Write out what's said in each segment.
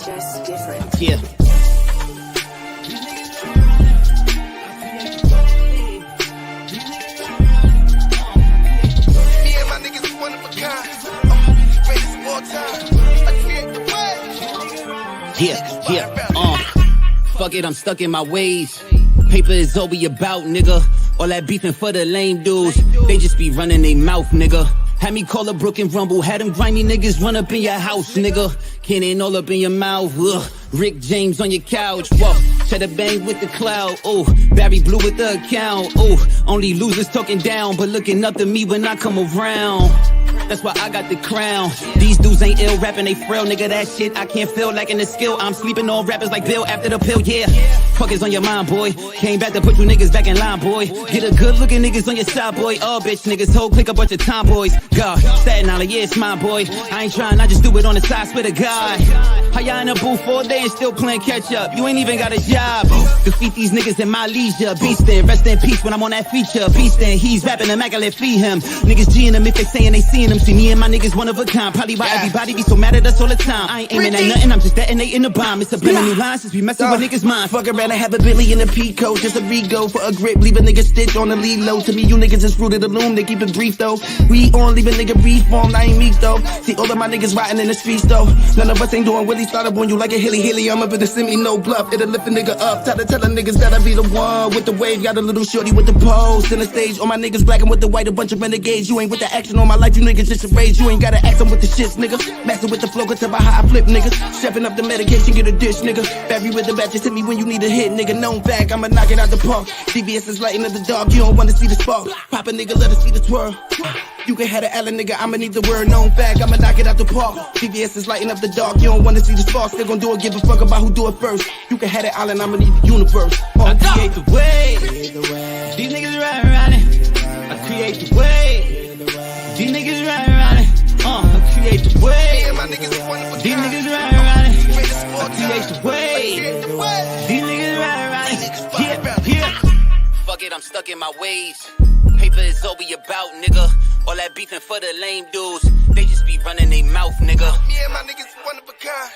Just different. Yeah. Fuck it, I'm stuck in my ways. Paper is all we about, nigga. All that beefing for the lame dudes. They just be running their mouth, nigga. Had me call a Brook and Rumble. Had them grimy niggas run up in your house, nigga. Cannon all up in your mouth. Ugh. Rick James on your couch. Whoa. Cheddar bang with the cloud. Oh, Barry Blue with the account. Oh, only losers talking down, but looking up to me when I come around. That's why I got the crown. These dudes ain't ill rapping, they frail, nigga. That shit I can't feel, lacking the skill. I'm sleeping on rappers like Bill after the pill, yeah. Fuck is on your mind, boy. Came back to put you niggas back in line, boy. Get a good looking niggas on your side, boy. Oh, bitch, niggas, whole click a bunch of tomboys. God, Staten Island, yeah, it's mine, boy. I ain't trying, I just do it on the side, swear to God. How y'all in the booth all day and still playing catch up? You ain't even got a job. Defeat these niggas in my leisure. Beastin', rest in peace when I'm on that feature. Beastin', he's rapping, immaculate, feed him. Niggas G'ing him if they saying they seeing him. See me and my niggas one of a kind. Probably why everybody be so mad at us all the time. I ain't aiming at nothing, I'm just detonating the bomb. It's a brand new line since we messing with niggas' minds. Fuck around and have a Billy in a Pico. Just a Rigo for a grip. Leave a nigga stitch on the lead low. To me, you niggas is fruit of the loom. They keep it brief though. We on leave a nigga brief form. I ain't meek though. See all of my niggas riding in the streets though. None of us ain't doing Willie. Started on you like a hilly. I'm up in the semi, no bluff. It'll lift a nigga up. Try to tell the niggas that I be the one with the wave. Got a little shorty with the pose. In the stage, all my niggas black and with the white. A bunch of renegades. You ain't with the action on my life. You niggas just a rage. You ain't gotta act on with the shits, nigga. Messing with the flow, cause tell how I flip, niggas. Stepping up the medication, get a dish, nigga. Barry with the bat, just hit me when you need a hit, nigga. Known fact, I'ma knock it out the park. CBS is lighting up the dog, you don't wanna see the spark. Pop a nigga, let us see the twirl. You can have the Allen, nigga, I'ma need the word. Known fact, I'ma knock it out the park. CBS is lighting up the dark, you don't wanna see the spark. Still gon' do it, give a fuck about who do it first. You can have the Allen, I'ma need the universe. I create the way. These niggas riding around it. I create the way. These niggas riding around it. I create the way. These niggas riding around it. I create the way. These niggas riding around it. Yeah. Fuck it, I'm stuck in my ways. Paper is all we about, nigga. All that beefing for the lame dudes. They just be running their mouth, nigga. Me and my niggas one of a kind.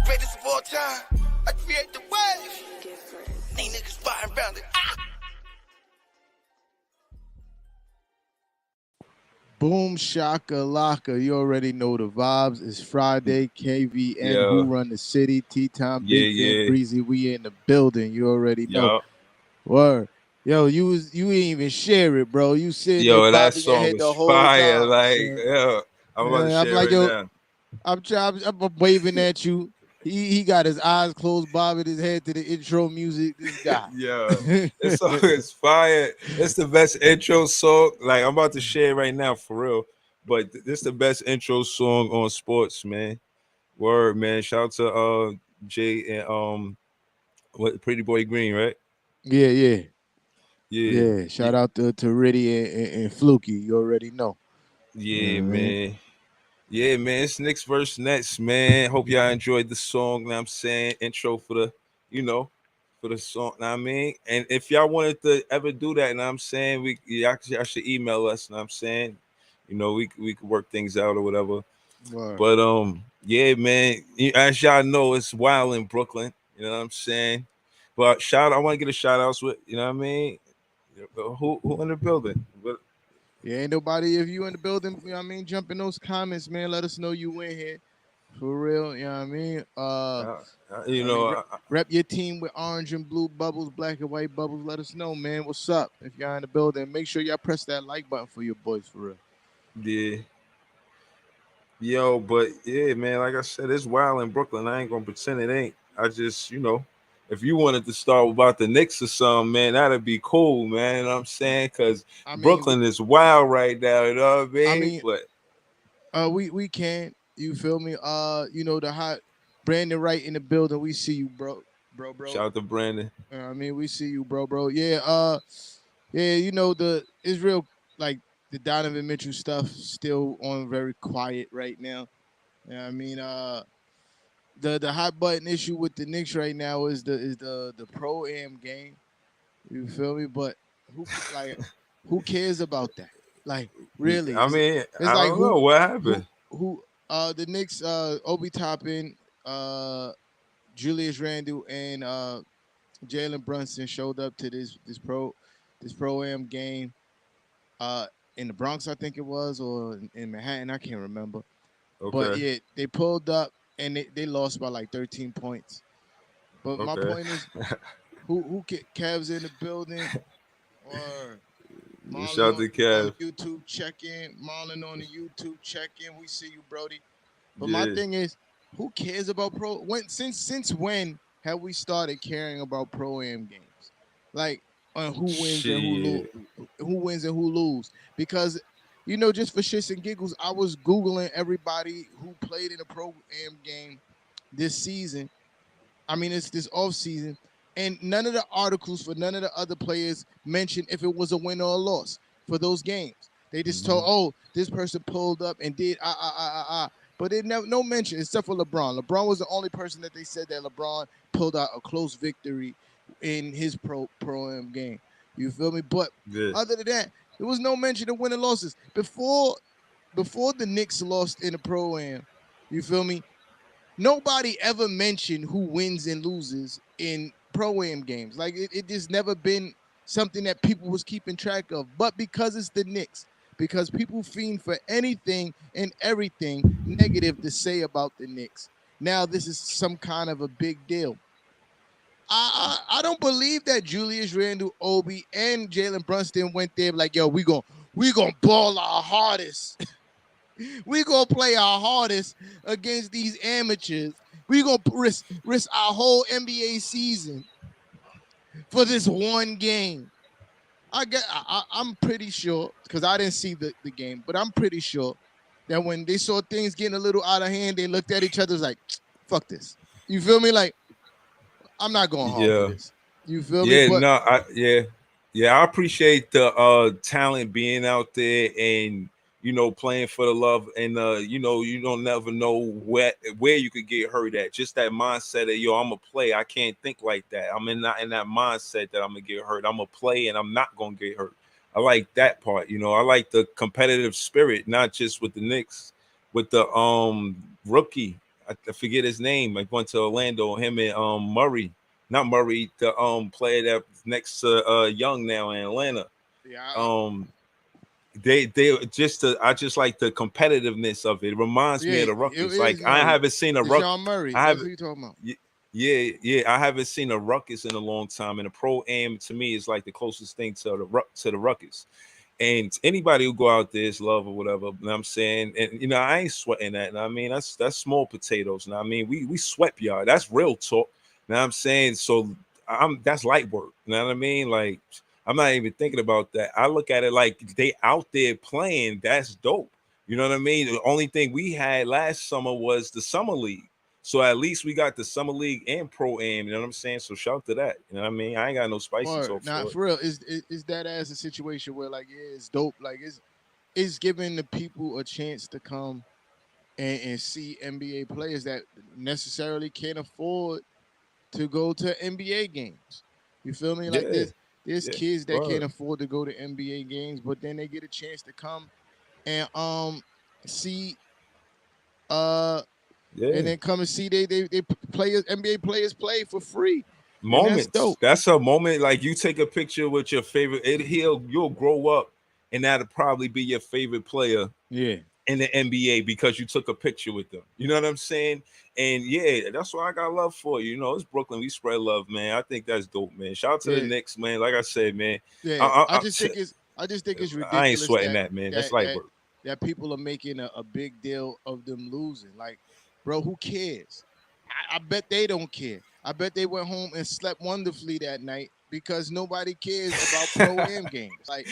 Greatest of all time. I create the wave. These niggas riding around it. Boom shaka laka. You already know the vibes. It's Friday. KVN, Who Run the City. T-Time, Big Fan, Breezy. We in the building. You already know. Word. Yo, you ain't even share it, bro. You said that song is fire. Time, like, yo, I'm about to share like, it now. I'm waving at you. He got his eyes closed, bobbing his head to the intro music. This guy. Yeah, this song is fire. It's the best intro song. Like, I'm about to share it right now for real. But this the best intro song on sports, man. Word, man. Shout out to Jay and Pretty Boy Green, right? Yeah. Shout out to Riddy and Fluky. You already know. Yeah, man. Yeah, man. It's Knicks versus Nets, man. Hope y'all enjoyed the song. Know what I'm saying, intro for the, for the song. Know what I mean, and if y'all wanted to ever do that, know what I'm saying, y'all should email us. Know what I'm saying, we could work things out or whatever. Right. But yeah, man. As y'all know, it's wild in Brooklyn. You know what I'm saying. But I want to get a shout outs with, you know what I mean. Who in the building? Yeah, ain't nobody. If you in the building, you know what I mean, jump in those comments, man. Let us know you in here. For real, you know what I mean? Rep your team with orange and blue bubbles, black and white bubbles. Let us know, man. What's up? If y'all in the building, make sure y'all press that like button for your boys, for real. Yeah. Yo, but yeah, man, like I said, it's wild in Brooklyn. I ain't gonna pretend it ain't. I just, if you wanted to start about the Knicks or something, man, that'd be cool, man. You know what I'm saying? Because Brooklyn is wild right now, you know what I mean? But we can, you feel me? The hot Brandon Wright in the building. We see you, bro. Shout out to Brandon. We see you, bro. Yeah, it's real, like the Donovan Mitchell stuff still on very quiet right now. You know what I mean? The hot button issue with the Knicks right now is the pro-am game. You feel me? But who cares about that? Like, really? I mean, I don't know what happened. The Knicks, Obi Toppin, Julius Randle and Jalen Brunson showed up to this pro-am game in the Bronx, I think it was, or in Manhattan, I can't remember. But Okay. yeah, they pulled up and they lost by like 13 points. But my Okay. point is, who Cavs in the building, or Shout Marlon out to on Kev. YouTube check in. Marlon on the YouTube check in. We see you, Brody. But my Yeah. thing is, who cares about since when have we started caring about pro-am games? Like on who wins and Shit. who wins and who lose? Because just for shits and giggles, I was Googling everybody who played in a pro-am game this season. I mean, it's this off season, and none of the articles for none of the other players mentioned if it was a win or a loss for those games. They just told, oh, this person pulled up and did but it never no mention except for LeBron. LeBron was the only person that they said that LeBron pulled out a close victory in his pro-am game. You feel me? But other than that, there was no mention of win and losses before the Knicks lost in the pro-am. You feel me? Nobody ever mentioned who wins and loses in pro-am games. Like it just never been something that people was keeping track of. But because it's the Knicks, because people fiend for anything and everything negative to say about the Knicks, now this is some kind of a big deal. I don't believe that Julius Randle, Obi, and Jalen Brunson went there like, yo, we gonna ball our hardest. We gonna play our hardest against these amateurs. We gonna risk our whole NBA season for this one game. I'm pretty sure, because I didn't see the game, but I'm pretty sure that when they saw things getting a little out of hand, they looked at each other like, fuck this. You feel me? Like, I'm not going hard for this. You feel me? But I appreciate the talent being out there and playing for the love, and you don't never know where you could get hurt at. Just that mindset of I'm a play. I can't think like that. I'm in that mindset that I'm gonna get hurt. I'm a play and I'm not gonna get hurt. I like that part. I like the competitive spirit, not just with the Knicks, with the rookie. I forget his name. I went to Orlando. Him and Murray, not Murray, the player that's next to Young now in Atlanta. Yeah. They just I just like the competitiveness of it. It reminds me of the Ruckus. Like I haven't seen a Ruckus. Sean Murray. That's what you talking about. Yeah. I haven't seen a Ruckus in a long time. And a pro-am to me is like the closest thing to the Ruckus. And anybody who go out there is love or whatever. You know what I'm saying? And I ain't sweating that. I mean, that's small potatoes. I mean, we sweat y'all. That's real talk. You know what I'm saying? So that's light work. You know what I mean? Like, I'm not even thinking about that. I look at it like they out there playing. That's dope. You know what I mean? The only thing we had last summer was the summer league. So at least we got the summer league and pro-am. You know what I'm saying? So shout to that. You know what I mean? I ain't got no spicy talk. Not for real. Is that as a situation where like it's dope? Like it's giving the people a chance to come and see NBA players that necessarily can't afford to go to NBA games. You feel me? Like there's kids that can't afford to go to NBA games, but then they get a chance to come and see and then come and see they players, NBA players play for free. Moments. That's dope. That's a moment. Like you take a picture with your favorite. You'll grow up, and that'll probably be your favorite player. Yeah. In the NBA because you took a picture with them. You know what I'm saying? And yeah, that's what I got love for. It's Brooklyn. We spread love, man. I think that's dope, man. Shout out to the Knicks, man. Like I said, man. Yeah. I just think it's ridiculous. I ain't sweating that, man. That's light work. That people are making a big deal of them losing. Like, bro, who cares? I bet they don't care. I bet they went home and slept wonderfully that night because nobody cares about pro-am games. Like,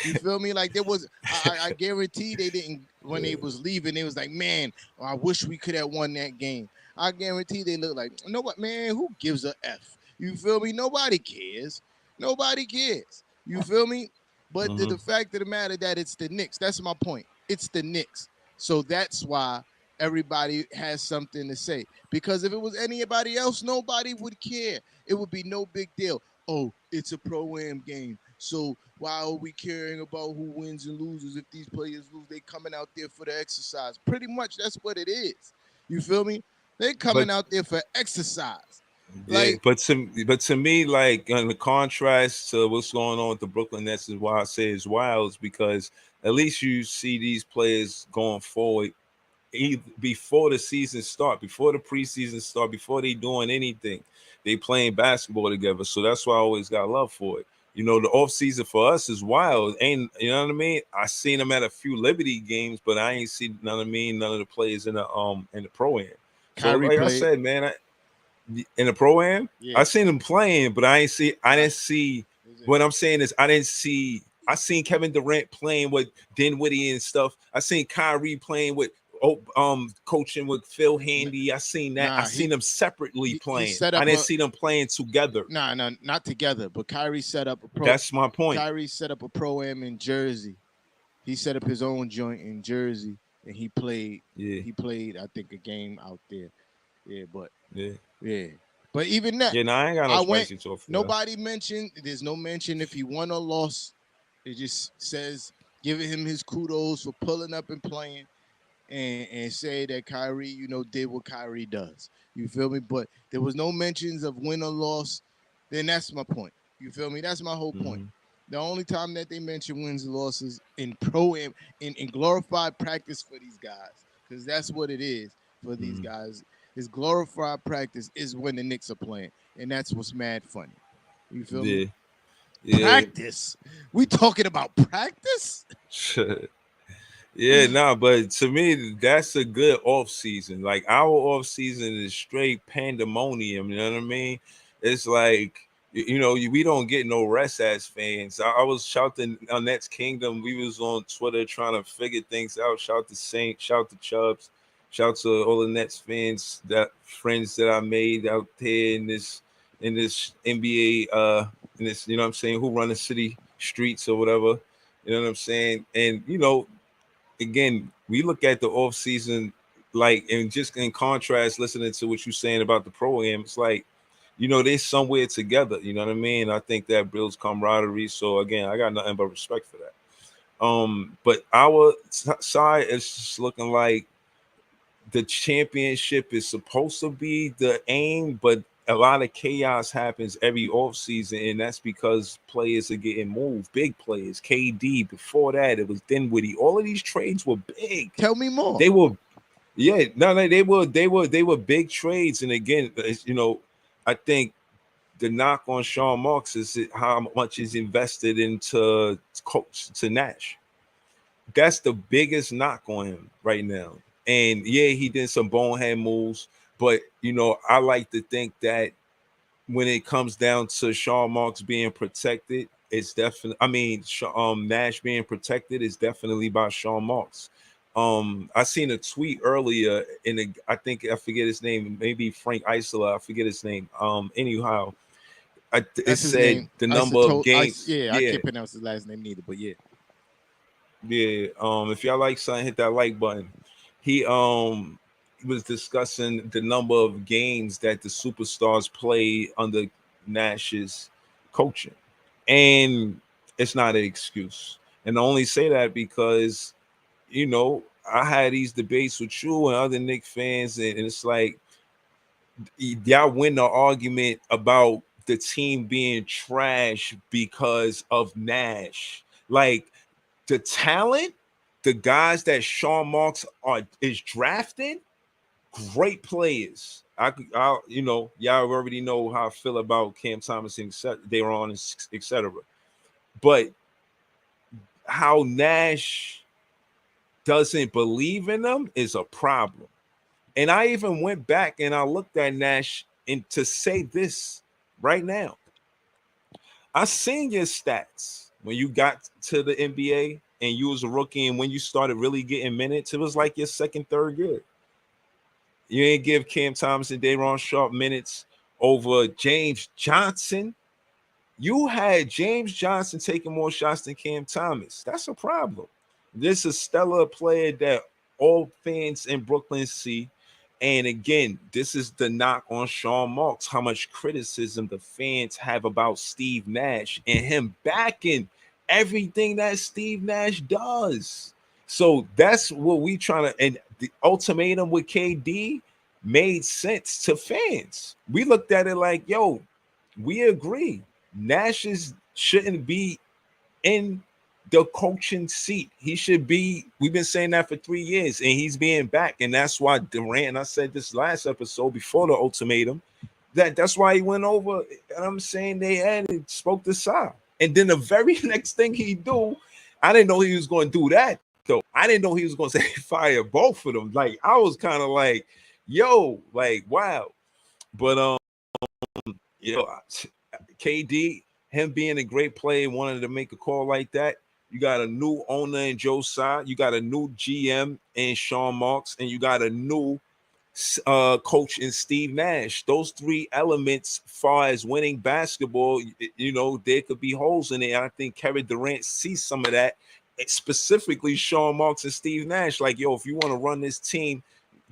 you feel me? Like, there was, I guarantee they didn't, when they was leaving, they was like, man, I wish we could have won that game. I guarantee they look like, you know what, man, who gives a F? You feel me? Nobody cares. Nobody cares. You feel me? But the fact of the matter that it's the Knicks, that's my point. It's the Knicks. So that's why everybody has something to say. Because if it was anybody else, nobody would care. It would be no big deal. Oh, it's a pro-am game. So why are we caring about who wins and loses? If these players lose, they coming out there for the exercise. Pretty much that's what it is. You feel me? They coming out there for exercise. Yeah, but to me, like in the contrast to what's going on with the Brooklyn Nets, is why I say it's wild, is because at least you see these players going forward before the season start, before the preseason start, before they doing anything, they playing basketball together. So that's why I always got love for it. You know, the off season for us is wild. Ain't, you know what I mean? I seen them at a few Liberty games, but I ain't seen, you know what I mean, none of the players in the pro-am. So like I said, man, in the pro-am, I seen them playing, but I didn't see. What I'm saying is I seen Kevin Durant playing with Dinwiddie and stuff. I seen Kyrie playing with coaching with Phil Handy. I seen that. I seen them separately playing. I didn't see them playing together. No, not together. But Kyrie set up a pro. That's my point. Kyrie set up a pro-am in Jersey. He set up his own joint in Jersey, and he played. Yeah. He played, I think, a game out there. Yeah, but yeah. But even that, I ain't got no spicy talk. Nobody mentioned. There's no mention if he won or lost. It just says giving him his kudos for pulling up and playing, and say that Kyrie, you know, did what Kyrie does. You feel me? But there was no mentions of win or loss. Then that's my point. You feel me? That's my whole point. The only time that they mention wins and losses in pro-am, in glorified practice for these guys, because that's what it is for these guys. Is glorified practice is when the Knicks are playing, and that's what's mad funny. You feel me? Yeah. Practice. We talking about practice? But to me, that's a good off season. Like our off season is straight pandemonium. You know what I mean? It's like, you know, we don't get no rest as fans. I was shouting on Nets Kingdom. We was on Twitter trying to figure things out. Shout to Saint, shout to Chubbs. Shout to all the Nets fans, friends that I made out there in this NBA, in this, you know what I'm saying, who run the city streets or whatever, you know what I'm saying? And, you know, again, we look at the off season, like, and just in contrast, listening to what you're saying about the pro-am, it's like, you know, they're somewhere together, you know what I mean? I think that builds camaraderie. So again, I got nothing but respect for that. But our side is just looking like the championship is supposed to be the aim, but a lot of chaos happens every offseason, and that's because players are getting moved. Big players, KD. Before that, it was Dinwiddie. All of these trades were big. Tell me more. They were, they were big trades. And again, you know, I think the knock on Sean Marks is how much is invested into coach to Nash. That's the biggest knock on him right now. And yeah, he did some bonehead moves, but you know, I like to think that when it comes down to Sean Marks being protected, it's definitely, I mean, Nash being protected is definitely by Sean Marks. I seen a tweet earlier I think I forget his name, maybe Frank Isola, I forget his name. Anyhow, it said the number of games. I can't pronounce his last name neither, but yeah. If y'all like something, hit that like button. He was discussing the number of games that the superstars play under Nash's coaching, and it's not an excuse. And I only say that because, you know, I had these debates with you and other Knicks fans, and it's like y'all win the argument about the team being trash because of Nash. Like the talent, the guys that Sean Marks is drafting, great players. You know, y'all already know how I feel about Cam Thomas and De'Aaron, etc. But how Nash doesn't believe in them is a problem. And I even went back and I looked at Nash and to say this right now. I seen your stats when you got to the NBA and you was a rookie, and when you started really getting minutes, it was like your second, third year. You ain't give Cam Thomas and Day'Ron Sharpe minutes over James Johnson. You had James Johnson taking more shots than Cam Thomas. That's a problem. This is a stellar player that all fans in Brooklyn see. And again, this is the knock on Sean Marks, how much criticism the fans have about Steve Nash and him backing everything that Steve Nash does. So that's what we trying to, and the ultimatum with KD, made sense to fans. We looked at it like, yo, we agree. Nash shouldn't be in the coaching seat. He should be. We've been saying that for 3 years, and he's being back. And that's why Durant, and I said this last episode before the ultimatum, that's why he went over. And I'm saying spoke to Sa. And then the very next thing he do, I didn't know he was going to do that. So I didn't know he was going to say fire both of them. Like, I was kind of like, yo, like, wow. But KD, him being a great player, wanted to make a call like that. You got a new owner in Joe Tsai. You got a new GM in Sean Marks, and you got a new coach in Steve Nash. Those three elements, far as winning basketball, there could be holes in it. I think Kevin Durant sees some of that. Specifically, Sean Marks and Steve Nash. Like, yo, if you want to run this team,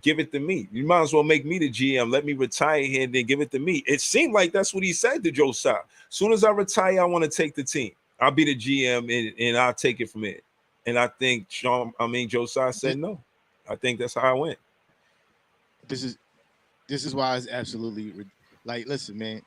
give it to me. You might as well make me the GM. Let me retire here and then give it to me. It seemed like that's what he said to Joe Tsai. As soon as I retire, I want to take the team. I'll be the GM and I'll take it from it. And I think Joe Tsai said no. I think that's how I went. This is why it's absolutely like, listen, man,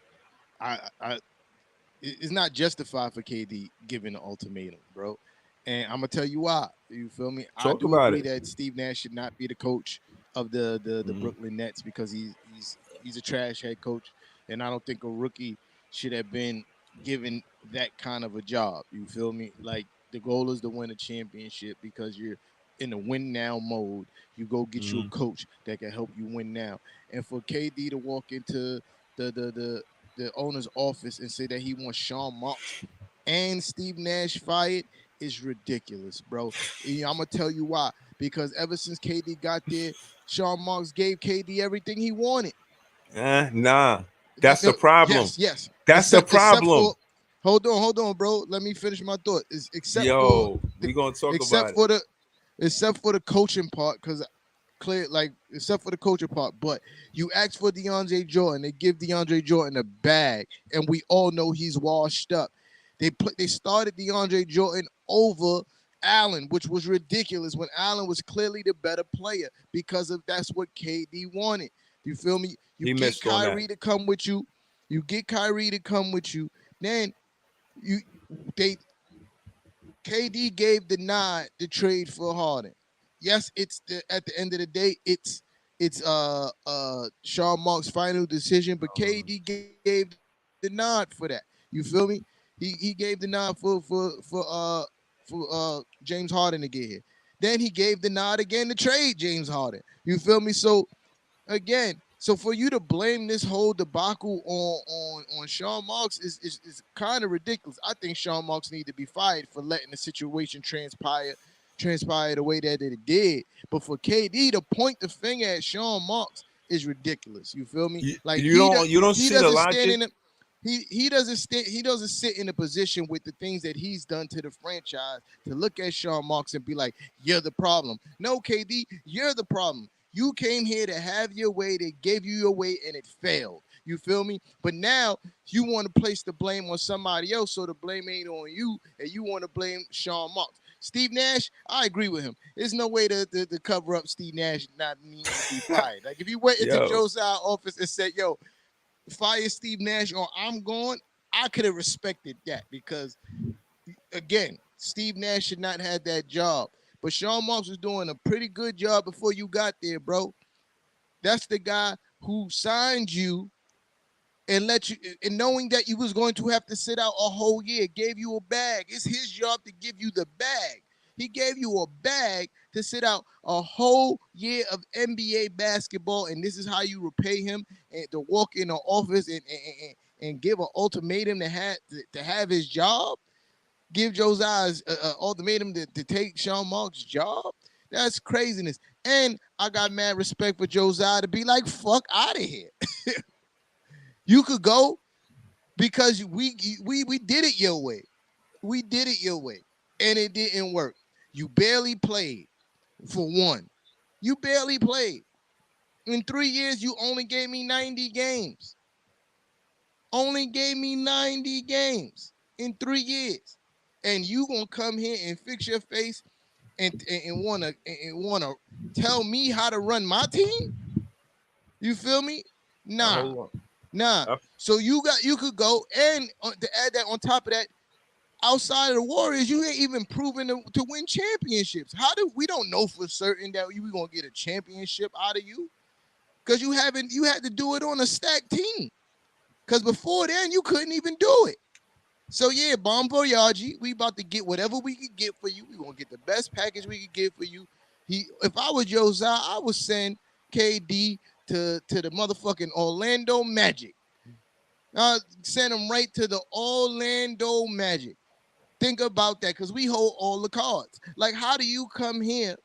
it's not justified for KD giving an ultimatum, bro. And I'm gonna tell you why. You feel me? I do agree that Steve Nash should not be the coach of the Brooklyn Nets because he's a trash head coach, and I don't think a rookie should have been given that kind of a job. You feel me? Like, the goal is to win a championship because you're in a win now mode. You go get you a coach that can help you win now. And for KD to walk into the owner's office and say that he wants Sean Marks and Steve Nash fired is ridiculous, bro. I'm gonna tell you why. Because ever since KD got there, Sean Marks gave KD everything he wanted. Nah. That's the problem. Yes. That's the problem. Hold on, bro. Let me finish my thought. Except for the coaching part, because except for the coaching part, but you asked for DeAndre Jordan, they give DeAndre Jordan a bag, and we all know he's washed up. They started DeAndre Jordan over Allen, which was ridiculous when Allen was clearly the better player because that's what KD wanted. You feel me? You get Kyrie to come with you. You get Kyrie to come with you. Then KD gave the nod to trade for Harden. Yes, at the end of the day, it's Sean Marks' final decision, but KD gave the nod for that. You feel me? He gave the nod for James Harden to get here. Then he gave the nod again to trade James Harden. You feel me? So again, for you to blame this whole debacle on Sean Marks is kind of ridiculous. I think Sean Marks needs to be fired for letting the situation transpire the way that it did. But for KD to point the finger at Sean Marks is ridiculous. You feel me? Like, you don't see the logic. He doesn't sit in a position with the things that he's done to the franchise to look at Sean Marks and be like, you're the problem. No, KD, you're the problem. You came here to have your way. They gave you your way, and it failed. You feel me? But now you want to place the blame on somebody else, so the blame ain't on you, and you want to blame Sean Marks. Steve Nash, I agree with him. There's no way to cover up Steve Nash not needing to be fired. Like, if you went into Joe Tsai's office and said, yo, fire Steve Nash or I'm going, I could have respected that because, again, Steve Nash should not have that job. But Sean Marks was doing a pretty good job before you got there, bro. That's the guy who signed you and let you, and knowing that you was going to have to sit out a whole year, gave you a bag. It's his job to give you the bag. He gave you a bag to sit out a whole year of NBA basketball, and this is how you repay him, and to walk in the office and give an ultimatum to have his job. Give Joe Tsai an ultimatum to take Sean Marks' job. That's craziness. And I got mad respect for Joe Tsai to be like, fuck out of here. You could go because we did it your way. We did it your way. And it didn't work. You barely played, for one. You barely played. In 3 years, you only gave me 90 games. Only gave me 90 games in 3 years. And you gonna come here and fix your face and wanna tell me how to run my team? You feel me? Nah. So you could go and to add that on top of that, outside of the Warriors, you ain't even proven to win championships. We don't know for certain that we gonna get a championship out of you? Because you had to do it on a stacked team. Because before then, you couldn't even do it. So yeah, Bam Boyaji, we about to get whatever we could get for you. We gonna get the best package we could get for you. If I was Joe Tsai, I would send KD to the motherfucking Orlando Magic. Send him right to the Orlando Magic. Think about that, because we hold all the cards. Like, how do you come here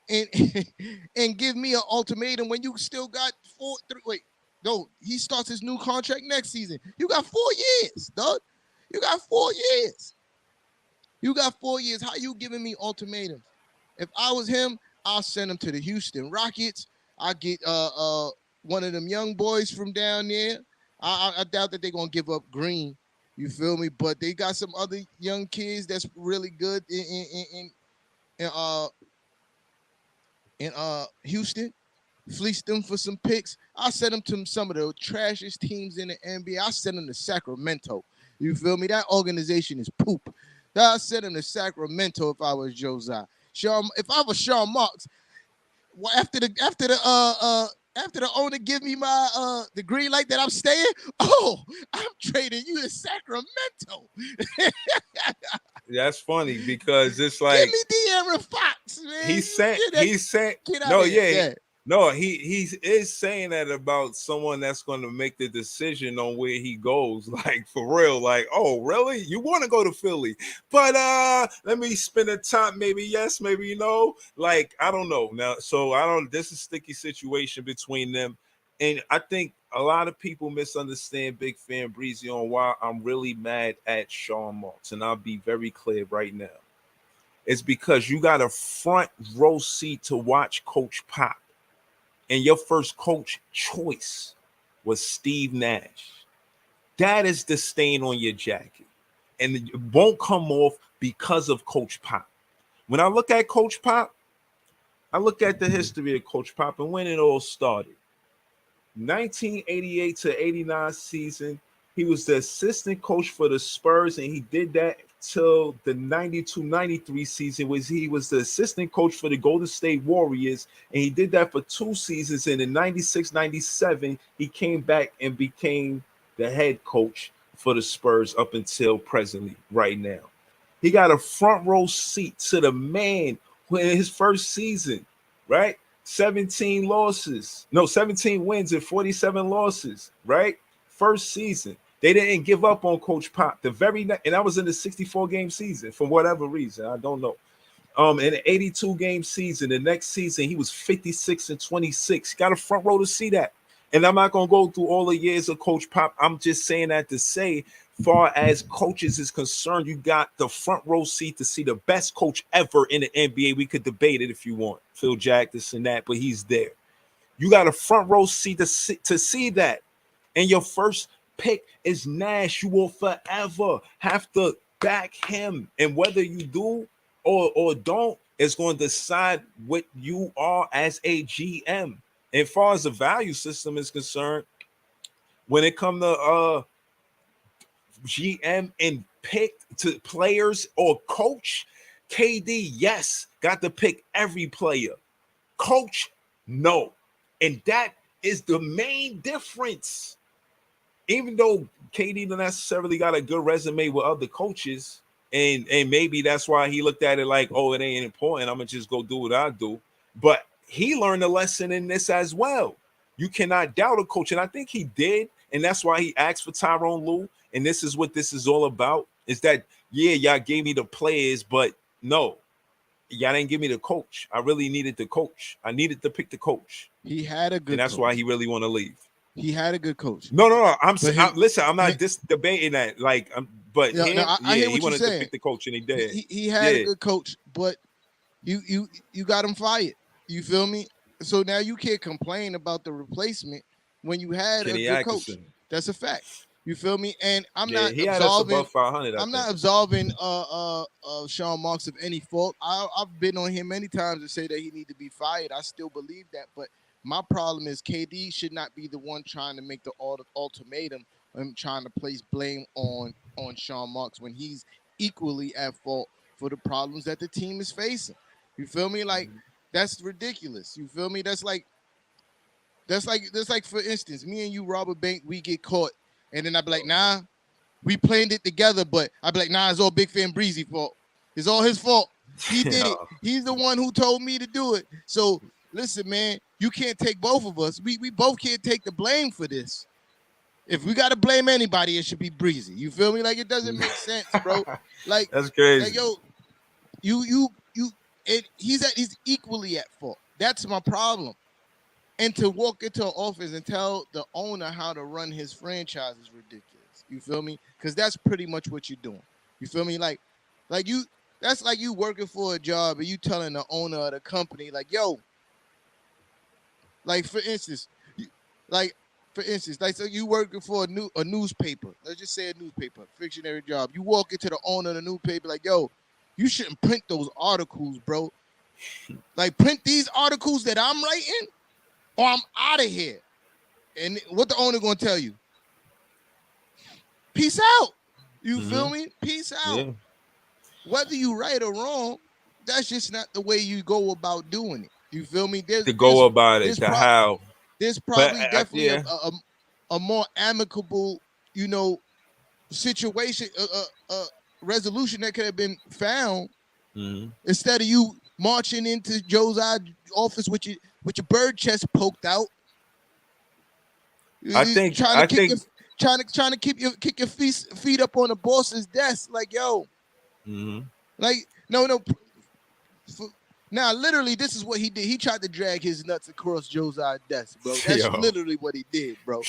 and give me an ultimatum when you still got he starts his new contract next season. You got 4 years, dog. You got 4 years. You got 4 years. How you giving me ultimatums? If I was him, I'll send him to the Houston Rockets. I'll get one of them young boys from down there. I doubt that they're gonna give up Green. You feel me? But they got some other young kids that's really good in Houston. Fleece them for some picks. I'll send them to some of the trashiest teams in the NBA. I'll send them to Sacramento. You feel me? That organization is poop. I'll send them to Sacramento if I was Joe Tsai. If I was Sean Marks, after the owner give me my the green light that I'm staying, I'm trading you to Sacramento. That's funny because it's like, give me De'Aaron Fox, man. He is saying that about someone that's going to make the decision on where he goes. Like, for real, like, oh, really? You want to go to Philly? But let me spend a time, maybe yes, maybe no. Like, I don't know. Now, this is a sticky situation between them. And I think a lot of people misunderstand Big Fan Breezy on why I'm really mad at Sean Marks. And I'll be very clear right now. It's because you got a front row seat to watch Coach Pop. And your first coach choice was Steve Nash. That is the stain on your jacket. And it won't come off because of Coach Pop. When I look at Coach Pop, I look at the history of Coach Pop and when it all started. 1988 to 89 season, he was the assistant coach for the Spurs, and he did that till the 92-93 season, was he was the assistant coach for the Golden State Warriors, and he did that for 2 seasons. And in 96-97, he came back and became the head coach for the Spurs up until presently, right now. He got a front row seat to the man who in his first season, right? 17 wins and 47 losses, right? First season. They didn't give up on Coach Pop. And that was in the 64-game season for whatever reason. I don't know. In an 82-game season, the next season, he was 56-26. Got a front row to see that. And I'm not going to go through all the years of Coach Pop. I'm just saying that to say, far as coaches is concerned, you got the front row seat to see the best coach ever in the NBA. We could debate it if you want. Phil Jack, this and that, but he's there. You got a front row seat to see that. And your first pick is Nash. You will forever have to back him. And whether you do or don't, it's going to decide what you are as a GM. As far as the value system is concerned, when it comes to GM and pick to players or coach, KD, yes, got to pick every player. Coach, no. And that is the main difference. Even though KD don't necessarily got a good resume with other coaches, and maybe that's why he looked at it like, oh, it ain't important. I'm going to just go do what I do. But he learned a lesson in this as well. You cannot doubt a coach. And I think he did. And that's why he asked for Tyronn Lue. And this is what this is all about. Is that, yeah, y'all gave me the players, but no, y'all didn't give me the coach. I really needed the coach. I needed to pick the coach. He had a good And that's coach. whe really want to leave. He had a good coach. No. Listen, I'm not debating that. Like, I hear what he wanted to pick the coach, and he did. He had a good coach, but you got him fired. You feel me? So now you can't complain about the replacement when you had Kenny a good Atkinson. coach. That's a fact. You feel me? And I'm not he had us above 500. I'm not absolving Sean Marks of any fault. I've been on him many times to say that he need to be fired. I still believe that, but My problem is KD should not be the one trying to make the ultimatum and trying to place blame on Sean Marks when he's equally at fault for the problems that the team is facing. You feel me? Like, that's ridiculous. You feel me? That's like for instance, me and you rob a bank, we get caught, and then I'd be like, nah, we planned it together, but I'd be like, nah, it's all Big Fan Breezy fault. It's all his fault. He did it. He's the one who told me to do it. So listen, man, you can't take both of us. We both can't take the blame for this. If we got to blame anybody, it should be Breezy. You feel me? Like, it doesn't make sense, bro. Like, that's crazy. Like, yo, you, he's equally at fault. That's my problem. And to walk into an office and tell the owner how to run his franchise is ridiculous. You feel me? Because that's pretty much what you're doing. You feel me? Like you. That's like you working for a job and you telling the owner of the company, like, yo, like for instance, so you working for a newspaper. Let's just say a newspaper, fictionary job. You walk into the owner of the newspaper, like, yo, you shouldn't print those articles, bro. Like, print these articles that I'm writing, or I'm out of here. And what the owner gonna tell you? Peace out. You feel me? Peace out. Yeah. Whether you right or wrong, that's just not the way you go about doing it. You feel me? There's how. There's probably definitely a more amicable, situation, resolution that could have been found instead of you marching into Josiah's office with your bird chest poked out. Trying to kick your feet up on the boss's desk, like, yo. Like, no. Now, literally, this is what he did. He tried to drag his nuts across Josiah's desk, bro. That's literally what he did, bro.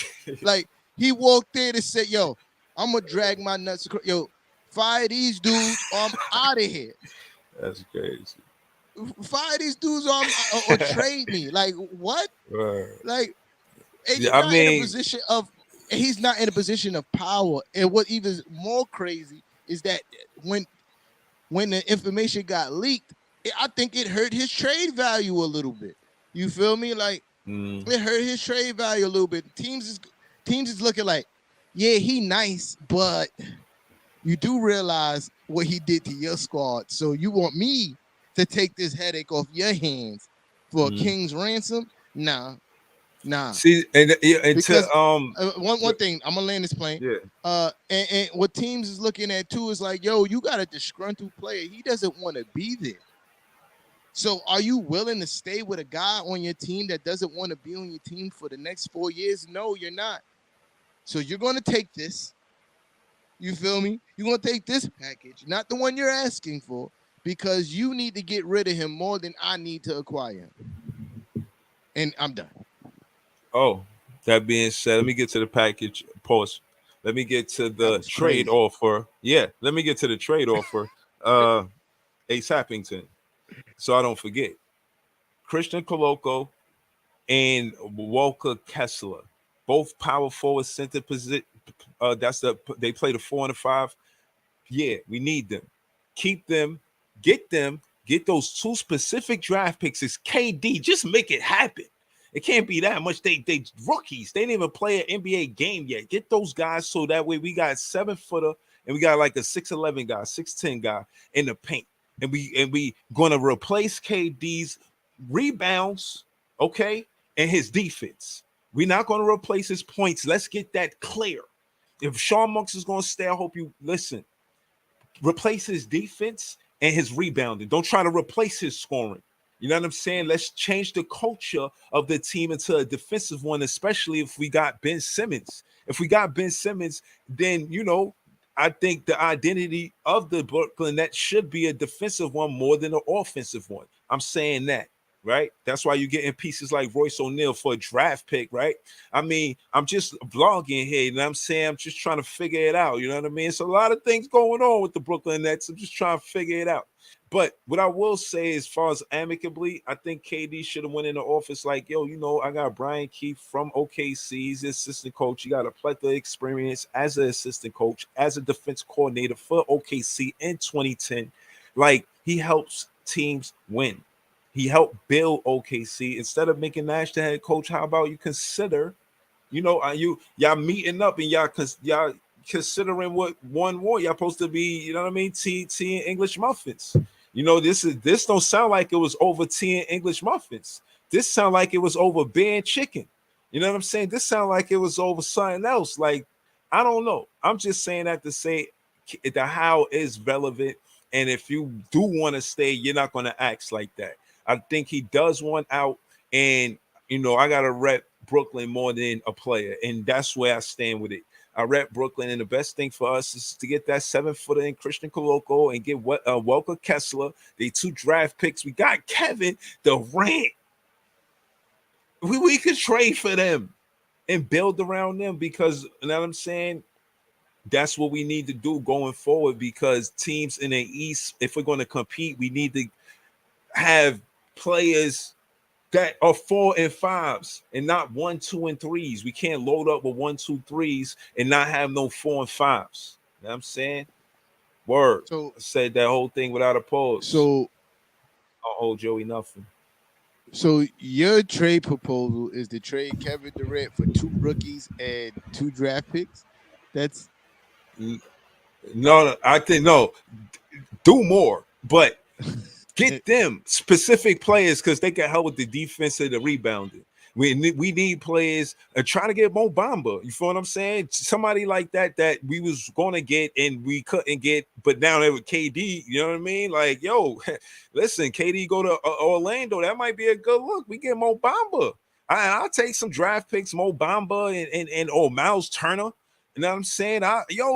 Like, he walked in and said, yo, I'm going to drag my nuts across. Yo, fire these dudes or I'm out of here. That's crazy. Fire these dudes or trade me. Like, what? Right. Like, he's not in a position of power. And what even more crazy is that when the information got leaked, I think it hurt his trade value a little bit. You feel me? Like, it hurt his trade value a little bit. Teams is looking like, yeah, he nice, but you do realize what he did to your squad. So you want me to take this headache off your hands for a king's ransom? Nah. See, because, one thing, I'm gonna land this plane. Yeah. And what teams is looking at too is like, yo, you got a disgruntled player. He doesn't want to be there. So are you willing to stay with a guy on your team that doesn't want to be on your team for the next 4 years? No, you're not. So you're going to take this. You feel me? You're going to take this package, not the one you're asking for, because you need to get rid of him more than I need to acquire him. And I'm done. Oh, that being said, let me get to the package. Pause. Let me get to the trade offer. Yeah, let me get to the trade offer. Ace Happington. So I don't forget. Christian Koloko and Walker Kessler, both power forward center position. They play the 4 and the 5. Yeah, we need them. Keep them. Get those 2 specific draft picks. It's KD. Just make it happen. It can't be that much. They rookies. They didn't even play an NBA game yet. Get those guys so that way we got 7-footer and we got like a 6'11 guy, 6'10 guy in the paint. And we gonna replace KD's rebounds, okay, and his defense. We're not gonna replace his points. Let's get that clear. If Sean Marks is gonna stay, I hope you listen. Replace his defense and his rebounding. Don't try to replace his scoring. You know what I'm saying? Let's change the culture of the team into a defensive one, especially if we got Ben Simmons. If we got Ben Simmons, then I think the identity of the Brooklyn Nets should be a defensive one more than an offensive one. I'm saying that, right? That's why you're getting pieces like Royce O'Neal for a draft pick, right? I mean, I'm just vlogging here, you know what I'm saying? I'm just trying to figure it out, you know what I mean? It's a lot of things going on with the Brooklyn Nets. I'm just trying to figure it out. But what I will say, as far as amicably, I think KD should have went in the office like, yo, I got Brian Keefe from OKC. He's the assistant coach. You got a plethora of experience as an assistant coach, as a defense coordinator for OKC in 2010. Like, he helps teams win. He helped build OKC. Instead of making Nash the head coach, how about you consider, y'all meeting up and y'all considering what one more y'all supposed to be, you know what I mean? Tea and English muffins. This don't sound like it was over tea and English muffins. This sound like it was over beer and chicken. You know what I'm saying? This sound like it was over something else. Like, I don't know. I'm just saying that to say the how is relevant. And if you do want to stay, you're not going to act like that. I think he does want out. And, I got to rep Brooklyn more than a player. And that's where I stand with it. I rep Brooklyn, and the best thing for us is to get that 7-footer in Christian Koloko and get Walker Kessler. They 2 draft picks. We got Kevin Durant. We could trade for them and build around them because, you know what I'm saying? That's what we need to do going forward because teams in the East, if we're going to compete, we need to have players that are 4 and 5s and not 1, 2, and 3s. We can't load up with 1, 2, 3s and not have no 4 and 5s. You know what I'm saying? Word. So I said that whole thing without a pause. So I'll hold Joey nothing. So your trade proposal is to trade Kevin Durant for 2 rookies and 2 draft picks? That's no. I think no. Do more, but get them specific players because they can help with the defense and the rebounding. We need players trying to get Mo Bamba. You feel what I'm saying? Somebody like that we was going to get and we couldn't get, but now they with KD, you know what I mean? Like, yo, listen, KD go to Orlando. That might be a good look. We get Mo Bamba. I'll take some draft picks, Mo Bamba and Miles Turner. You know what I'm saying?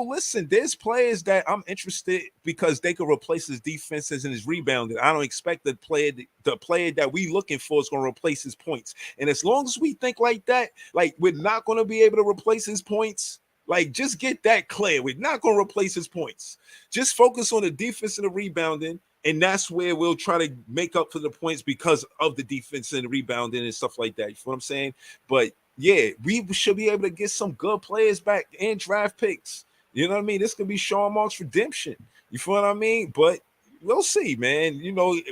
Listen, there's players that I'm interested because they could replace his defenses and his rebounding. I don't expect the player that we looking for is going to replace his points. And as long as we think like that, like we're not going to be able to replace his points, like just get that clear. We're not going to replace his points. Just focus on the defense and the rebounding. And that's where we'll try to make up for the points because of the defense and the rebounding and stuff like that. You know what I'm saying? But yeah, we should be able to get some good players back and draft picks. You know what I mean? This could be Sean Marks' redemption. You feel what I mean? But we'll see, man.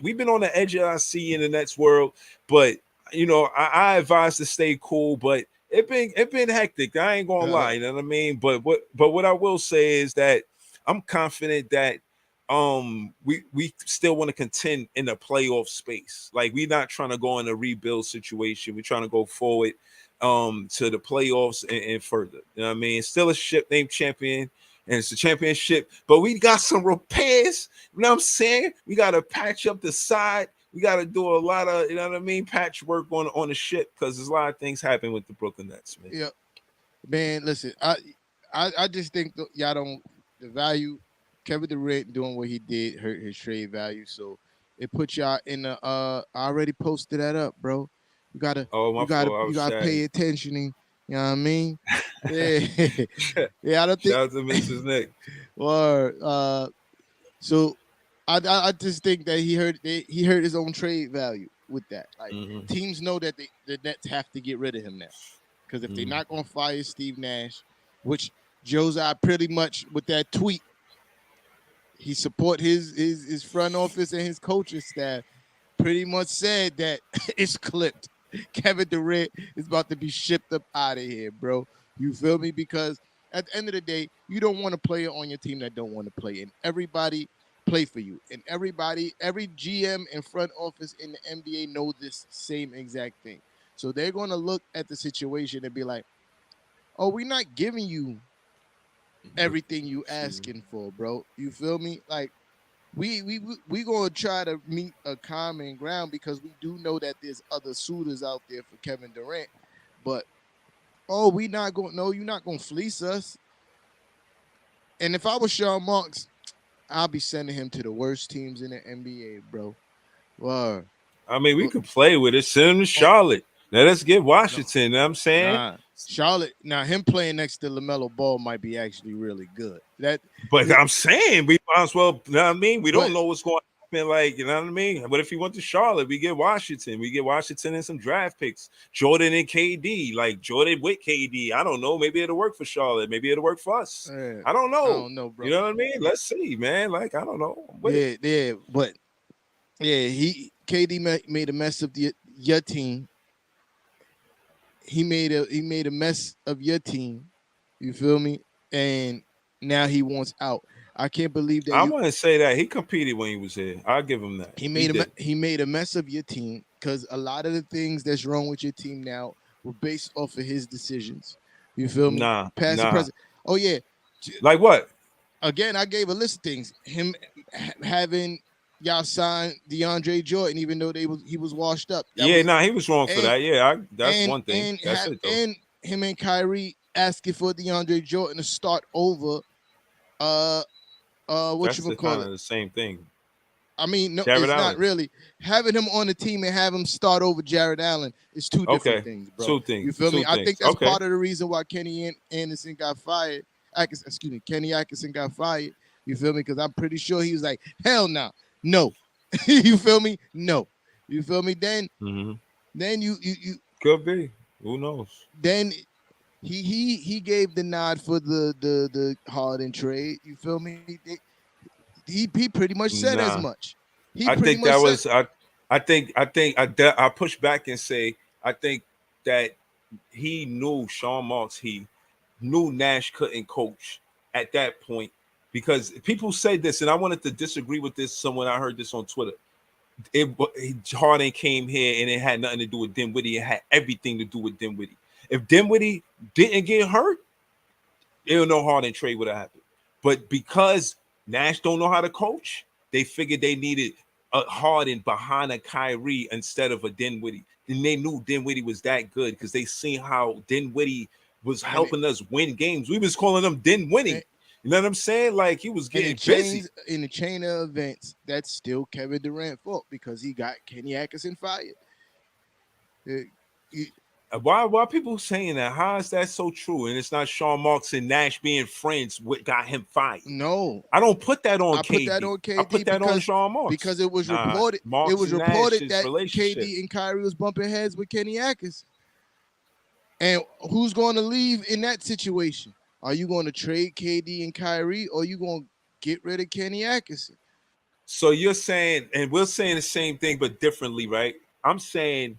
We've been on the edge of our seat in the Nets world, but I advise to stay cool. But it been hectic. I ain't gonna lie. You know what I mean? But what I will say is that I'm confident that we still want to contend in the playoff space. Like we're not trying to go in a rebuild situation. We're trying to go forward to the playoffs and further. You know what I mean? It's still a ship named champion, and it's a championship, but we got some repairs. You know what I'm saying? We got to patch up the side. We got to do a lot of, you know what I mean, patchwork on the ship because there's a lot of things happen with the Brooklyn Nets, man. Yeah, man. Listen, I just think y'all don't the value. Kevin Durant doing what he did hurt his trade value, so it put y'all in the. I already posted that up, bro. You gotta pay attention. You know what I mean? Yeah, yeah. I don't think. Shout out to Mrs. Nick. So I just think that he hurt his own trade value with that. Like teams know that the Nets have to get rid of him now, because if they're not gonna fire Steve Nash, which Josiah pretty much with that tweet, he support his front office and his coaching staff. Pretty much said that it's clipped. Kevin Durant is about to be shipped up out of here, bro. You feel me? Because at the end of the day, you don't want a player on your team that don't want to play. And everybody play for you. And every GM and front office in the NBA know this same exact thing. So they're going to look at the situation and be like, oh, we're not giving you everything you asking for, bro. You feel me? Like, we gonna try to meet a common ground because we do know that there's other suitors out there for Kevin Durant, but you're not gonna fleece us. And if I was Sean Marks, I'll be sending him to the worst teams in the NBA, bro. Wow. I mean, we could play with it. Send him to Charlotte. Now let's get Washington. You know what I'm saying? Charlotte. Now him playing next to LaMelo Ball might be actually really good. But I'm saying we might as well. You know what I mean? We don't know what's going to happen. Like, you know what I mean? But if he went to Charlotte, we get Washington. We get Washington and some draft picks. Jordan and KD. Like Jordan with KD. I don't know. Maybe it'll work for Charlotte. Maybe it'll work for us. I don't know. I don't know, bro. You know what I mean? Let's see, man. Like, I don't know. But KD made a mess of your team. He made a mess of your team. You feel me? And now he wants out. I can't believe that. I want to say that he competed when he was here. I'll give him that. He made a mess of your team because a lot of the things that's wrong with your team now were based off of his decisions. You feel me? Nah, Past and present. Oh yeah. Like what? Again, I gave a list of things. Him having y'all sign DeAndre Jordan, even though he was washed up. He was wrong for that. Yeah, that's one thing. That's it, though. And him and Kyrie asking for DeAndre Jordan to start over. What you call it? The same thing. I mean, no, Jared it's Allen. Not really. Having him on the team and have him start over Jared Allen is two different things, bro. Two things. You feel me? I think that's part of the reason why Kenny Anderson got fired. Kenny Atkinson got fired. You feel me? Because I'm pretty sure he was like, hell no. You feel me? No. You feel me? Then you could be. Who knows? Then he gave the nod for the Harden trade. You feel me? He pretty much said as much. I push back and say I think that he knew Sean Marks. He knew Nash couldn't coach at that point because people say this, and I wanted to disagree with this. Someone I heard this on Twitter. Harden came here and it had nothing to do with Dinwiddie. It had everything to do with Dinwiddie. If Dinwiddie didn't get hurt, no Harden trade would have happened. But because Nash don't know how to coach, they figured they needed a Harden behind a Kyrie instead of a Dinwiddie. And they knew Dinwiddie was that good because they seen how Dinwiddie was helping us win games. We was calling them Dinwiddie. You know what I'm saying? Like he was getting busy. In the chain of events, that's still Kevin Durant's fault because he got Kenny Atkinson fired. Why are people saying that? How is that so true? And it's not Sean Marks and Nash being friends what got him fired. No, I don't put that on KD. Put that on KD. I put that on Sean Marks because it was reported. It was reported that KD and Kyrie was bumping heads with Kenny Atkinson. And who's going to leave in that situation? Are you going to trade KD and Kyrie, or are you going to get rid of Kenny Atkinson? So you're saying, and we're saying the same thing but differently, right? I'm saying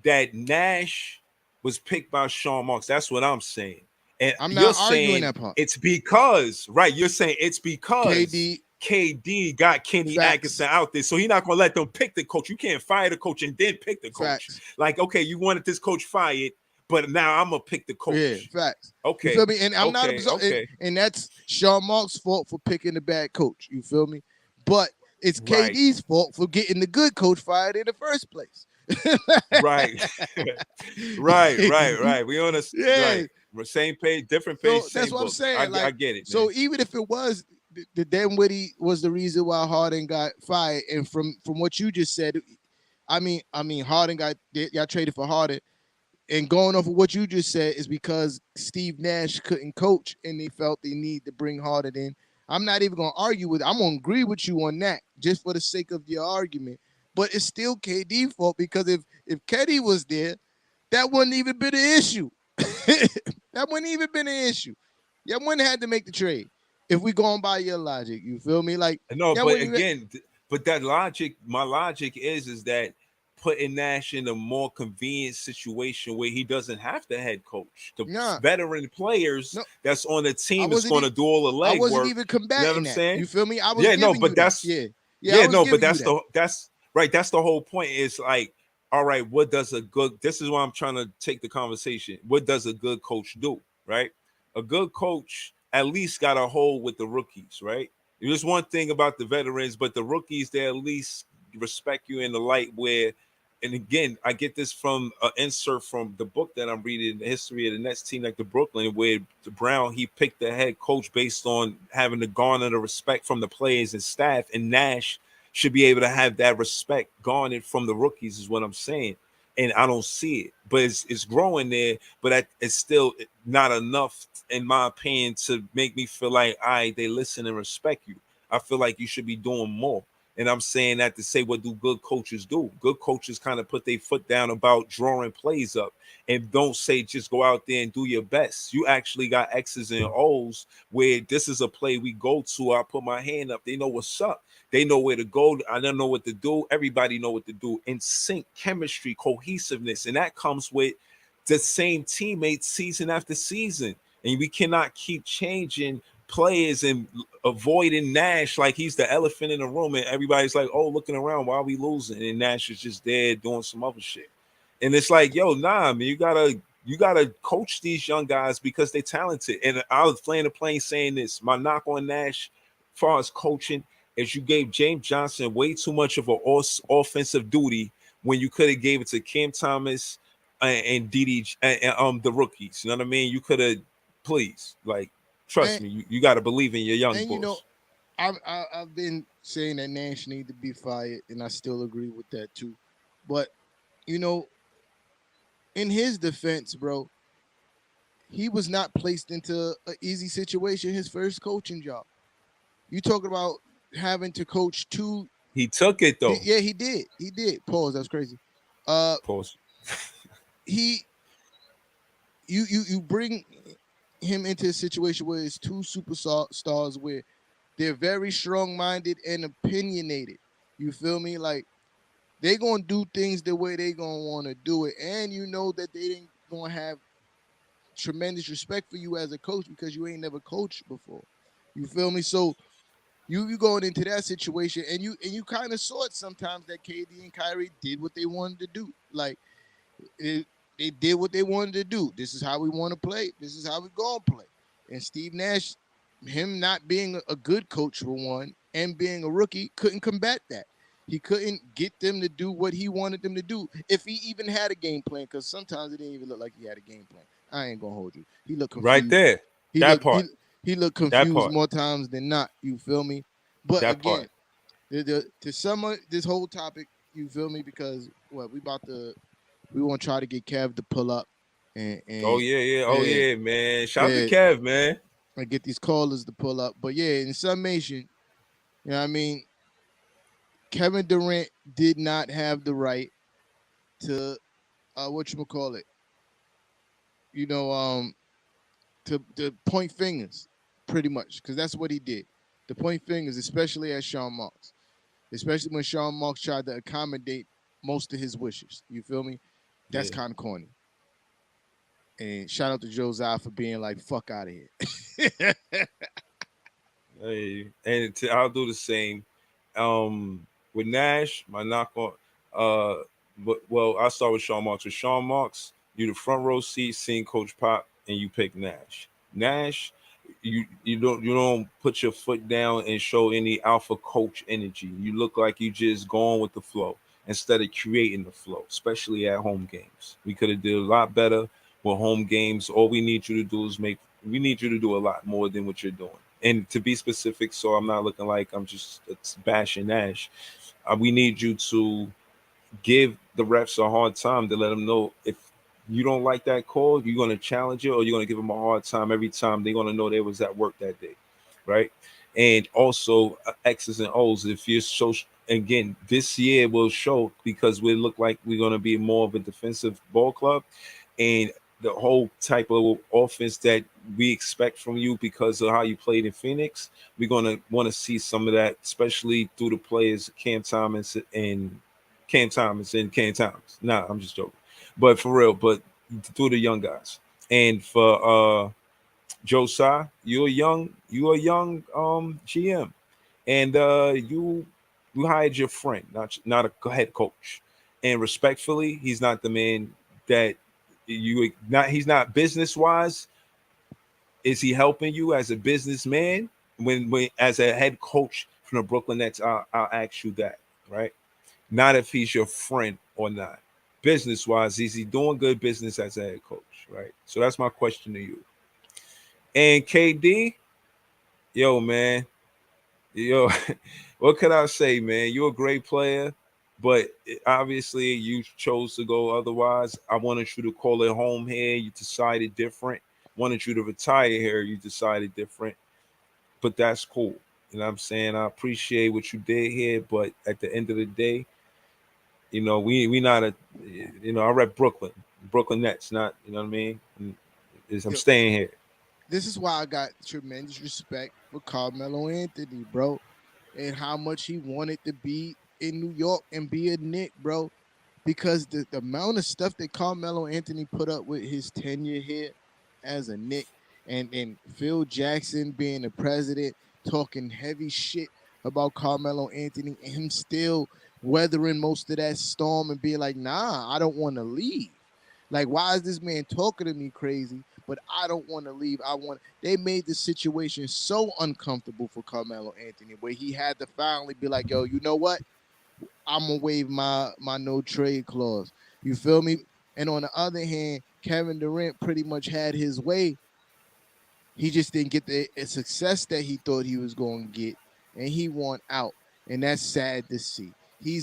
that Nash was picked by Sean Marks. That's what I'm saying. And I'm not arguing that part. It's because, right? You're saying it's because KD got Kenny Atkinson out there, so he's not gonna let them pick the coach. You can't fire the coach and then pick the coach. Facts. Like, okay, you wanted this coach fired, but now I'm gonna pick the coach. Yeah, facts. Okay. You feel me? And I'm not and that's Sean Marks' fault for picking the bad coach. You feel me? But it's KD's fault for getting the good coach fired in the first place. right. We on the same page, different page. So that's what book. I'm saying. I get it. So man. even if it was the Dinwiddie was the reason why Harden got fired, and from what you just said, I mean Harden y'all traded for Harden, and going off of what you just said is because Steve Nash couldn't coach, and they felt they need to bring Harden in. I'm not even gonna argue with. I'm gonna agree with you on that, just for the sake of your argument. But it's still KD's fault because if Kenny was there, that wouldn't even been an issue. That wouldn't even been an issue. Y'all wouldn't have to make the trade if we going by your logic. You feel me? Like no, but again, but that logic, my logic is that putting Nash in a more convenient situation where he doesn't have to head coach. The veteran players that's on the team that's going to do all the legwork. I wasn't even combating you know what I'm saying? You feel me? I was that's right. That's the whole point. Is like, all right, what does a good? This is why I'm trying to take the conversation. What does a good coach do? Right? A good coach at least got a hold with the rookies. Right? There's one thing about the veterans, but the rookies, they at least respect you in the light where. And again, I get this from an insert from the book that I'm reading, The History of the Nets Team, like the Brooklyn, where Brown, he picked the head coach based on having to garner the respect from the players and staff, and Nash should be able to have that respect garnered from the rookies is what I'm saying. And I don't see it, but it's growing there, but it's still not enough, in my opinion, to make me feel like, all right, they listen and respect you. I feel like you should be doing more. And I'm saying that to say, what do good coaches do? Good coaches kind of put their foot down about drawing plays up and don't say just go out there and do your best. You actually got X's and O's where this is a play we go to. I put my hand up. They know what's up. They know where to go. I don't know what to do. Everybody know what to do. In sync, chemistry, cohesiveness. And that comes with the same teammates season after season. And we cannot keep changing players and avoiding Nash like he's the elephant in the room, and everybody's like, oh, looking around, why are we losing? And Nash is just there doing some other shit. And it's like, yo, nah, man, you gotta coach these young guys because they're talented. And I was playing the plane saying this. My knock on Nash, as far as coaching, is you gave James Johnson way too much of an offensive duty when you could have gave it to Cam Thomas and DD and the rookies. You know what I mean? You could have, please, like. Trust me, you got to believe in your young boys. You know, I've been saying that Nash need to be fired, and I still agree with that too. But, you know, in his defense, bro, he was not placed into an easy situation his first coaching job. You talking about having to coach two. He took it, though. Yeah, he did. He did. Pause. That's crazy. Pause. You bring him into a situation where it's two superstars where they're very strong-minded and opinionated. You feel me? Like, they're going to do things the way they're going to want to do it. And you know that they ain't going to have tremendous respect for you as a coach because you ain't never coached before. You feel me? So you going into that situation, and you kind of saw it sometimes that KD and Kyrie did what they wanted to do. Like, they did what they wanted to do. This is how we want to play. This is how we going to play. And Steve Nash, him not being a good coach for one and being a rookie, couldn't combat that. He couldn't get them to do what he wanted them to do if he even had a game plan, because sometimes it didn't even look like he had a game plan. I ain't going to hold you. He looked confused. Right there. He looked confused more times than not. You feel me? But that again, to sum up this whole topic, you feel me? Because we want to try to get Kev to pull up. And yeah, man. Shout out to Kev, man. And get these callers to pull up. But yeah, in summation, you know what I mean? Kevin Durant did not have the right to, to point fingers, pretty much, because that's what he did. To point fingers, especially at Sean Marks. Especially when Sean Marks tried to accommodate most of his wishes. You feel me? That's kind of corny. And shout out to Josiah for being like, fuck out of here. Hey, and I'll do the same. With Nash, my knock on, I'll start with Sean Marks. With Sean Marks, you the front row seat seeing Coach Pop, and you pick Nash. Nash, you don't put your foot down and show any alpha coach energy. You look like you just going with the flow instead of creating the flow, especially at home games. We could have did a lot better with home games. All we need you to do is we need you to do a lot more than what you're doing. And to be specific, so I'm not looking like I'm just bashing Nash, we need you to give the refs a hard time to let them know if you don't like that call, you're going to challenge it, or you're going to give them a hard time every time. They're going to know they was at work that day, right? And also X's and O's. If you're so, again, this year will show, because we look like we're going to be more of a defensive ball club, and the whole type of offense that we expect from you because of how you played in Phoenix, we're going to want to see some of that, especially through the players Cam Thomas. Nah, I'm just joking. But for real, but through the young guys. And for Josiah, you're a young GM. And you hired your friend, not a head coach. And respectfully, he's not the man that he's not business wise. Is he helping you as a businessman? When as a head coach from the Brooklyn Nets, I'll ask you that, right? Not if he's your friend or not. Business wise, is he doing good business as a head coach, right? So that's my question to you. And KD, man, what could I say, man? You're a great player. But obviously, you chose to go otherwise. I wanted you to call it home here. You decided different. Wanted you to retire here. You decided different. But that's cool. You know what I'm saying? I appreciate what you did here, but at the end of the day, you know, we not a, you know, I rep Brooklyn Nets, not, you know what I mean? I'm staying here. This is why I got tremendous respect for Carmelo Anthony, bro, and how much he wanted to be in New York and be a Knick, bro, because the amount of stuff that Carmelo Anthony put up with his tenure here as a Knick, and Phil Jackson being the president, talking heavy shit about Carmelo Anthony, and him still weathering most of that storm and being like, nah, I don't want to leave. Like, why is this man talking to me crazy? But I don't want to leave. They made the situation so uncomfortable for Carmelo Anthony, where he had to finally be like, yo, you know what? I'm gonna waive my no trade clause. You feel me? And on the other hand, Kevin Durant pretty much had his way. He just didn't get the success that he thought he was going to get, and he won out. And that's sad to see.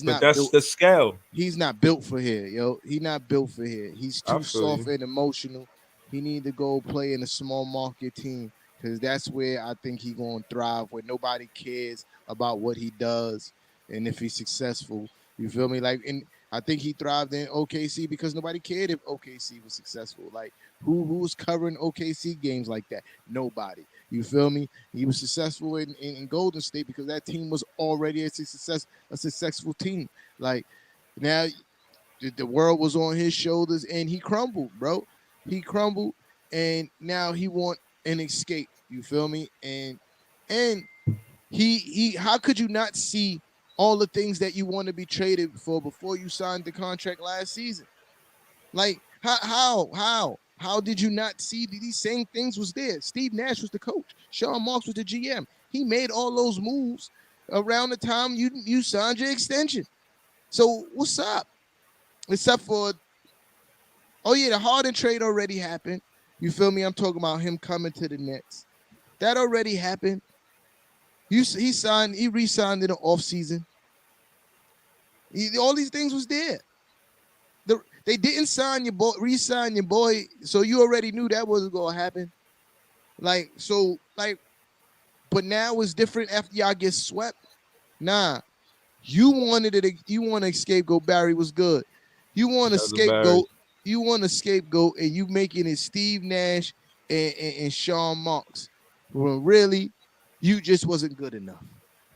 But that's the scale. He's not built for here, yo. He's not built for here. He's too soft and emotional. He need to go play in a small market team, because that's where I think he's going to thrive, where nobody cares about what he does and if he's successful. You feel me? Like, and I think he thrived in OKC because nobody cared if OKC was successful. Like, who was covering OKC games like that? Nobody. You feel me? He was successful in Golden State because that team was already a successful team. Like, now the world was on his shoulders, and he crumbled, bro. He crumbled, and now he want an escape. You feel me? And he how could you not see all the things that you want to be traded for before you signed the contract last season? Like, how did you not see these same things was there? Steve Nash was the coach. Sean Marks was the GM. He made all those moves around the time you signed your extension. So what's up? Except for, oh yeah, the Harden trade already happened. You feel me? I'm talking about him coming to the Nets. That already happened. He re-signed in the offseason. All these things was there. They didn't sign your boy, re-sign your boy, so you already knew that wasn't gonna happen. But now it's different after y'all get swept. Nah, you want a scapegoat. Barry was good. You want a scapegoat. You want a scapegoat, and you making it Steve Nash and Sean Marks. Well, really, you just wasn't good enough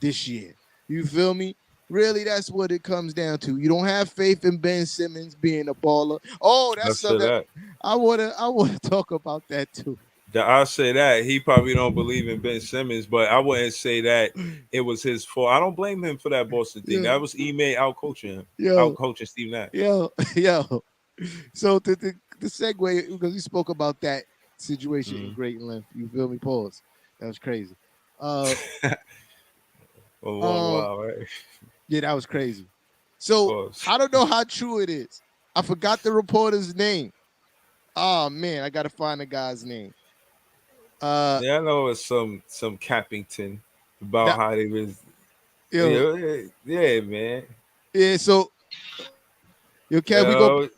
this year. You feel me? Really, that's what it comes down to. You don't have faith in Ben Simmons being a baller. Oh, that's something I wanna talk about that too. I'll say that he probably don't believe in Ben Simmons, but I wouldn't say that it was his fault. I don't blame him for that Boston thing. That was Ime out-coaching him, out-coaching Steve Nash. Yo. So the segue, because we spoke about that situation in great length. You feel me? Pause. That was crazy. Wow, right? Yeah, that was crazy. So I don't know how true it is. I forgot the reporter's name. Oh man, I gotta find the guy's name. I know it's some Cappington about how they was. Yeah, man. Yeah, so Kev, we go.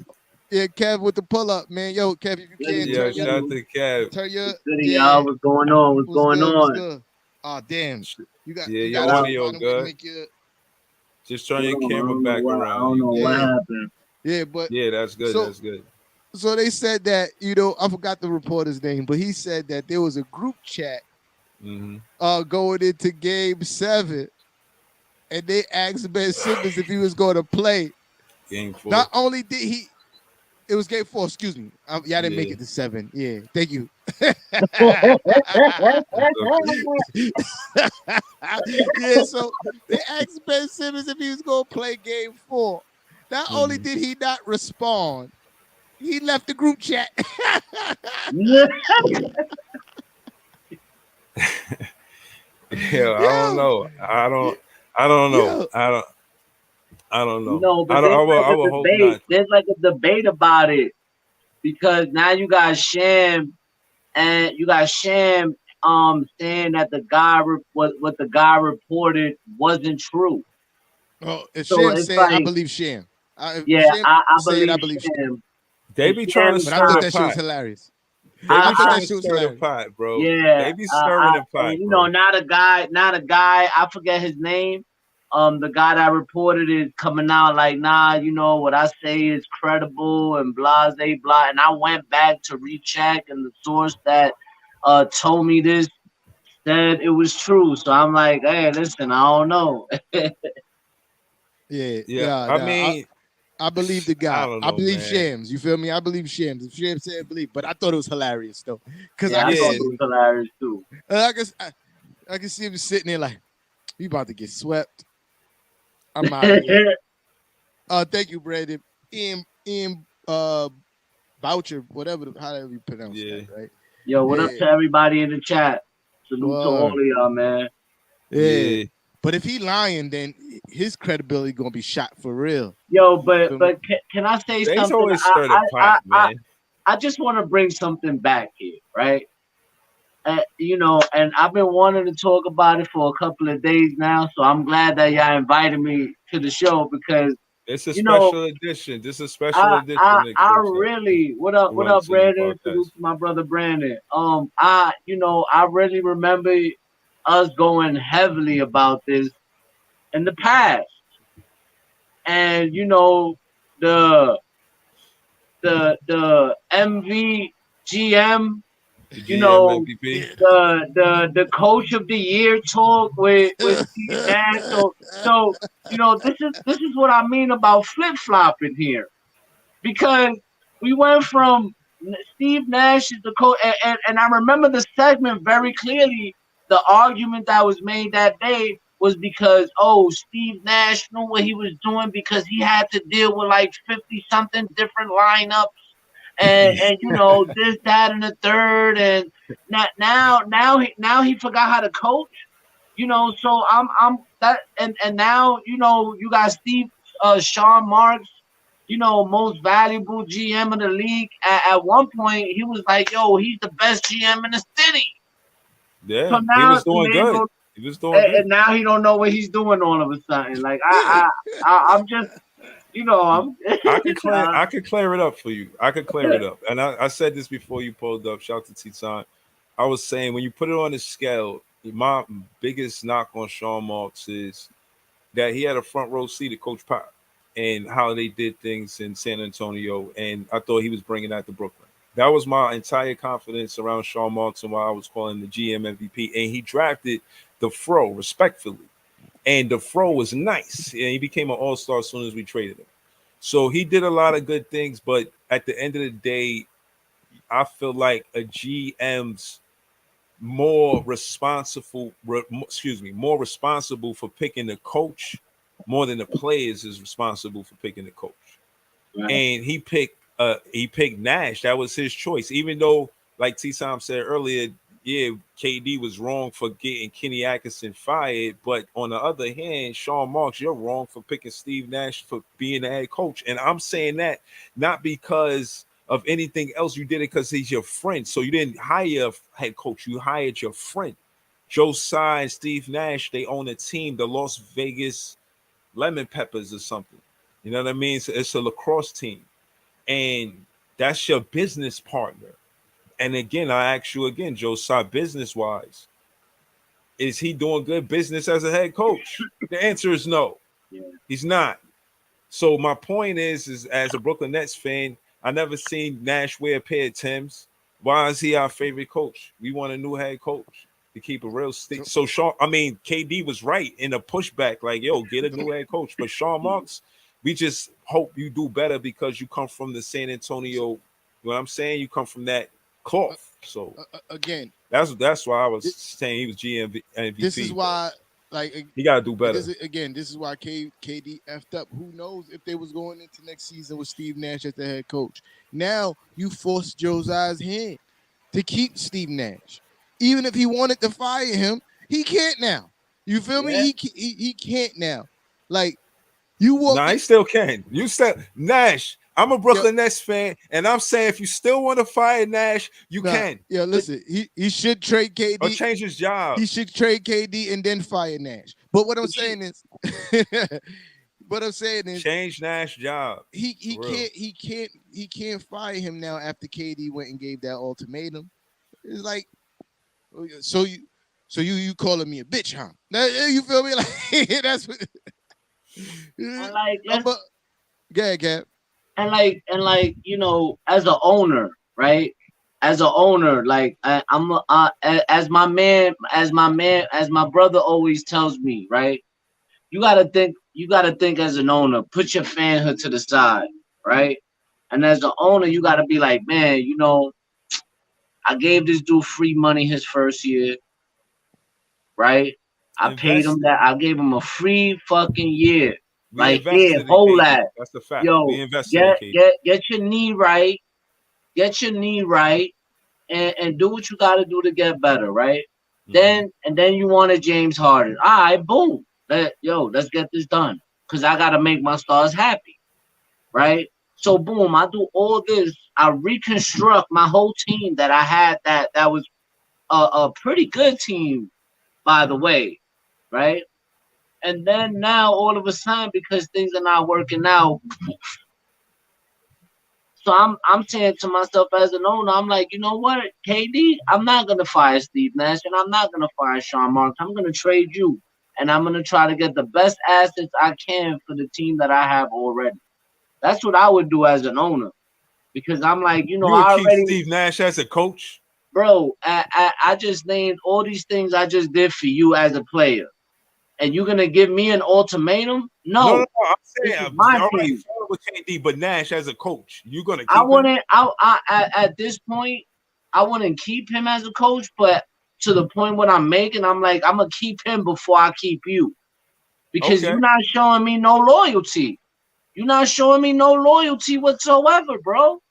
Yeah, Kev with the pull up, man. Yo, Kev, if you can shout out to Kev. Turn your y'all. What's going on? What's going on? Oh damn, you got your audio good. Just turn your camera back around. I don't know what happened. Yeah, but that's good. That's good. So they said that, I forgot the reporter's name, but he said that there was a group chat going into Game 7, and they asked Ben Simmons if he was going to play. Game 4. Not only did it was Game 4. Excuse me. Y'all didn't make it to 7. Yeah, thank you. So they asked Ben Simmons if he was going to play Game 4. Not only did he not respond, he left the group chat. I don't know. I don't know. I don't know. But I would hope not. There's like a debate about it, because now you got Sham, and you got Sham saying that the guy what the guy reported wasn't true. Oh, if Sham said, I believe Sham. I believe Sham. They be trying to but I think that shit was hilarious. They be trying to stir the pot, bro. Yeah, they be stirring the pot. You know, not a guy. I forget his name. The guy that reported it coming out like, nah, you know what I say is credible and blah, blah. And I went back to recheck, and the source that told me this said it was true. So I'm like, hey, listen, I don't know. Yeah. I mean, I believe the guy. I believe man. Shams. You feel me? I believe Shams. If Shams said believe, but I thought it was hilarious though. Because I thought it was hilarious too. I can see him sitting there like, we about to get swept. I'm out of here. Thank you, Brandon. Ian Boucher, however you pronounce that, right? Yo, what up to everybody in the chat? Salute to all of y'all, man. Yeah. But if he lying, then his credibility gonna be shot for real. Yo, but can I say they something? Always stir the pot, man. I just want to bring something back here, right? You know, and I've been wanting to talk about it for a couple of days now, so I'm glad that y'all invited me to the show because it's a special edition. This is a special edition. I really, what up, Brandon? Salute to my brother Brandon. I really remember us going heavily about this in the past, and you know the MVGM. You know, the coach of the year talk with Steve Nash. So you know, this is what I mean about flip-flopping here. Because we went from Steve Nash is the coach, and I remember the segment very clearly. The argument that was made that day was because, Steve Nash knew what he was doing because he had to deal with like 50-something different lineups. And you know this, that, and the third, and now he forgot how to coach, you know. So I'm that, and now you know you got Sean Marks, you know, most valuable GM in the league. At one point he was like, yo, he's the best GM in the city. Yeah, so now, he was doing good. He was doing good, and now he don't know what he's doing all of a sudden. Like I'm just. You know, I could clear it up for you. I could clear it up. And I said this before you pulled up. Shout out to T-Son. I was saying when you put it on the scale, my biggest knock on Sean Marks is that he had a front row seat to Coach Pop and how they did things in San Antonio. And I thought he was bringing that to Brooklyn. That was my entire confidence around Sean Marks and why I was calling the GM MVP. And he drafted the Fro respectfully. And the Fro was nice. And he became an all-star as soon as we traded him. So he did a lot of good things. But at the end of the day, I feel like a GM's more responsible for picking the coach more than the players is responsible for picking the coach. Right. And he picked Nash. That was his choice. Even though, like T-Tom said earlier, yeah, KD was wrong for getting Kenny Atkinson fired. But on the other hand, Sean Marks, you're wrong for picking Steve Nash for being the head coach. And I'm saying that not because of anything else. You did it because he's your friend. So you didn't hire a head coach. You hired your friend. Joe Tsai and Steve Nash, they own a team, the Las Vegas Lemon Peppers or something. You know what I mean? So it's a lacrosse team. And that's your business partner. And again, I ask you again, Joe Tsai, business-wise, is he doing good business as a head coach? The answer is no. Yeah. He's not. So my point is as a Brooklyn Nets fan, I never seen Nash wear a pair of Timbs. Why is he our favorite coach? We want a new head coach to keep a real stick. So KD was right in the pushback, like, yo, get a new head coach. But Sean Marks, we just hope you do better because you come from the San Antonio, you know what I'm saying? You come from that cloth. So again, that's why I was saying he was GM MVP. This is why, like, he got to do better. This is why KD effed up. Who knows if they was going into next season with Steve Nash as the head coach? Now you force Joe Tsai's hand to keep Steve Nash. Even if he wanted to fire him, he can't now. You feel me? He can't now. Like, you walk. Nah, he still can. You still Nash. I'm a Brooklyn Nets fan, and I'm saying if you still want to fire Nash, you can. Yeah, listen, he should trade KD or change his job. He should trade KD and then fire Nash. But what I'm saying is, But I'm saying is change Nash's job. He can't fire him now after KD went and gave that ultimatum. It's like, so you calling me a bitch, huh? You feel me? Like that's what. And like, Gab. And like, you know, as an owner, right? As an owner, like I'm as my brother always tells me, right? You gotta think as an owner, put your fanhood to the side, right? And as an owner, you gotta be like, man, you know, I gave this dude free money his first year, right? I paid him that. I gave him a free fucking year. Like, here, hold that. That's the fact. Yo, we invested in KD. Get your knee right. Get your knee right. And do what you gotta do to get better, right? Mm-hmm. Then you wanted James Harden. All right, boom. Let's get this done. Cause I gotta make my stars happy. Right? So boom, I do all this. I reconstruct my whole team that I had that was a pretty good team, by the way, right? And then now all of a sudden, because things are not working out, so I'm saying to myself as an owner, I'm like, you know what, KD, I'm not gonna fire Steve Nash and I'm not gonna fire Sean Marks. I'm gonna trade you, and I'm gonna try to get the best assets I can for the team that I have already. That's what I would do as an owner, because I'm like, you know, I already keep Steve Nash as a coach, bro. I just named all these things I just did for you as a player, and you're gonna give me an ultimatum? No. I'm saying I already fought with KD, but Nash as a coach, you're gonna. At this point, I wouldn't keep him as a coach, but to the point what I'm making, I'm like, I'm gonna keep him before I keep you, because you're not showing me no loyalty. You're not showing me no loyalty whatsoever, bro.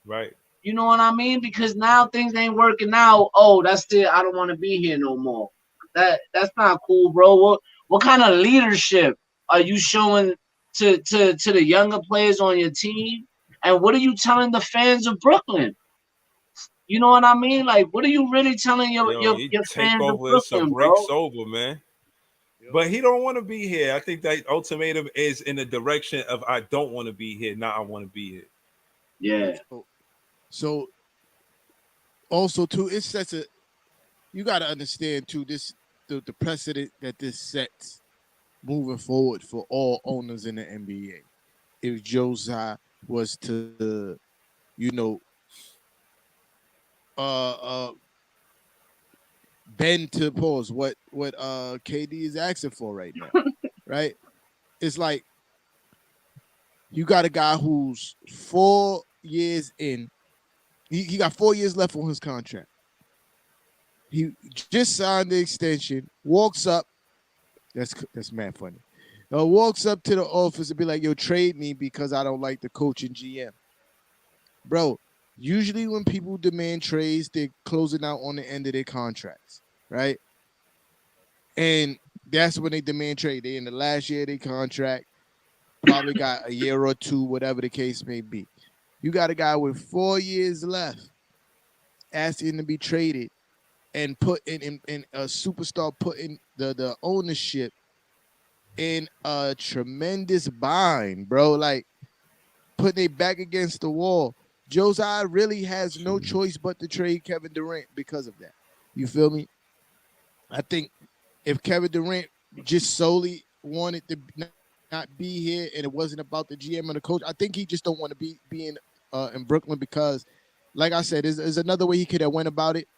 Right. You know what I mean? Because now things ain't working out. Oh, that's it. I don't want to be here no more. That's not cool, bro. What kind of leadership are you showing to the younger players on your team? And what are you telling the fans of Brooklyn? You know what I mean? Like, what are you really telling your fans of Brooklyn, bro? Breaks over, man. But he don't want to be here. I think that ultimatum is in the direction of I don't want to be here, not I want to be here. Yeah. So also too, it sets a. You got to understand too the precedent that this sets moving forward for all owners in the NBA. If Joe Tsai was to, you know, bend to pause what KD is asking for right now, right? It's like you got a guy who's 4 years in. He got 4 years left on his contract. He just signed the extension. Walks up. That's mad funny. Walks up to the office and be like, "Yo, trade me because I don't like the coach and GM." Bro, usually when people demand trades, they're closing out on the end of their contracts, right? And that's when they demand trade. They in the last year of their contract, probably got a year or two, whatever the case may be. You got a guy with 4 years left asking to be traded and put in a superstar, putting the ownership in a tremendous bind, bro. Like putting it back against the wall. Joe Tsai really has no choice but to trade Kevin Durant because of that. You feel me? I think if Kevin Durant just solely wanted to not be here and it wasn't about the GM and the coach, I think he just don't want to be in Brooklyn because, like I said, there's another way he could have went about it.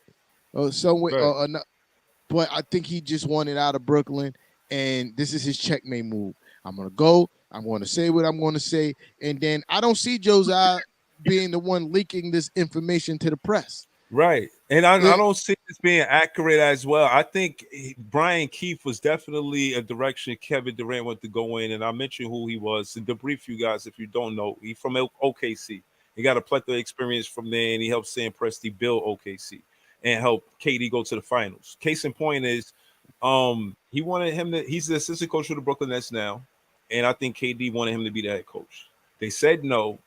But I think he just wanted out of Brooklyn, and this is his checkmate move. I'm going to go. I'm going to say what I'm going to say. And then I don't see Joe Tsai being the one leaking this information to the press. Right. And I don't see this being accurate as well. I think Brian Keefe was definitely a direction Kevin Durant wanted to go in. And I mentioned who he was. And to brief you guys, if you don't know, he's from OKC. He got a plethora of experience from there, and he helped Sam Presti build OKC and help KD go to the finals. Case in point is he wanted him to – he's the assistant coach of the Brooklyn Nets now, and I think KD wanted him to be the head coach. They said no,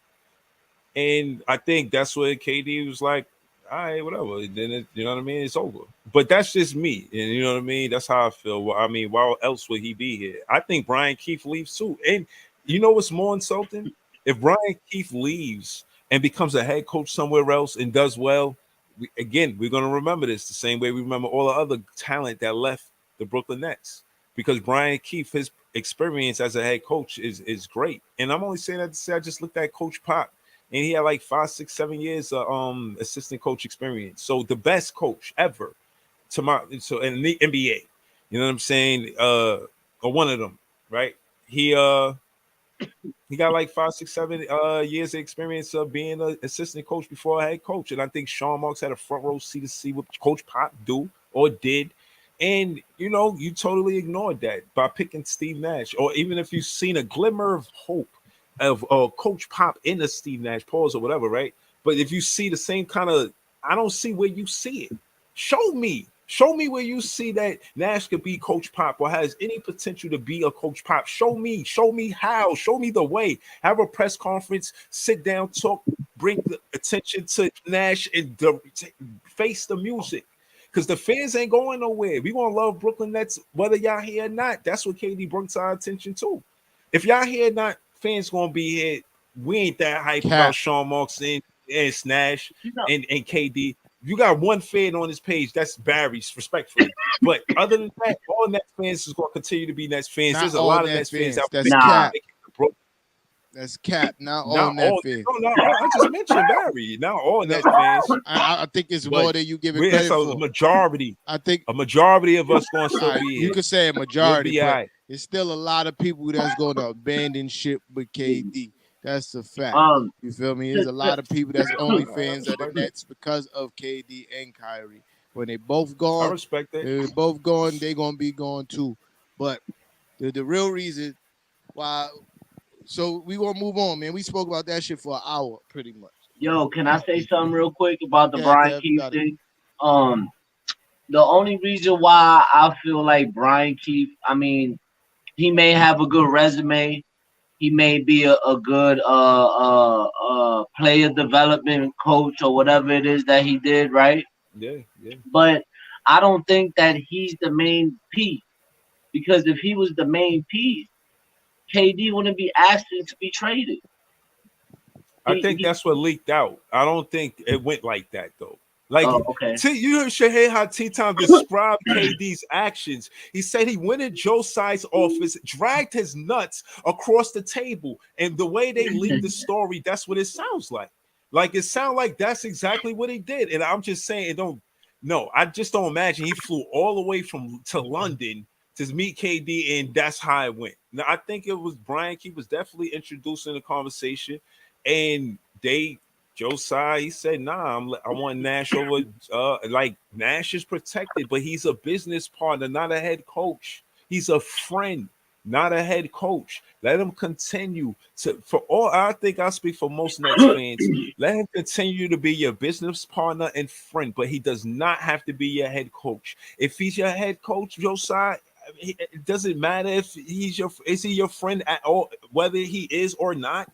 and I think that's where KD was like, all right, whatever. Then you know what I mean? It's over. but that's just me, and you know what I mean. That's how I feel. Well, I mean, why else would he be here? I think Brian Keefe leaves too. And you know what's more insulting? If Brian Keefe leaves and becomes a head coach somewhere else and does well, we're going to remember this the same way we remember all the other talent that left the Brooklyn Nets, because Brian Keefe, his experience as a head coach is great. And I'm only saying that to say I just looked at Coach Pop, and he had like 5, 6, 7 years of assistant coach experience. So the best coach ever in the NBA. You know what I'm saying? Or one of them, right? He got like 5, 6, 7 years of experience of being an assistant coach before a head coach. And I think Sean Marks had a front row seat to see what Coach Pop do or did. And, you know, you totally ignored that by picking Steve Nash. Or even if you've seen a glimmer of hope of Coach Pop in a Steve Nash pause or whatever, right? But if you see the same kind of, I don't see where you see it. Show me where you see that Nash could be Coach Pop or has any potential to be a Coach Pop. Show me how, show me the way. Have a press conference, sit down, talk, bring the attention to Nash and face the music. Because the fans ain't going nowhere. We gonna love Brooklyn Nets, whether y'all here or not. That's what KD brings our attention to. If y'all here or not, fans gonna be here. We ain't that hype about Sean Marks and Nash and KD. You got one fan on this page, that's Barry's, respectfully. But other than that, all Nets fans is gonna continue to be Nets fans. There's a lot of Nets fans out there. That's cap. Not all Net fans. No, I just mentioned Barry. Not all Net fans. I think it's more than you give it credit for. A majority. I think a majority of us going to still be here. You could say a majority, but it's still a lot of people that's going to abandon ship with KD. That's a fact. You feel me? There's a lot of people that's only fans of the Nets because of KD and Kyrie. When they both gone, I respect that. They're both gone, they're going to be gone too. But the real reason why. So we gonna move on, man. We spoke about that shit for an hour, pretty much. Yo, can I say something real quick about the Brian Keefe thing? The only reason why I feel like Brian Keefe, I mean, he may have a good resume. He may be a good player development coach or whatever it is that he did, right? Yeah. But I don't think that he's the main piece, because if he was the main piece, KD wouldn't be asking to be traded. I think that's what leaked out. I don't think it went like that though. Like, okay. You heard Shaheen how T-Time described KD's actions. He said he went in Joe Tsai's office, dragged his nuts across the table, and the way they leaked the story, that's what it sounds like. Like, it sounds like that's exactly what he did. And I'm just saying, I just don't imagine he flew all the way to London to meet KD, and that's how it went. Now, I think it was Brian Keefe was definitely introducing the conversation, and Joe Tsai, he said, nah, I want Nash over, like, Nash is protected, but he's a business partner, not a head coach. He's a friend, not a head coach. Let him continue I think I speak for most Nets fans. Let him continue to be your business partner and friend, but he does not have to be your head coach. If he's your head coach, Joe Tsai, it doesn't matter if is he your friend at all, whether he is or not.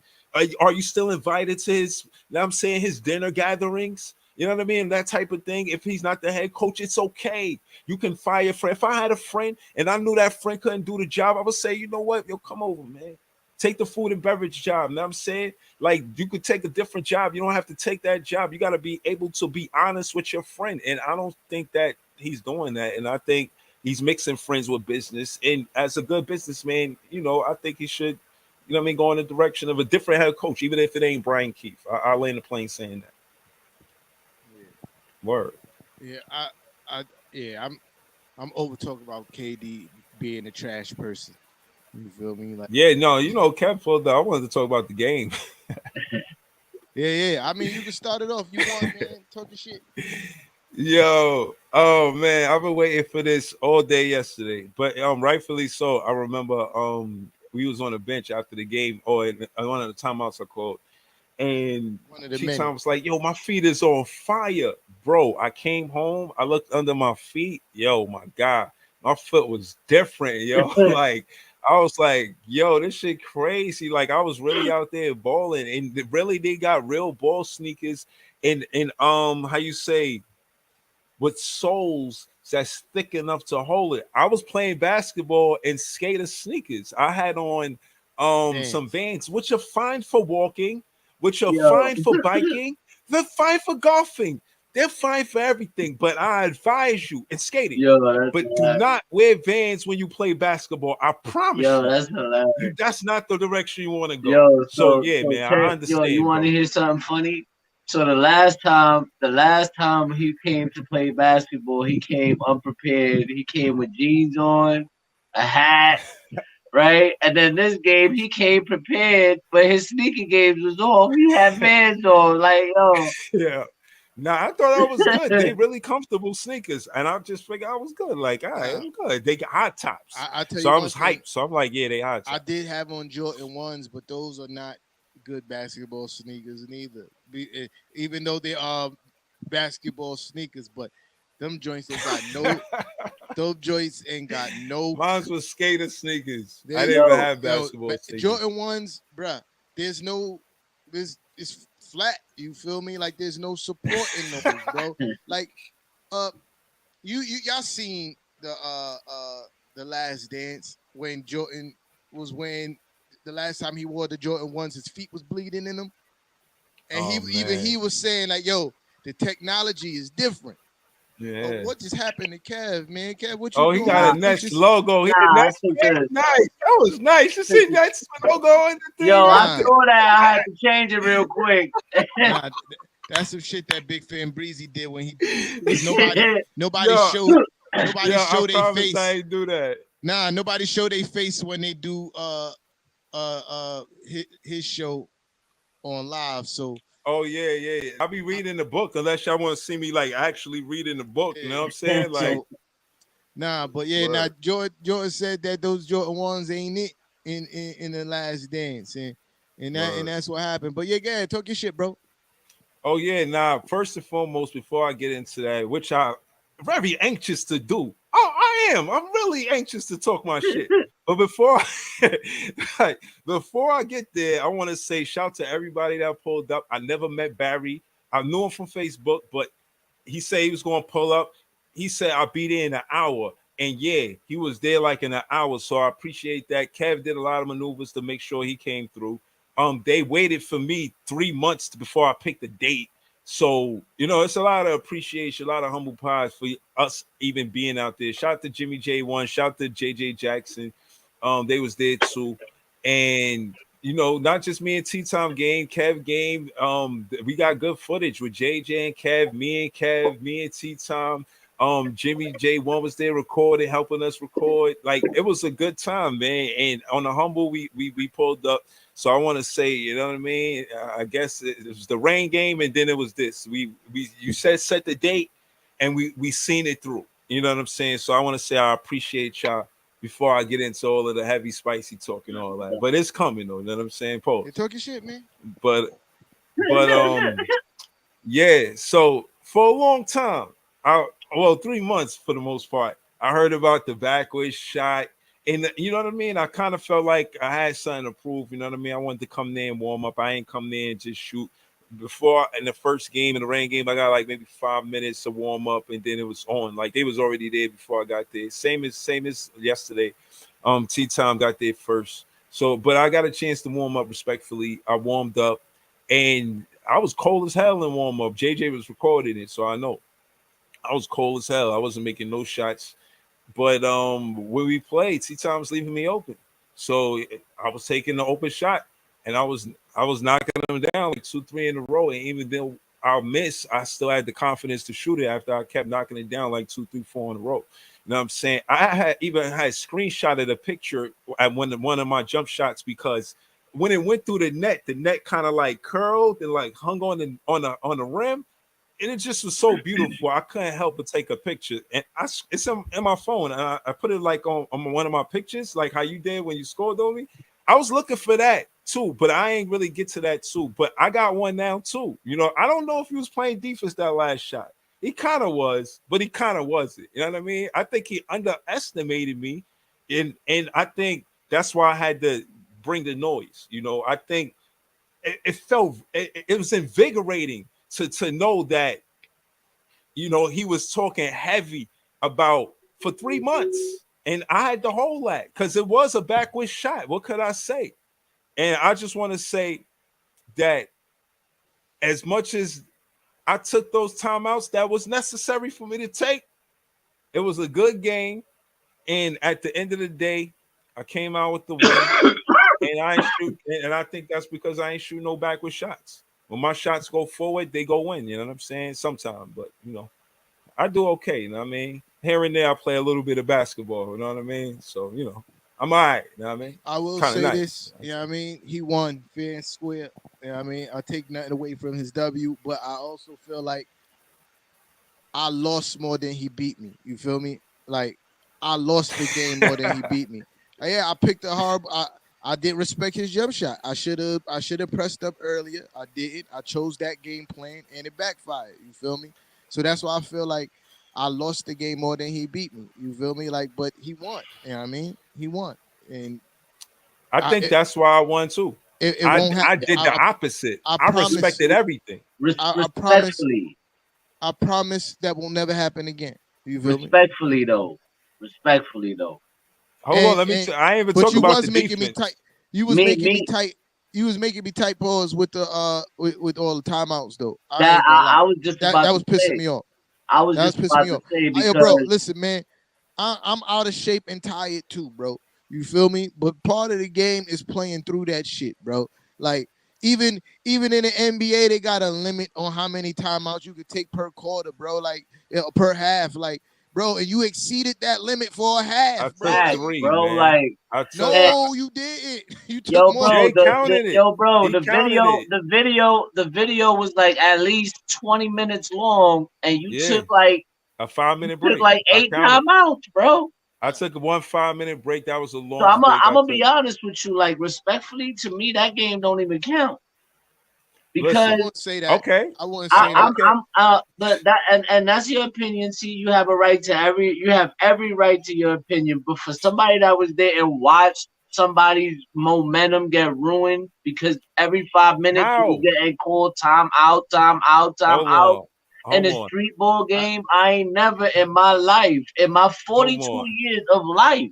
Are you still invited to his dinner gatherings? You know what I mean? That type of thing. If he's not the head coach, it's okay. You can fire a friend. If I had a friend and I knew that friend couldn't do the job, I would say, you know what? Yo, come over, man. Take the food and beverage job. You know what I'm saying? Like, you could take a different job. You don't have to take that job. You got to be able to be honest with your friend. And I don't think that he's doing that. And I think he's mixing friends with business. And as a good businessman, I think he should, go in the direction of a different head coach, even if it ain't Brian Keefe. I'll lay in the plane saying that. Word. Yeah, I'm over talking about KD being a trash person. You feel me? Like, Kev, I wanted to talk about the game. Yeah. I mean, you can start it off. You want, man, talk your shit. Yo, oh man, I've been waiting for this all day yesterday, but rightfully so. I remember we was on the bench after the game, or one of the timeouts I called, and T-Time was like, "Yo, my feet is on fire, bro." I came home, I looked under my feet. Yo, my God, my foot was different. Yo, like I was like, "Yo, this shit crazy." Like I was really out there balling, and really they got real ball sneakers, and how you say. with soles that's thick enough to hold it. I was playing basketball in skater sneakers. I had on some Vans, which are fine for walking, which are fine for biking, they're fine for golfing. They're fine for everything, but I advise you in skating. But do not wear Vans when you play basketball. I promise you, that's not the direction you want to go. So man, I understand. You want to hear something funny? So the last time he came to play basketball, he came unprepared. He came with jeans on, a hat, right? And then this game, he came prepared, but his sneaker games was off. He had Vans on, like yeah. Nah, I thought I was good. They really comfortable sneakers, and I just figured I was good. Like, all right, I'm good. They got hot tops, so I was hyped. So I'm like, yeah, they hot tops. I did have on Jordan 1s, but those are not good basketball sneakers neither. Even though they are basketball sneakers, but them joints ain't got no. Those joints ain't got no. Mine was skater sneakers. I didn't even have basketball sneakers. Jordan 1s, bruh. There's no. It's flat. You feel me? Like there's no support in those, bro. Like, y'all seen the Last Dance when Jordan was wearing the last time he wore the Jordan 1s, his feet was bleeding in them, and he was saying like, "Yo, the technology is different." Yeah. But what just happened to Kev, man? Kev, what you doing? He got a Nets logo. Nice. That was nice. You see Nets logo in the thing. I saw that. I had to change it real quick. That's some shit that Big Fan Breezy did when nobody showed their face. I ain't do that. Nah, nobody showed their face when they do his show on live. So. Oh yeah. I'll be reading the book unless y'all want to see me like actually reading the book. You know what I'm saying? Like, but now Jordan said that those Jordan 1s ain't it in the Last Dance, and that's what happened. But yeah, talk your shit, bro. Oh yeah, first and foremost, before I get into that, which I'm very anxious to do. Oh, I am. I'm really anxious to talk my shit. But before I get there, I want to say shout to everybody that pulled up. I never met Barry. I knew him from Facebook, but he said he was going to pull up. He said I'll be there in an hour. And yeah, he was there like in an hour. So I appreciate that. Kev did a lot of maneuvers to make sure he came through. They waited for me 3 months before I picked the date. So, it's a lot of appreciation, a lot of humble pies for us even being out there. Shout out to Jimmy J1, shout out to JJ Jackson. They was there too. And, not just me and T-Time game, Kev game. We got good footage with JJ and Kev, me and T-Time. Jimmy J1 was there recording, helping us record. Like, it was a good time, man. And on the humble, we pulled up. So I want to say, you know what I mean? I guess it was the rain game, and then it was this. You said set the date, and we seen it through. You know what I'm saying? So I want to say I appreciate y'all before I get into all of the heavy, spicy talk and all that. But it's coming, though. You know what I'm saying? Paul. You talking shit, man. But yeah. So for a long time, 3 months for the most part, I heard about the backwards shot. And you know what I mean? I kind of felt like I had something to prove. You know what I mean? I wanted to come there and warm up. I ain't come there and just shoot. Before in the first game, in the rain game, I got like maybe 5 minutes to warm up, and then it was on. Like they was already there before I got there. Same as yesterday. T-Time got there first. So, but I got a chance to warm up respectfully. I warmed up, and I was cold as hell in warm up. JJ was recording it, so I know I was cold as hell. I wasn't making no shots. But when we played, T-Time was leaving me open. So I was taking the open shot, and I was knocking them down like 2-3 in a row. And even though I missed, I still had the confidence to shoot it after I kept knocking it down like 2, 3, 4 in a row. You know what I'm saying? I had screenshotted a picture at one of my jump shots because when it went through the net kind of like curled and like hung on the rim. And it just was so beautiful. I couldn't help but take a picture. And it's in my phone. And I put it like on one of my pictures, like how you did when you scored on me. I was looking for that too, but I ain't really get to that too. But I got one now too. I don't know if he was playing defense that last shot. He kind of was, but he kind of wasn't. You know what I mean? I think he underestimated me. And I think that's why I had to bring the noise. I think it was invigorating to know that you know, he was talking heavy about for 3 months. And I had to hold that because it was a backward shot. What could I say? And I just want to say that as much as I took those timeouts that was necessary for me to take, it was a good game. And at the end of the day, I came out with the win. And I ain't shoot, and I think that's because I ain't shoot no backward shots. When my shots go forward, they go in. You know what I'm saying? Sometimes, but you know, I do okay. You know what I mean? Here and there, I play a little bit of basketball. You know what I mean? So you know, I'm all right. You know what I mean? I will say this. You know what I mean? He won fair and square. You know what I mean? I take nothing away from his W, but I also feel like I lost more than he beat me. You feel me? Like I lost the game more than he beat me. Yeah, I picked a hard. I didn't respect his jump shot. I should have pressed up earlier. I didn't. I chose that game plan and it backfired. You feel me? So that's why I feel like I lost the game more than he beat me. You feel me? Like, but he won. You know what I mean? He won. And I think that's why I won too. I did the opposite. I respected everything. Respectfully. I promise that will never happen again. You feel me? Respectfully though. Hold on, let me. I ain't even talking about the making defense. Me tight. You was making me tight. You was making me tight pause with the with all the timeouts though. I was just that was pissing me off. I was just about to say because bro, listen, man, I'm out of shape and tired too, bro. You feel me? But part of the game is playing through that shit, bro. Like even in the NBA, they got a limit on how many timeouts you could take per quarter, bro. Like per half, like. Bro, and you exceeded that limit for a half, bro. I took 3, bro. Man. Like, no, you didn't. You took more. The video was like at least 20 minutes long, and you took like a 5-minute break. Took like 8 timeouts, bro. I took a 1 5-minute break. That was a long. So I'm gonna be honest with you, like respectfully, to me, that game don't even count. Because I won't say that. Okay, I won't say that. But that that's your opinion. See, you have every right to your opinion. But for somebody that was there and watched somebody's momentum get ruined because every 5 minutes you were getting called time out, in a street ball game, I ain't never in my life, in my 42 years of life,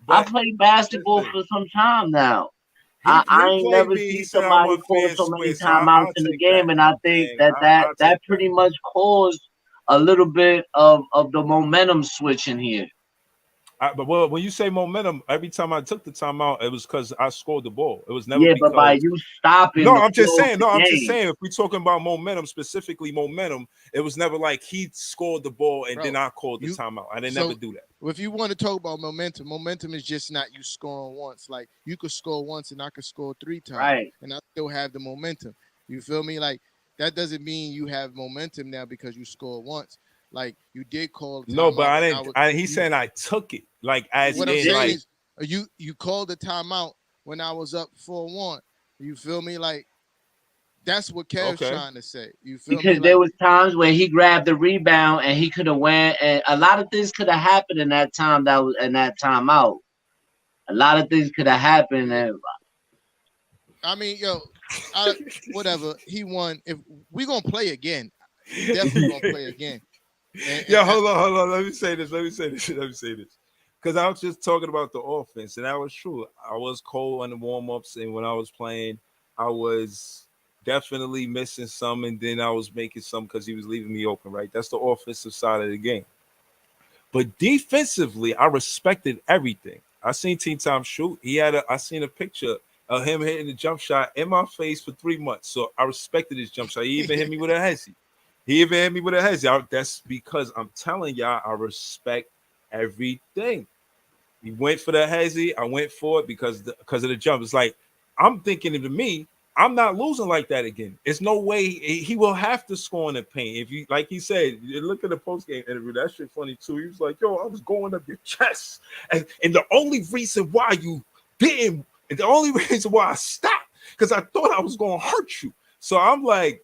I played basketball for some time now. I ain't never seen somebody call so many timeouts in the game, and I think that pretty much caused a little bit of the momentum switch in here. But when you say momentum, every time I took the timeout, it was because I scored the ball. It was never but by you stopping. No, I'm just saying. If we're talking about momentum, specifically momentum, it was never like he scored the ball and then I called the timeout. I didn't never do that. If you want to talk about momentum is just not you scoring once. Like you could score once and I could score 3 times, right? And I still have the momentum. You feel me? Like that doesn't mean you have momentum now because you scored once. Like you did call. No, but I didn't. He's saying I took it. Like as what in, I'm saying like is, you called the timeout when I was up 4-1. You feel me? Like that's what Kev's trying to say. You feel because me? There was times where he grabbed the rebound and he could have went, and a lot of things could have happened in that time. That was in that timeout. A lot of things could have happened. And I mean, whatever. He won. If we're gonna play again, definitely gonna play again. Hold on. Let me say this. Because I was just talking about the offense, and that was true. I was cold on the warm-ups, and when I was playing, I was definitely missing some, and then I was making some because he was leaving me open, right? That's the offensive side of the game. But defensively, I respected everything. I seen Team Time shoot. I seen a picture of him hitting the jump shot in my face for 3 months. So I respected his jump shot. He even hit me with a hezzy. That's because I'm telling y'all, I respect everything. He went for the hezzy. I went for it because of the jump. It's like I'm thinking to me, I'm not losing like that again. It's no way he will have to score in the paint. If you, like he said, you look at the post game interview. That shit funny too. He was like, "Yo, I was going up your chest, and the only reason why you didn't, and the only reason why I stopped, because I thought I was going to hurt you." So I'm like,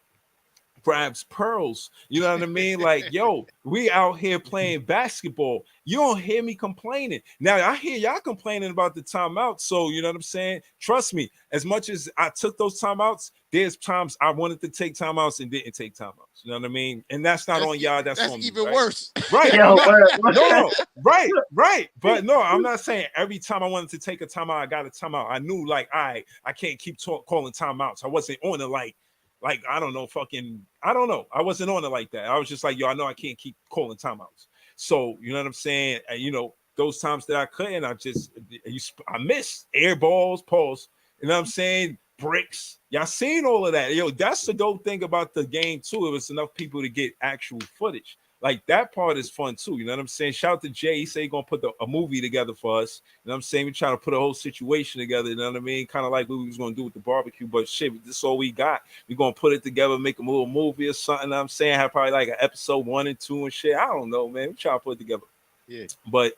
grabs pearls. You know what I mean? Like, yo, we out here playing basketball. You don't hear me complaining. Now I hear y'all complaining about the timeouts. So you know what I'm saying? Trust me, as much as I took those timeouts, there's times I wanted to take timeouts and didn't take timeouts. You know what I mean? And that's not on y'all. That's on even me, right? worse. Right. Yo, No, right. But no, I'm not saying every time I wanted to take a timeout, I got a timeout. I knew like I can't keep calling timeouts. I wasn't on it like I don't know, I don't know. I wasn't on it like that. I was just like, yo, I know I can't keep calling timeouts. So you know what I'm saying? And, you know, those times that I couldn't, I missed air balls, pause. You know what I'm saying? Bricks. Y'all seen all of that. Yo, that's the dope thing about the game too. It was enough people to get actual footage. Like that part is fun too. You know what I'm saying? Shout out to Jay. He said he's gonna put a movie together for us. You know what I'm saying? We're trying to put a whole situation together. You know what I mean? Kind of like what we was gonna do with the barbecue, but shit, this is all we got. We're gonna put it together, make a little movie or something. You know what I'm saying? Have probably like an episode 1 and 2 and shit. I don't know, man. We're trying to put it together. Yeah. But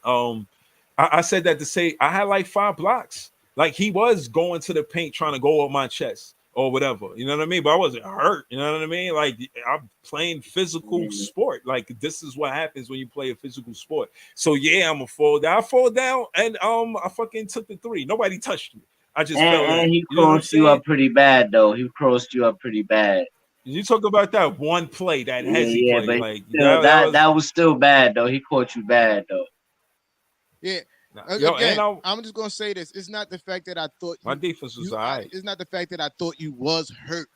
I said that to say I had like 5 blocks. Like he was going to the paint trying to go up my chest or whatever. You know what I mean? But I wasn't hurt. You know what I mean? Like I'm playing physical sport. Like this is what happens when you play a physical sport. So yeah, I'm gonna fall down. I fall down and I fucking took the 3. Nobody touched me. I just fell down. And he crossed you up pretty bad though. He crossed you up pretty bad. You talk about that one play, that hezzy play. But like still, that was still bad though. He caught you bad though. Yeah. Yo, again, I'm just gonna say this. It's not the fact that I thought my defense was all right. It's not the fact that I thought you was hurt.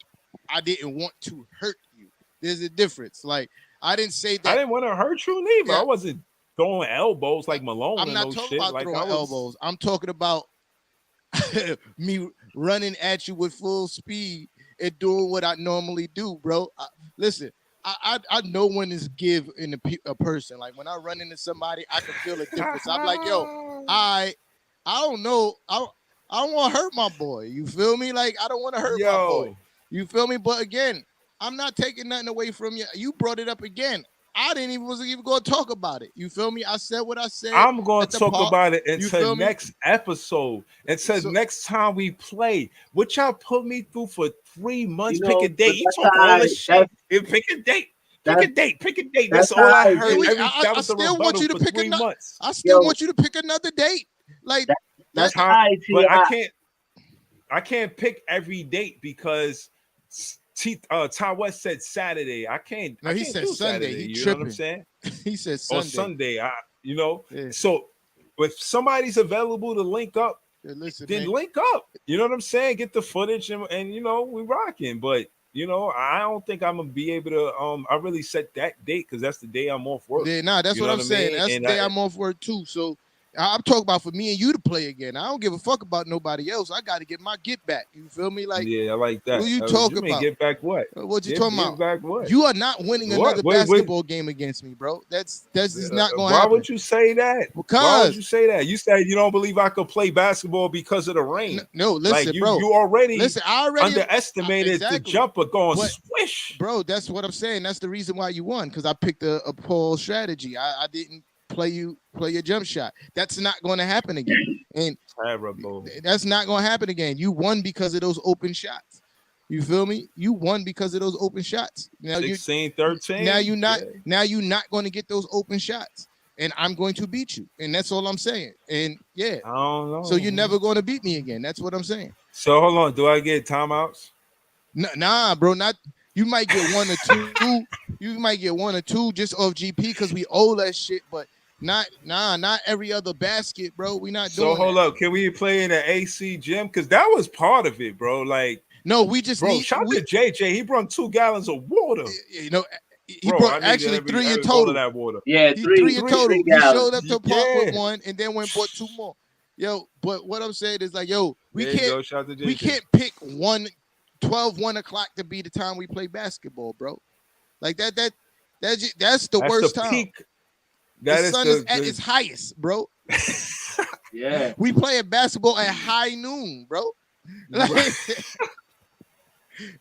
I didn't want to hurt you. There's a difference. Like I didn't say that. I didn't want to hurt you neither. Yeah. I wasn't throwing elbows like Malone. I'm not talking about throwing elbows. I'm talking about me running at you with full speed and doing what I normally do, bro. Listen. I know when it's give in a person. Like when I run into somebody, I can feel a difference. I'm like, yo, I don't know. I don't want to hurt my boy. You feel me? Like I don't want to hurt my boy. You feel me? But again, I'm not taking nothing away from you. You brought it up again. I wasn't even going to talk about it. You feel me? I said what I said. I'm going to talk about it until next episode. It says next time we play. What y'all put me through for 3 months? Pick a date. You talk all this shit. Pick a date. Pick a date. That's all I heard. I still want you to pick I still want you to pick another date. Like that's how. But I can't pick every date because Ty West said Saturday. I can't. No, he said Sunday. Saturday, he you tripping. Know what I'm saying? He said Sunday. Or Sunday. You know. Yeah. So if somebody's available to link up, then link up. You know what I'm saying? Get the footage and you know we rocking. But you know I don't think I'm gonna be able to. I really set that date because that's the day I'm off work. Yeah, that's what I'm saying. That's the day I'm off work too. So. I'm talking about for me and you to play again. I don't give a fuck about nobody else. I got to get my get back. You feel me? Like, yeah, I like that. Who you talking about? Get back what? What you talking about? Back what? You are not winning another basketball game against me, bro. That's just not going to happen. Why would you say that? Because why would you say that? You said you don't believe I could play basketball because of the rain. No, listen, like bro. You already I already underestimated the jumper going swish. Bro, that's what I'm saying. That's the reason why you won because I picked a Paul strategy. I didn't play your jump shot. That's not going to happen again. And terrible. That's not going to happen again. You won because of those open shots. You feel me? You won because of those open shots. Now 16-13. Now you're not going to get those open shots. And I'm going to beat you. And that's all I'm saying. And yeah. I don't know. So you're never going to beat me again. That's what I'm saying. So hold on. Do I get timeouts? Nah, bro. You might get 1 or 2. You might get 1 or 2 just off GP because we owe that shit, but not every other basket, bro. We not doing. So hold up, can we play in the AC gym? Because that was part of it, bro. Like, no, we just shout to JJ. He brought 2 gallons of water. You know, he brought actually 3 in total. That water. Yeah, 3 in total. He showed up to park with 1 and then went and bought 2 more. Yo, but what I'm saying is like, yo, we can't pick 1 o'clock to be the time we play basketball, bro. Like that's the worst time. Peak. The sun is at its highest, bro. Yeah. We play basketball at high noon, bro.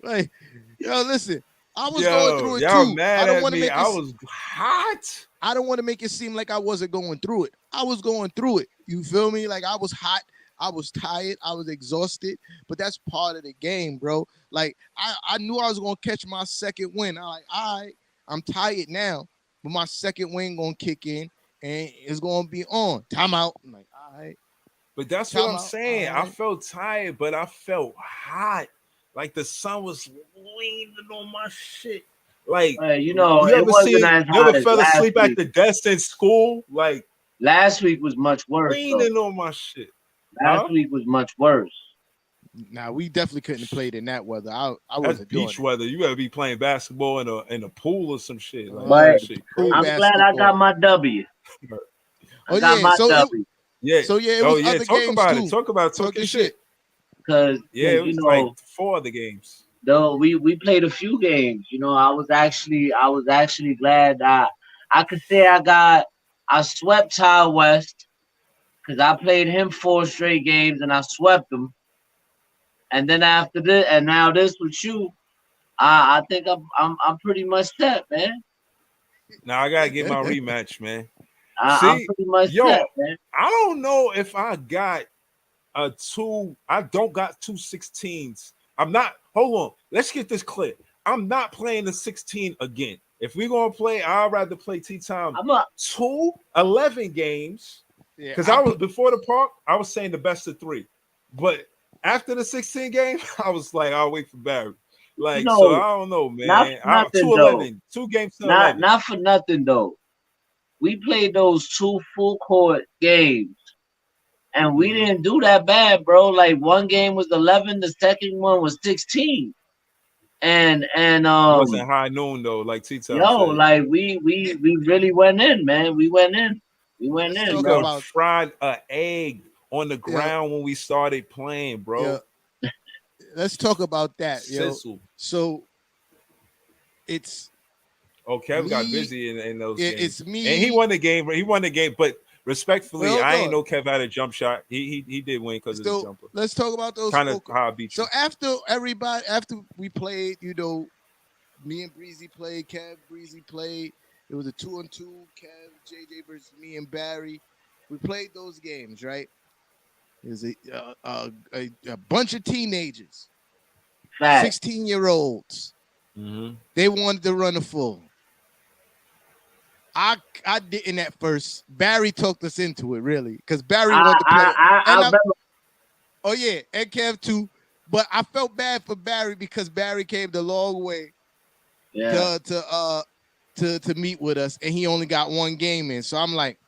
Like, yo, listen. I was going through it too. I don't want to make I was hot. I don't want to make it seem like I wasn't going through it. I was going through it. You feel me? Like I was hot. I was tired. I was exhausted, but that's part of the game, bro. Like, I knew I was going to catch my second win. I'm like, all right, I'm tired now, but my second win going to kick in, and it's going to be on. Timeout. I'm like, all right. But that's what I'm saying. Right. I felt tired, but I felt hot. Like the sun was leaning on my shit. Like, you ever fell asleep at the desk in school? Like, last week was much worse. Leaning on my shit. Last week was much worse. Nah, we definitely couldn't have played in that weather. I wasn't doing beach weather. You gotta be playing basketball in a pool or some shit. Like, but I'm glad I got my W. I got my W. Yeah. So yeah, it was other talk games about too. it. Talk about talking shit. Because it was like 4 other games. Though we played a few games. I was actually glad that I could say I swept Ty West because I played him 4 straight games and I swept him. And then after this, and now this with you, I think I'm pretty much set, man. Now I gotta get my rematch, man. I'm pretty much set, man. I don't know if I got I don't got 2 16s. I'm not. Hold on. Let's get this clear. I'm not playing the 16 again. If we're gonna play, I'd rather play T-Time 2 11 games. Because I was before the park, I was saying the best of 3. But after the 16 game, I was like, I'll wait for Barry. Like, so I don't know, man. 2-11, 2 games to 11. Not for nothing though. We played those 2 full court games. And we didn't do that bad, bro. Like, one game was 11, the second one was 16. And it wasn't high noon though, like T-Time said. Like we really went in, man. We went in. Bro. Fried an egg on the ground when we started playing, bro. Yeah. Let's talk about that, yo. So it's Kev got busy in those games. It's me, and he won the game, but respectfully, I ain't know Kev had a jump shot. He did win because of the jumper. Let's talk about those kind of how I beat you. So after we played, me and Breezy played, Kev, Breezy played. It was a 2-on-2, Kev, JJ versus me and Barry. We played those games, right? It was a bunch of teenagers, 16-year-olds. Mm-hmm. They wanted to run a full. I didn't at first. Barry talked us into it, really, because Barry wanted to play. And Kev too. But I felt bad for Barry because Barry came the long way to meet with us, and he only got 1 game in. So I'm like,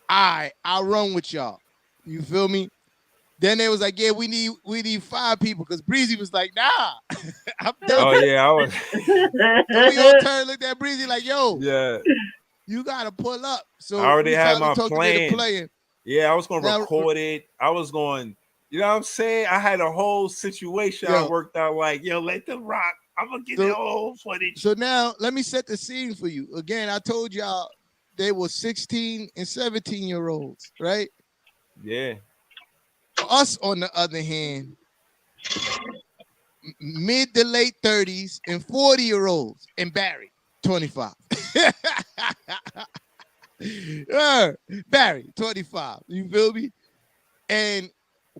I'll run with y'all. You feel me? Then they was like, yeah, we need 5 people, because Breezy was like, nah. I'm done. Oh yeah, I was. So we all turned, looked at Breezy like, yo, yeah, you gotta pull up. So I already had my plan. Yeah, I was gonna record it. I was going, you know what I'm saying? I had a whole situation I worked out. Like, yo, let them rock. I'm gonna get the whole footage. So now let me set the scene for you. Again, I told y'all they were 16 and 17-year-olds, right? Yeah. Us, on the other hand, mid to late 30s and 40-year-olds, and Barry, 25. Barry, 25. You feel me? And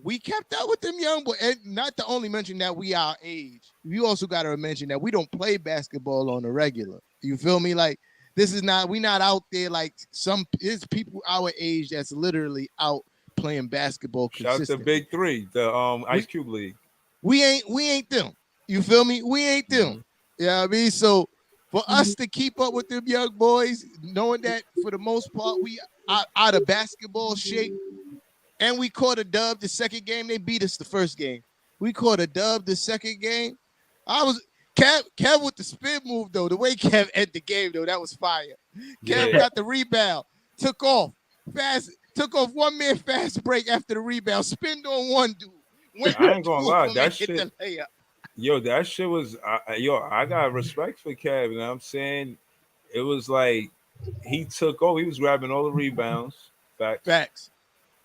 we kept up with them young boys. And not to only mention that we our age, you also got to mention that we don't play basketball on the regular. You feel me? Like, we not out there like it's people our age that's literally out playing basketball. Shout out to Big 3, the Ice Cube League. We ain't them. You feel me? We ain't them. Mm-hmm. Yeah, you know what I mean? So for us to keep up with them young boys, knowing that for the most part we are out of basketball shape, and we caught a dub the second game. They beat us the first game. We caught a dub the second game. Kev with the spin move though. The way Kev ended the game though, that was fire. Kev got the rebound, took off fast. Took off 1 man fast break after the rebound, spinned on one dude. I ain't gonna lie, that shit. Yo, that shit was. I got respect for Kev. You know what I'm saying? It was like he took over. He was grabbing all the rebounds. Facts.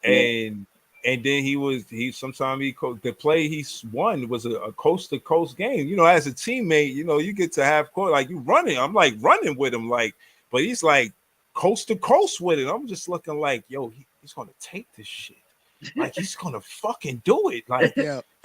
And then the play he won was a coast to coast game. You know, as a teammate, you get to half court, like you running. I'm like running with him, like, but he's like coast to coast with it. I'm just looking like, yo, he's gonna take this shit. like he's gonna fucking do it. Like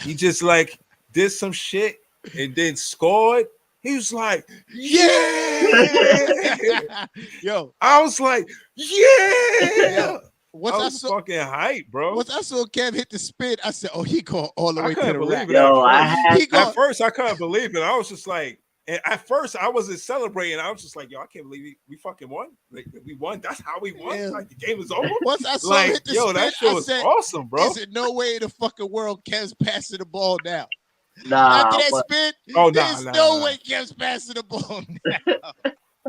he just like did some shit and then scored. He was like, yeah. Yo, I was like, yeah. Once I saw fucking hype, bro. Once I saw Kev hit the spin, I said, "Oh, he caught all the way to the rack." Yo, at first I couldn't believe it. I was just like, and at first I wasn't celebrating. I was just like, yo, I can't believe we fucking won. Like we won. That's how we won. Yeah. Like the game was over. Once I saw like, hit the yo, spin, that shit I was said, awesome, bro. Is it no way in the fucking world Kev's passing the ball now? Nah, after that spin, there's no way Kev's passing the ball now.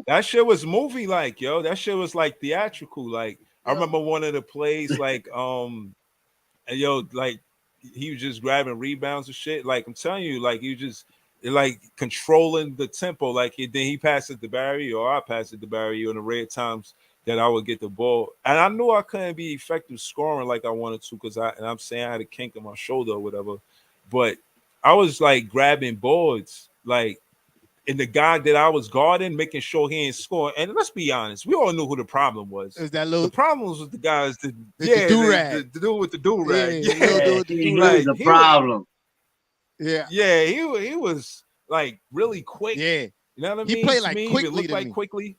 That shit was movie like, yo. That shit was like theatrical. Like I remember one of the plays, like like he was just grabbing rebounds and shit. Like I'm telling you, like you just like controlling the tempo. Like then he passed it to Barry, or I passed it to Barry on the rare times that I would get the ball. And I knew I couldn't be effective scoring like I wanted to, because I'm saying I had a kink in my shoulder or whatever. But I was like grabbing boards, like. And the guy that I was guarding, making sure he ain't scoring. And let's be honest, we all knew who the problem was. Is that little? The problem was with the guys that the do-rag. The dude with the do-rag. He was the problem. Yeah, he was like really quick. Yeah, you know what I mean? He played like quickly. quickly. He looked like quickly.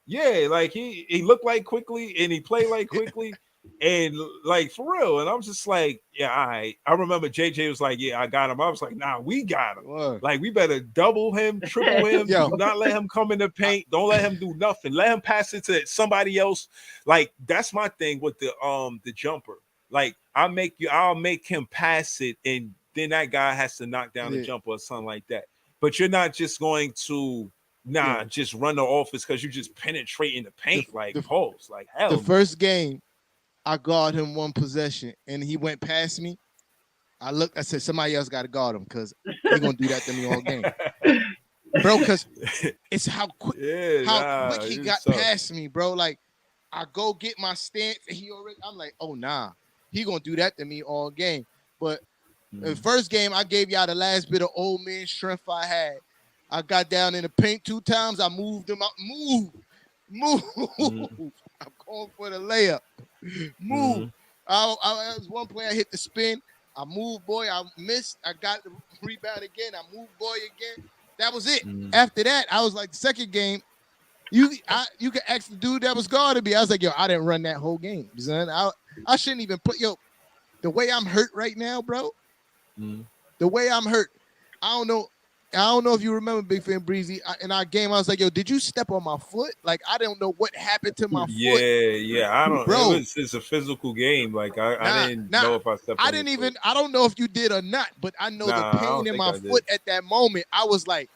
Yeah, like he looked like quickly, and he played like quickly. And like for real, and I was just like, yeah, I remember JJ was like, yeah, I got him. I was like, nah, we got him. Word. Like we better double him, triple him. Do not let him come in the paint. Don't let him do nothing. Let him pass it to somebody else. Like that's my thing with the jumper. Like I'll make him pass it, and then that guy has to knock down the jumper or something like that. But you're not just going to just run the offense because you just penetrating the paint pose. Like hell. The first game, I guard him one possession, and he went past me. I looked. I said, somebody else got to guard him because he's gonna do that to me all game, bro. Because it's how quick he got past me, bro. Like I go get my stance, and I'm like, oh nah, he gonna do that to me all game. But the first game, I gave y'all the last bit of old man strength I had. I got down in the paint 2 times. I moved him up. Move. I'm going for the layup. Move. I was one play. I hit the spin. I moved, boy. I missed. I got the rebound again. I moved, boy, again. That was it. After that, I was like, the second game, you can ask the dude that was guarding me. I was like, yo, I didn't run that whole game, son. I shouldn't even put the way I'm hurt right now, bro. The way I'm hurt. I don't know if you remember, Big Fan Breezy, in our game, I was like, yo, did you step on my foot? Like, I don't know what happened to my foot. Yeah. I don't know. It's a physical game. Like, I didn't know if I stepped on your foot. I don't know if you did or not, but I know the pain in my foot at that moment. I was like,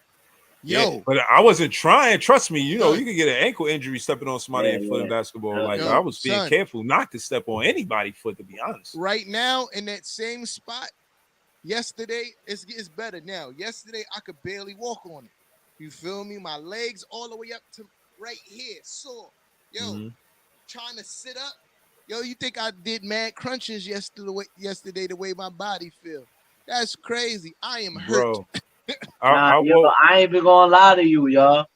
yo. Yeah, but I wasn't trying. Trust me, you can get an ankle injury stepping on somebody's foot in basketball. Like, I was being careful not to step on anybody's foot, to be honest. Right now, in that same spot, yesterday, it's better now. Yesterday, I could barely walk on it. You feel me? My legs all the way up to right here, sore. Yo, trying to sit up. Yo, you think I did mad crunches yesterday the way my body feel? That's crazy. I am hurt. Bro. I ain't even gonna lie to you, y'all.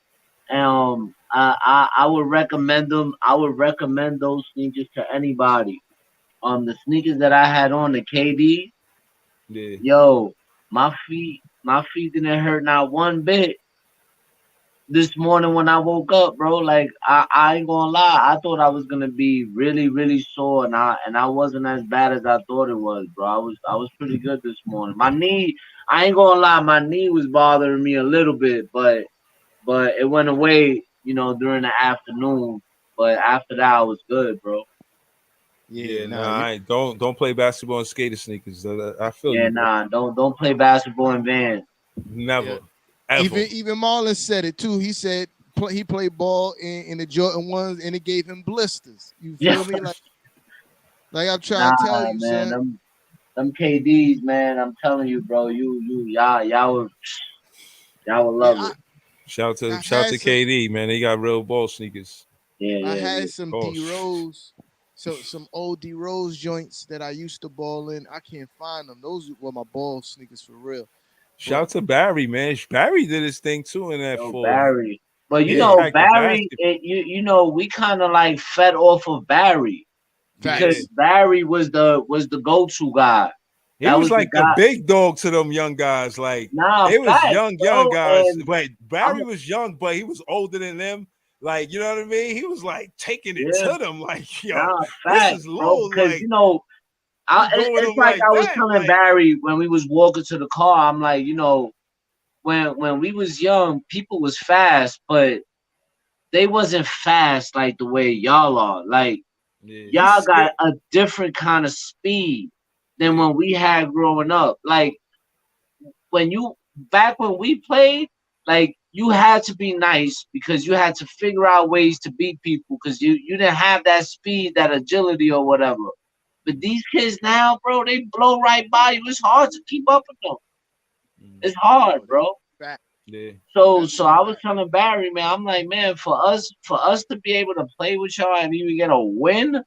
I would recommend them. I would recommend those sneakers to anybody. The sneakers that I had on, the KD. Yeah. Yo, my feet didn't hurt not one bit this morning when I woke up, bro. Like I ain't gonna lie, I thought I was gonna be really, really sore, and I wasn't as bad as I thought it was, bro. I was pretty good this morning. My knee, I ain't gonna lie, my knee was bothering me a little bit, but it went away, during the afternoon. But after that, I was good, bro. Yeah, don't play basketball in skater sneakers. I feel you. Yeah, don't play basketball in Vans. Never. Ever. Even Marlon said it too. He said he played ball in the Jordan 1s, and it gave him blisters. You feel me? Like I'm trying to tell you, man, son. Them KDs, man. I'm telling you, bro. Y'all would love it. Shout out to KD, man. They got real ball sneakers. Yeah. I had some D Rose. So some old D Rose joints that I used to ball in, I can't find them. Those were my ball sneakers for real. Shout out to Barry, man. Barry did his thing too in that full. Barry. But Barry, we kind of like fed off of Barry. because Barry was the go-to guy. He was like the big dog to them young guys. Like it was young guys. But Barry was young, but he was older than them. Like, you know what I mean? He was like taking it to them. Like, yo, this is low. Because like, you know, it's like I was telling Barry when we was walking to the car. I'm like, you know, when we was young, people was fast, but they wasn't fast like the way y'all are. Like y'all got a different kind of speed than when we had growing up. Like back when we played, like you had to be nice because you had to figure out ways to beat people because you didn't have that speed, that agility or whatever. But these kids now, bro, they blow right by you. It's hard to keep up with them. It's hard, bro. Yeah. So I was telling Barry, man, I'm like, man, for us to be able to play with y'all and even get a win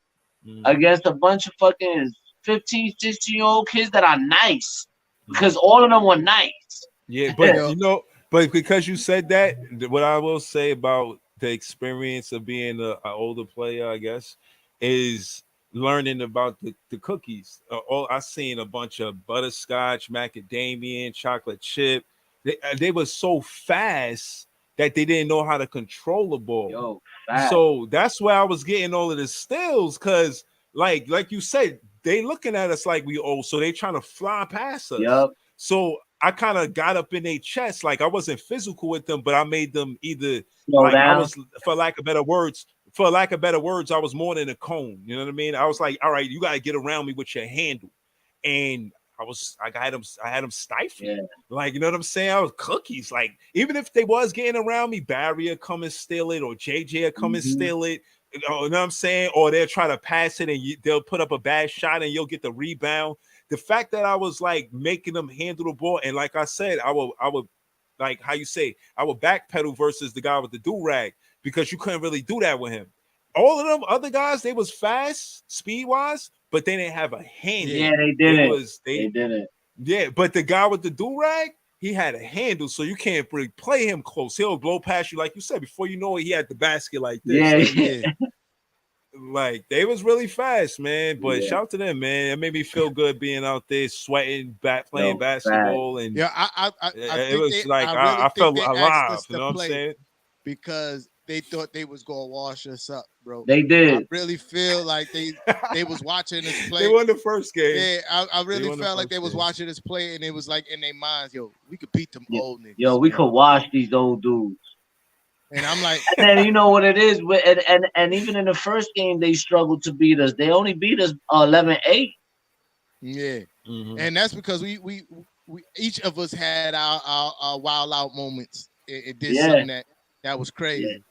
against a bunch of fucking 15, 16-year-old kids that are nice, because all of them were nice. Yeah, but you know, but because you said that, what I will say about the experience of being an older player, I guess, is learning about the cookies. I seen a bunch of butterscotch, macadamia, chocolate chip. They were so fast that they didn't know how to control the ball. So that's where I was getting all of the steals, because like you said, they looking at us like we old, so they trying to fly past us. Yep. So I kind of got up in their chest, like I wasn't physical with them, but I made them either I was, for lack of better words, I was more than a cone. You know what I mean? I was like, all right, you gotta get around me with your handle, and I had them stifled. Yeah. Like, you know what I'm saying? I was cookies. Like, even if they was getting around me, Barry would come and steal it, or JJ would come and steal it. You know what I'm saying? Or they'll try to pass it and they'll put up a bad shot and you'll get the rebound. The fact that I was like making them handle the ball, and like I said, I would like how you say, I would backpedal versus the guy with the do-rag, because you couldn't really do that with him. All of them other guys, they was fast speed-wise, but they didn't have a handle. Yeah, they didn't. They didn't. Yeah, but the guy with the do-rag, he had a handle, so you can't really play him close. He'll blow past you, like you said. Before you know it, he had the basket like this. Yeah. Like, they was really fast, man. But shout out to them, man. It made me feel good being out there sweating, playing basketball, and I felt alive. You know what I'm saying? Because they thought they was gonna wash us up, bro. They did. I really feel like they was watching us play. They won the first game. Yeah, I really felt like they was watching us play, and it was like in their minds, yo, we could beat them old niggas. Yo, we could wash these old dudes. And I'm like, and then you know what it is, and even in the first game they struggled to beat us. They only beat us 11-8. Yeah, and that's because we each of us had our wild out moments. It did something that was crazy.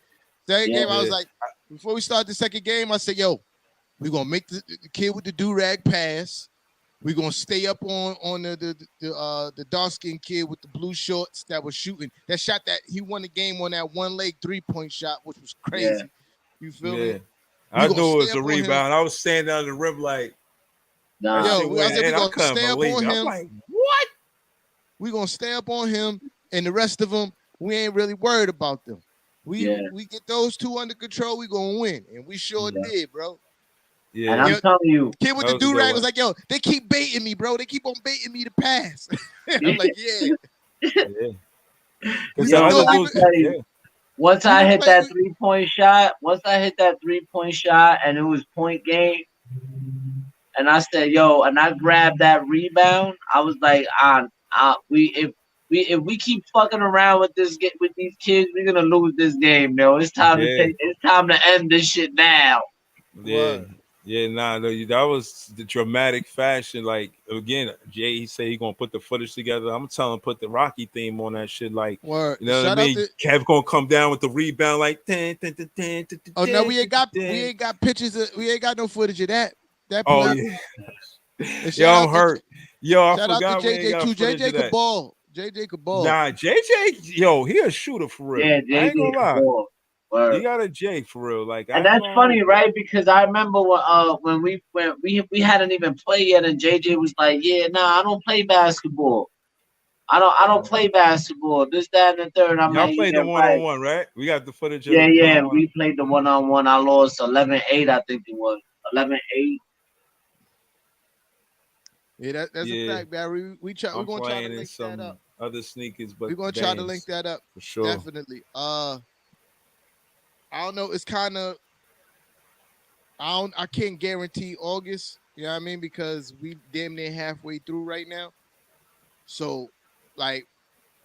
Second game, I was like, before we start the second game, I said, yo, we're gonna make the kid with the do-rag pass. We're gonna stay up on the dark-skinned kid with the blue shorts that was shooting. That shot that he won the game on that one leg 3-point shot, which was crazy. Yeah. You feel me? I knew it was a rebound. I was standing on the rim like, nah. Yo, I said we're gonna stay up on him. I'm like, what? We're gonna stay up on him, and the rest of them, we ain't really worried about them. We get those two under control, we gonna win. And we sure did, bro. Yeah, and I'm telling you, kid with the do-rag was like, yo, they keep baiting me, bro. They keep on baiting me to pass. I'm like, once I hit that 3-point shot, and it was point game, and I said, yo, and I grabbed that rebound, I was like, if we keep fucking around with these kids, we're gonna lose this game, yo. It's time to end this shit now. Yeah. Yeah, that was the dramatic fashion. Like, again, Jay, he said he gonna put the footage together. I'm telling him put the Rocky theme on that shit. Like, you know what I mean? Kev gonna come down with the rebound like. No, we ain't got pictures. We ain't got no footage of that. Yo, I'm hurt. Yo, I shout forgot. Out to JJ too. JJ could ball. JJ could ball. Nah, JJ, yo, he a shooter for real. Yeah, JJ I ain't gonna lie. Ball. He got a J for real, like, and that's funny, right? Because I remember when we hadn't even played yet, and JJ was like, "Yeah, I don't play basketball. I don't play basketball. This, that, and the third." I'm Y'all like, played the one-on-one, right? We got the footage. Yeah, we played the one-on-one. I lost 11-8, I think it was. 11-8. Yeah, that's a fact, Barry. We're gonna try to link that up. Other sneakers, but we're gonna try to link that up for sure. Definitely. I don't know. It's kind of I can't guarantee August. You know what I mean? Because we damn near halfway through right now. So, like,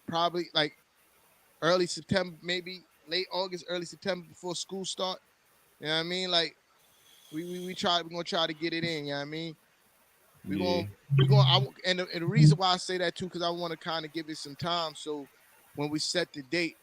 probably like early September, maybe late August, early September before school start. You know what I mean? Like, we're gonna try to get it in. You know what I mean? And the reason why I say that too, because I want to kind of give it some time. So when we set the date,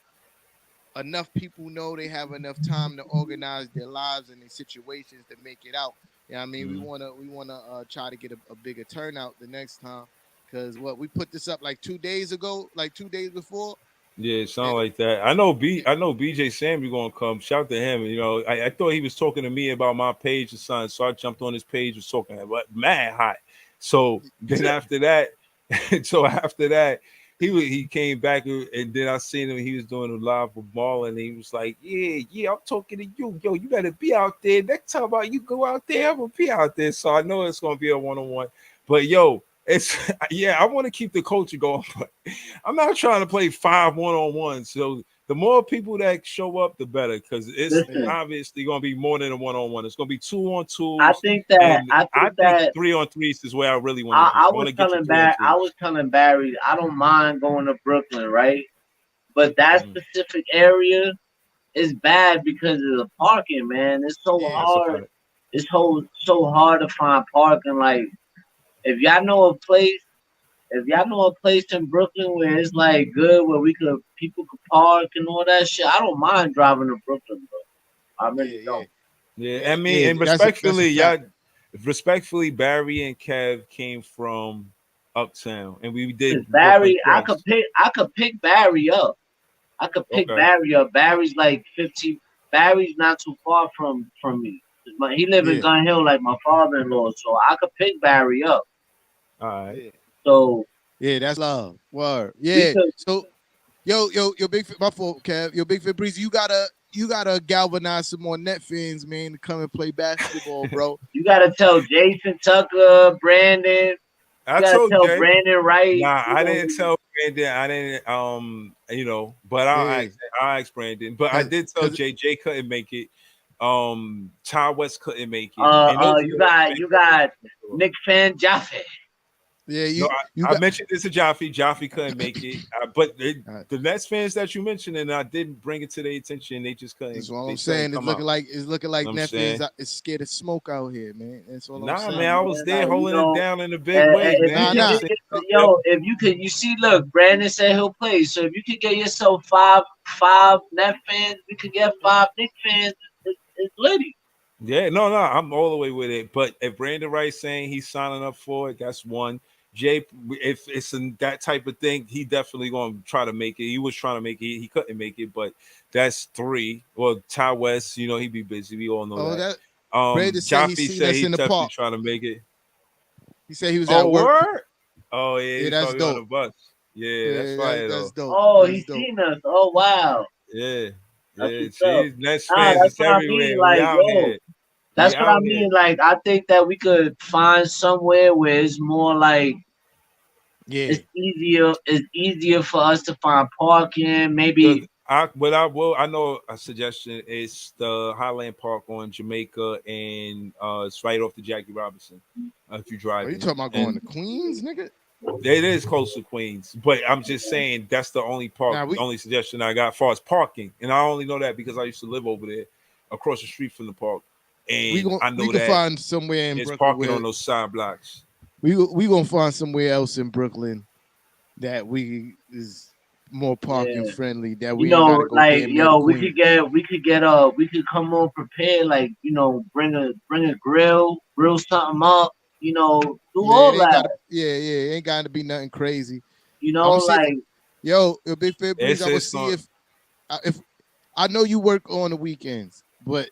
enough people know they have enough time to organize their lives and their situations to make it out. You know what I mean? We wanna try to get a bigger turnout the next time. Because we put this up like 2 days ago, like 2 days before. Yeah, it sounds like that. I know BJ Samuel gonna come. Shout to him. You know, I thought he was talking to me about my page or something, so I jumped on his page, was talking about mad hot. So then after that, he came back and then I seen him. He was doing a live with Marlon, and he was like, "Yeah, I'm talking to you. Yo, you better be out there. Next time you go out there, I'm gonna be out there." So I know it's gonna be a 1-on-1. But yo, I want to keep the culture going, but I'm not trying to play 5 1-on-1s. So the more people that show up, the better, because it's obviously going to be more than a 1-on-1. It's going to be 2-on-2s. I think that 3-on-3s is where I really want to. I was telling Barry, I don't mind going to Brooklyn, right? But that specific area is bad because of the parking, man. It's so hard. It's so hard to find parking. Like, if y'all know a place in Brooklyn where it's like good, where people could park and all that shit, I don't mind driving to Brooklyn, bro. I really don't. Yeah, I mean, and respectfully, Barry and Kev came from Uptown, and we did Barry. I could pick Barry up. Barry up. Barry's like 15. Barry's not too far from me. He live in Gun Hill like my father-in-law, so I could pick Barry up. All right. So that's love. Word. Yeah. So yo, big my fault, Kev. Yo, Big Fit Breezy, you gotta galvanize some more net fans, man, to come and play basketball, bro. You gotta tell Jason Tucker, Brandon. Brandon Wright. Nah, I didn't tell Brandon. I didn't but I'll ask Brandon. But I did tell JJ couldn't make it. Ty West couldn't make it. You got Nick Fan Jaffe. Yeah, I mentioned this to Jaffe. Jaffe couldn't make it, but the Nets fans that you mentioned, and I didn't bring it to their attention. They just couldn't. That's what I'm saying. It's looking like Nets fans is scared of smoke out here, man. That's all I'm saying. Man, I was there holding it down in a big way, man. Yo, if you could, look, Brandon said he'll play. So if you could get yourself five Net fans, we could get 5 Knicks fans. It's litty. Yeah, no, I'm all the way with it. But if Brandon Wright's saying he's signing up for it, that's one. Jay, if it's in that type of thing, he definitely going to try to make it. He was trying to make it. He couldn't make it, but that's 3. Well, Ty West, he'd be busy. We all know that. Jaffe said he's definitely trying to make it. He said he was at work. Word? Oh, yeah, that's dope. On the bus. Yeah, that's right. That's dope. Oh, he's seen us. Oh, wow. Yeah. Nets fans is everywhere. That's what I mean. Like, I think that we could find somewhere where it's more like, it's easier for us to find parking. Maybe. I know a suggestion is the Highland Park on Jamaica, and it's right off the Jackie Robinson. If you drive, are you talking about going to Queens, nigga? It is close to Queens, but I'm just saying that's the only only suggestion I got as far as parking, and I only know that because I used to live over there, across the street from the park, and I know that find somewhere in Brooklyn parking on those side blocks. We gonna find somewhere else in Brooklyn that is more parking friendly. That we we could come on prepared, like bring a grill something up. Do all that. It ain't got to be nothing crazy. Big Fit Breeze, I will see if I know you work on the weekends, but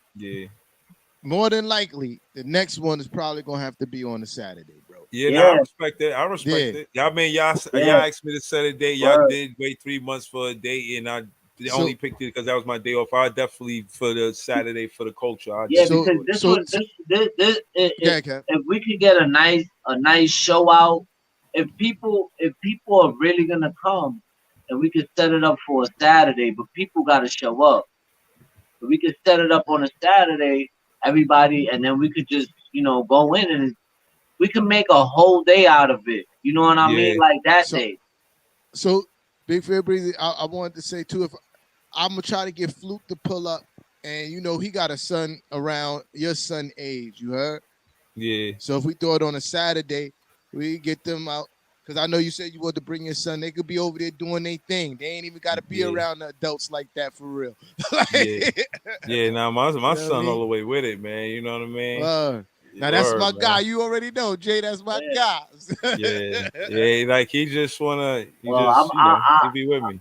more than likely the next one is probably gonna have to be on a Saturday, bro. I respect that. I respect it. Y'all asked me to set a date. Y'all did wait 3 months for a date, and I only picked it because that was my day off. I definitely for the Saturday for the culture. Because if we could get a nice show out, if people are really gonna come, and we could set it up for a Saturday, but people gotta show up. But we could set it up on a Saturday, everybody, and then we could just go in and we can make a whole day out of it. You know what I mean? Like that day. So, Big Fair Breezy, I wanted to say too, if I'm gonna try to get Fluke to pull up, and he got a son around your son age. You heard? Yeah. So if we throw it on a Saturday, we get them out because I know you said you want to bring your son. They could be over there doing their thing. They ain't even got to be around the adults like that for real. Now my son all the way with it, man. You know what I mean? Now that's my guy. You already know, Jay. That's my guy. Like he just wanna. He be with me.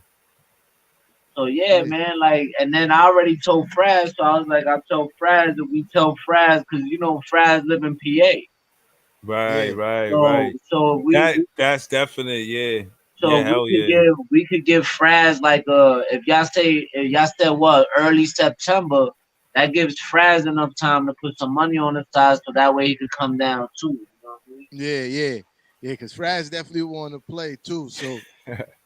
So man, like, and then I already told Fraz, so I was like, I told Fraz that we tell Fraz because Fraz live in PA. Right. So that's definitely So we could give Fraz like if y'all said what early September, that gives Fraz enough time to put some money on the side so that way he could come down too. You know what I mean? Yeah, because Fraz definitely want to play too, so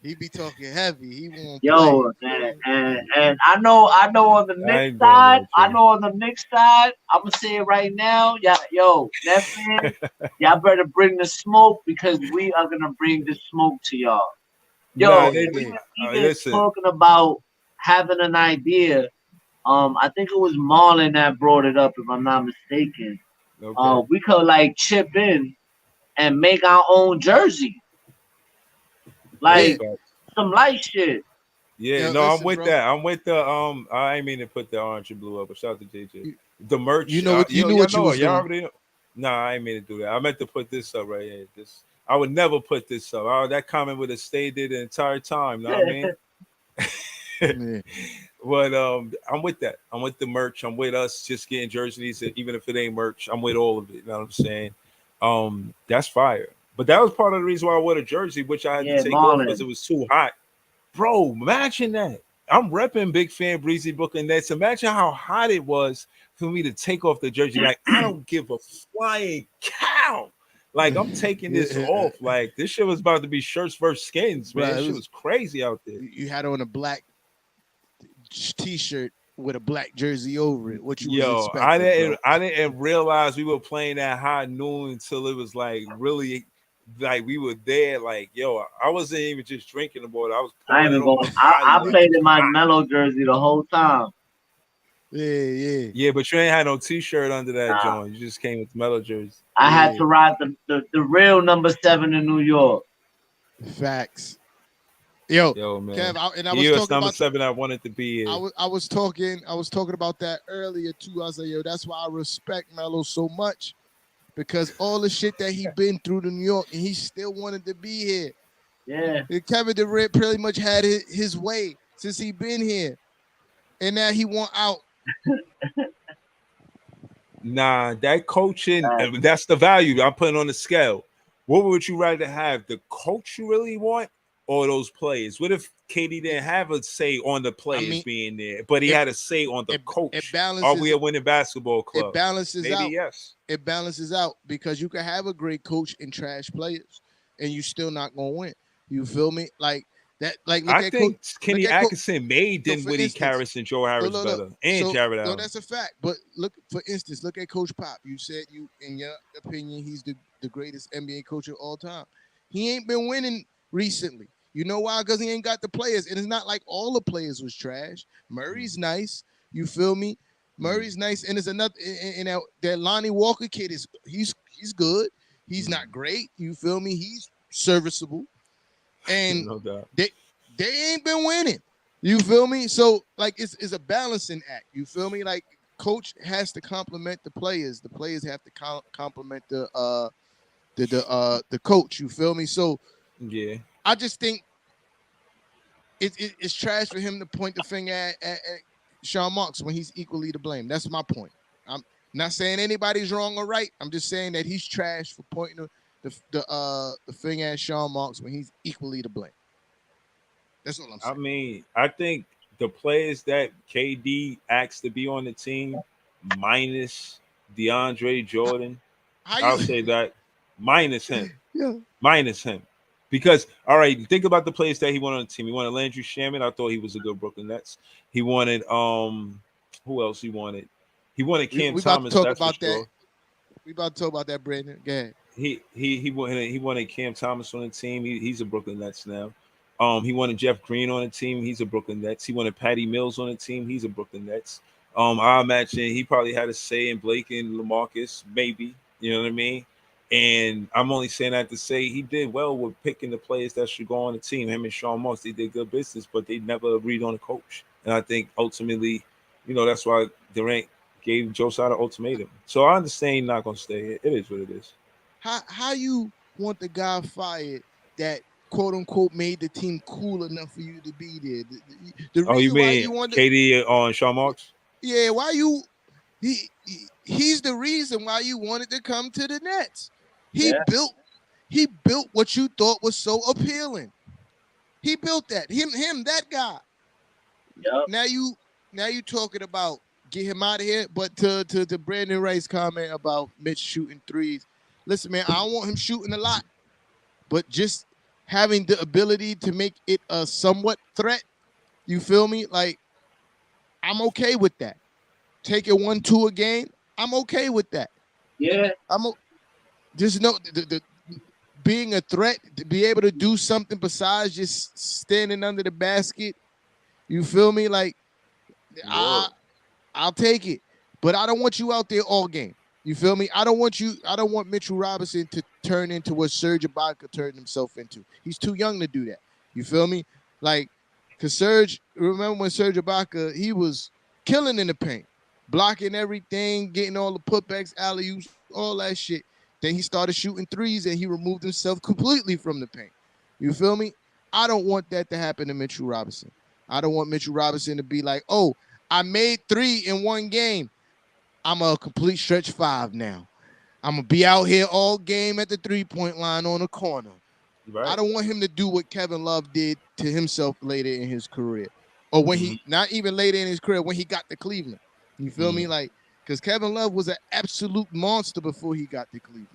he be talking heavy. He won't play. And I know on the Knicks side, I'm gonna say it right now, Nets, y'all better bring the smoke because we are gonna bring the smoke to y'all. Talking about having an idea. I think it was Marlon that brought it up, if I'm not mistaken. Okay. We could like chip in and make our own jersey. Like some light shit. I'm with that. I'm with the I ain't mean to put the orange and blue up, but shout out to JJ. The merch. You knew what you was doing. Already know. Nah, I ain't mean to do that. I meant to put this up right here. I would never put this up. That comment would have stayed there the entire time. Know what I mean? But I'm with that. I'm with the merch. I'm with us just getting jerseys, even if it ain't merch. I'm with all of it. You know what I'm saying? That's fire. But that was part of the reason why I wore a jersey, which I had to take off because it was too hot. Bro, imagine that. I'm repping Big Fan Breezy Brooklyn Nets. Imagine how hot it was for me to take off the jersey. Like, I don't give a flying cow. Like, I'm taking this off. Like, this shit was about to be shirts versus skins, man. This shit was crazy out there. You had on a black T-shirt with a black jersey over it. What you was expecting? I didn't realize we were playing that high noon until it was like really like we were there. Like, I wasn't even just drinking the water. I was. I played in my Mellow jersey the whole time. Yeah, but you ain't had no T-shirt under that joint. You just came with the Mellow jersey. I had to ride the real number 7 in New York. Facts. Yo, man. Kev, I was talking number 7. I wanted to be here. I was talking about that earlier too. I was like, that's why I respect Melo so much, because all the shit that he been through to New York, and he still wanted to be here. Yeah. And Kevin Durant pretty much had his way since he been here, and now he want out. Nah, that coaching, that's the value I'm putting on the scale. What would you rather have? The coach you really want? Or those players? What if KD didn't have a say on the players being there, but he had a say on the coach? Are we a winning basketball club? It balances Maybe out. Yes. It balances out because you can have a great coach and trash players, and you still not gonna win. You feel me? Like that. Like I think Kenny Atkinson made Dinwiddie, Karras, and Joe Harris better, and Jared Allen. No, that's a fact. But look, for instance, look at Coach Pop. You said in your opinion, he's the greatest NBA coach of all time. He ain't been winning recently. You know why? Because he ain't got the players. And it's not like all the players was trash. Murray's nice. You feel me? Murray's nice. And there's another, and that Lonnie Walker kid he's good. He's not great. You feel me? He's serviceable. And no doubt. They ain't been winning. You feel me? So like it's a balancing act. You feel me? Like coach has to compliment the players. The players have to compliment the coach. You feel me? So yeah. I just think it's trash for him to point the finger at Sean Marks when he's equally to blame. That's my point. I'm not saying anybody's wrong or right. I'm just saying that he's trash for pointing the finger at Sean Marks when he's equally to blame. That's all I'm saying. I mean, I think the players that KD asked to be on the team, minus DeAndre Jordan, I'll say that minus him. Yeah. Minus him. Because, all right, think about the players that he wanted on the team. He wanted Landry Shamet. I thought he was a good Brooklyn Nets. He wanted who else he wanted? He wanted Cam Thomas. That's for sure. We about to talk about that, Brandon. Go ahead. He wanted Cam Thomas on the team. He's a Brooklyn Nets now. He wanted Jeff Green on the team. He's a Brooklyn Nets. He wanted Patty Mills on the team. He's a Brooklyn Nets. I imagine he probably had a say in Blake and LaMarcus, maybe. You know what I mean? And I'm only saying that to say he did well with picking the players that should go on the team. Him and Sean Marks, they did good business, but they never agreed on a coach. And I think ultimately, that's why Durant gave Joe Tsai an ultimatum. So I understand he's not going to stay here. It is what it is. How you want the guy fired that quote unquote made the team cool enough for you to be there? The reason you mean why KD on Sean Marks? Yeah, he's the reason why you wanted to come to the Nets. He built what you thought was so appealing. He built that. Him, that guy. Yep. Now you talking about get him out of here. But to Brandon Wright's comment about Mitch shooting threes. Listen, man, I don't want him shooting a lot, but just having the ability to make it a somewhat threat. You feel me? Like, I'm okay with that. Take it 1-2 a game. I'm okay with that. Yeah. Just know the being a threat, to be able to do something besides just standing under the basket. You feel me? Like, I'll take it. But I don't want you out there all game. You feel me? I don't want Mitchell Robinson to turn into what Serge Ibaka turned himself into. He's too young to do that. You feel me? Like, because Serge, remember when Serge Ibaka, he was killing in the paint, blocking everything, getting all the putbacks, alley-oops, all that shit. Then he started shooting threes and he removed himself completely from the paint. You feel me? I don't want that to happen to Mitchell Robinson. I don't want Mitchell Robinson to be like, oh, I made 3 in one game. I'm a complete stretch 5 now. I'm going to be out here all game at the three-point line on the corner. Right. I don't want him to do what Kevin Love did to himself later in his career. Or when he, not even later in his career, when he got to Cleveland. You feel me? Like, because Kevin Love was an absolute monster before he got to Cleveland.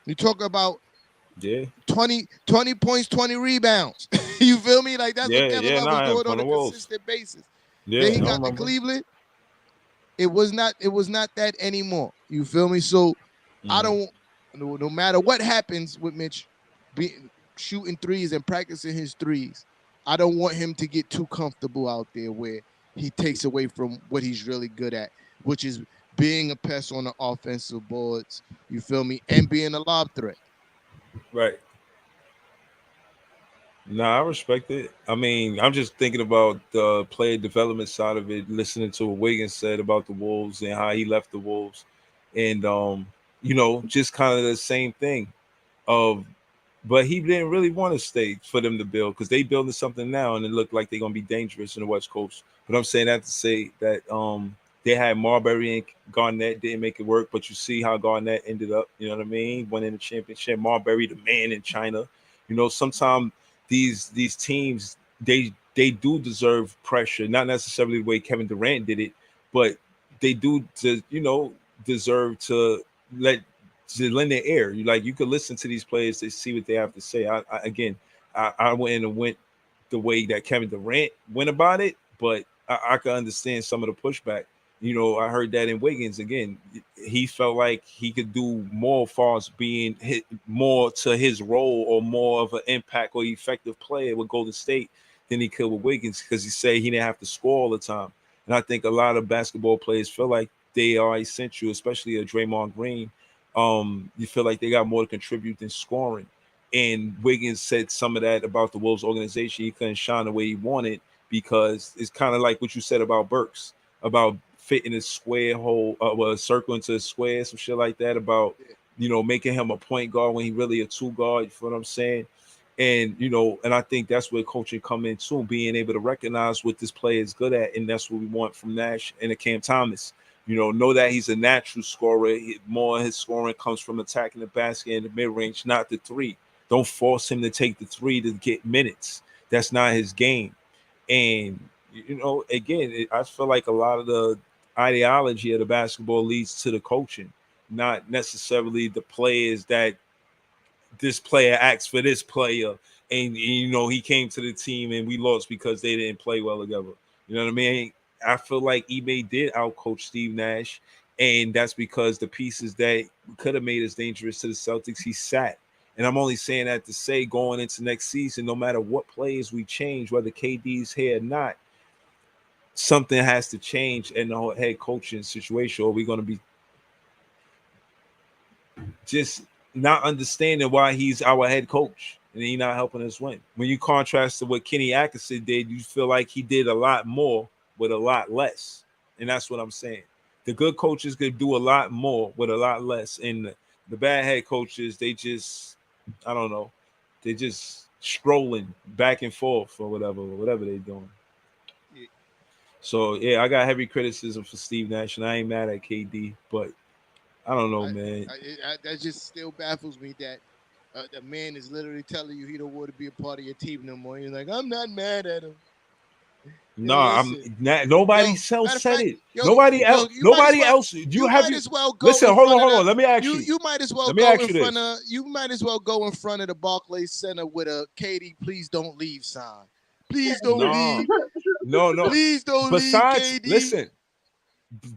You talk about 20 points, 20 rebounds. You feel me? Like, that's what Kevin Love was doing on a consistent basis. Then he got to Cleveland. It was not that anymore. You feel me? So I don't, no matter what happens with Mitch shooting threes and practicing his threes, I don't want him to get too comfortable out there where he takes away from what he's really good at, which is being a pest on the offensive boards. You feel me? And being a lob threat. Right. Nah, I respect it. I mean, I'm just thinking about the player development side of it, listening to what Wiggins said about the Wolves and how he left the Wolves. And, just kind of the same thing but he didn't really want to stay for them to build because they building something now and it looked like they're going to be dangerous in the West Coast. But I'm saying that to say that they had Marbury and Garnett, didn't make it work, but you see how Garnett ended up, you know what I mean? Winning the championship. Marbury, the man in China. Sometimes these teams, they do deserve pressure, not necessarily the way Kevin Durant did it, but they do deserve to lend their ear. You could listen to these players to see what they have to say. I went the way that Kevin Durant went about it, but I could understand some of the pushback. I heard that in Wiggins again. He felt like he could do more as far as being more to his role or more of an impact or effective player with Golden State than he could with Wiggins because he said he didn't have to score all the time. And I think a lot of basketball players feel like they are essential, especially a Draymond Green. You feel like they got more to contribute than scoring. And Wiggins said some of that about the Wolves organization. He couldn't shine the way he wanted because it's kind of like what you said about Burks, about fitting a square hole, a circle into a square, some shit like that, about, making him a point guard when he really a two guard, you feel what I'm saying? And, and I think that's where coaching come in too, being able to recognize what this player is good at. And that's what we want from Nash and Cam Thomas. Know that he's a natural scorer. More of his scoring comes from attacking the basket in the mid-range, not the three. Don't force him to take the three to get minutes. That's not his game. And, you know, again, I feel like a lot of the ideology of the basketball leads to the coaching, not necessarily the players that this player acts for this player. And you know, he came to the team and we lost because they didn't play well together. You know what I mean? I feel like Ime did outcoach Steve Nash, and that's because the pieces that could have made us dangerous to the Celtics, he sat. And I'm only saying that to say, going into next season, no matter what players we change, whether KD's here or not, something has to change in the whole head coaching situation, or we're going to be just not understanding why he's our head coach and he's not helping us win. When you contrast to what Kenny Atkinson did, you feel like he did a lot more with a lot less. And that's what I'm saying. The good coaches could do a lot more with a lot less. And the bad head coaches, they just, I don't know, they just scrolling back and forth or whatever they're doing. So, yeah, I got heavy criticism for Steve Nash, and I ain't mad at KD, but I don't know, man. That just still baffles me that the man is literally telling you he don't want to be a part of your team no more. You're like, I'm not mad at him. No, I'm not. Nobody else said it. Nobody else. Nobody else. You have as well go. Listen, hold on. Let me ask you. You might as well go in front of. You might as well go in front of the Barclays Center with a "KD, please don't leave" sign. Please don't leave. No. Please don't leave. KD. Listen.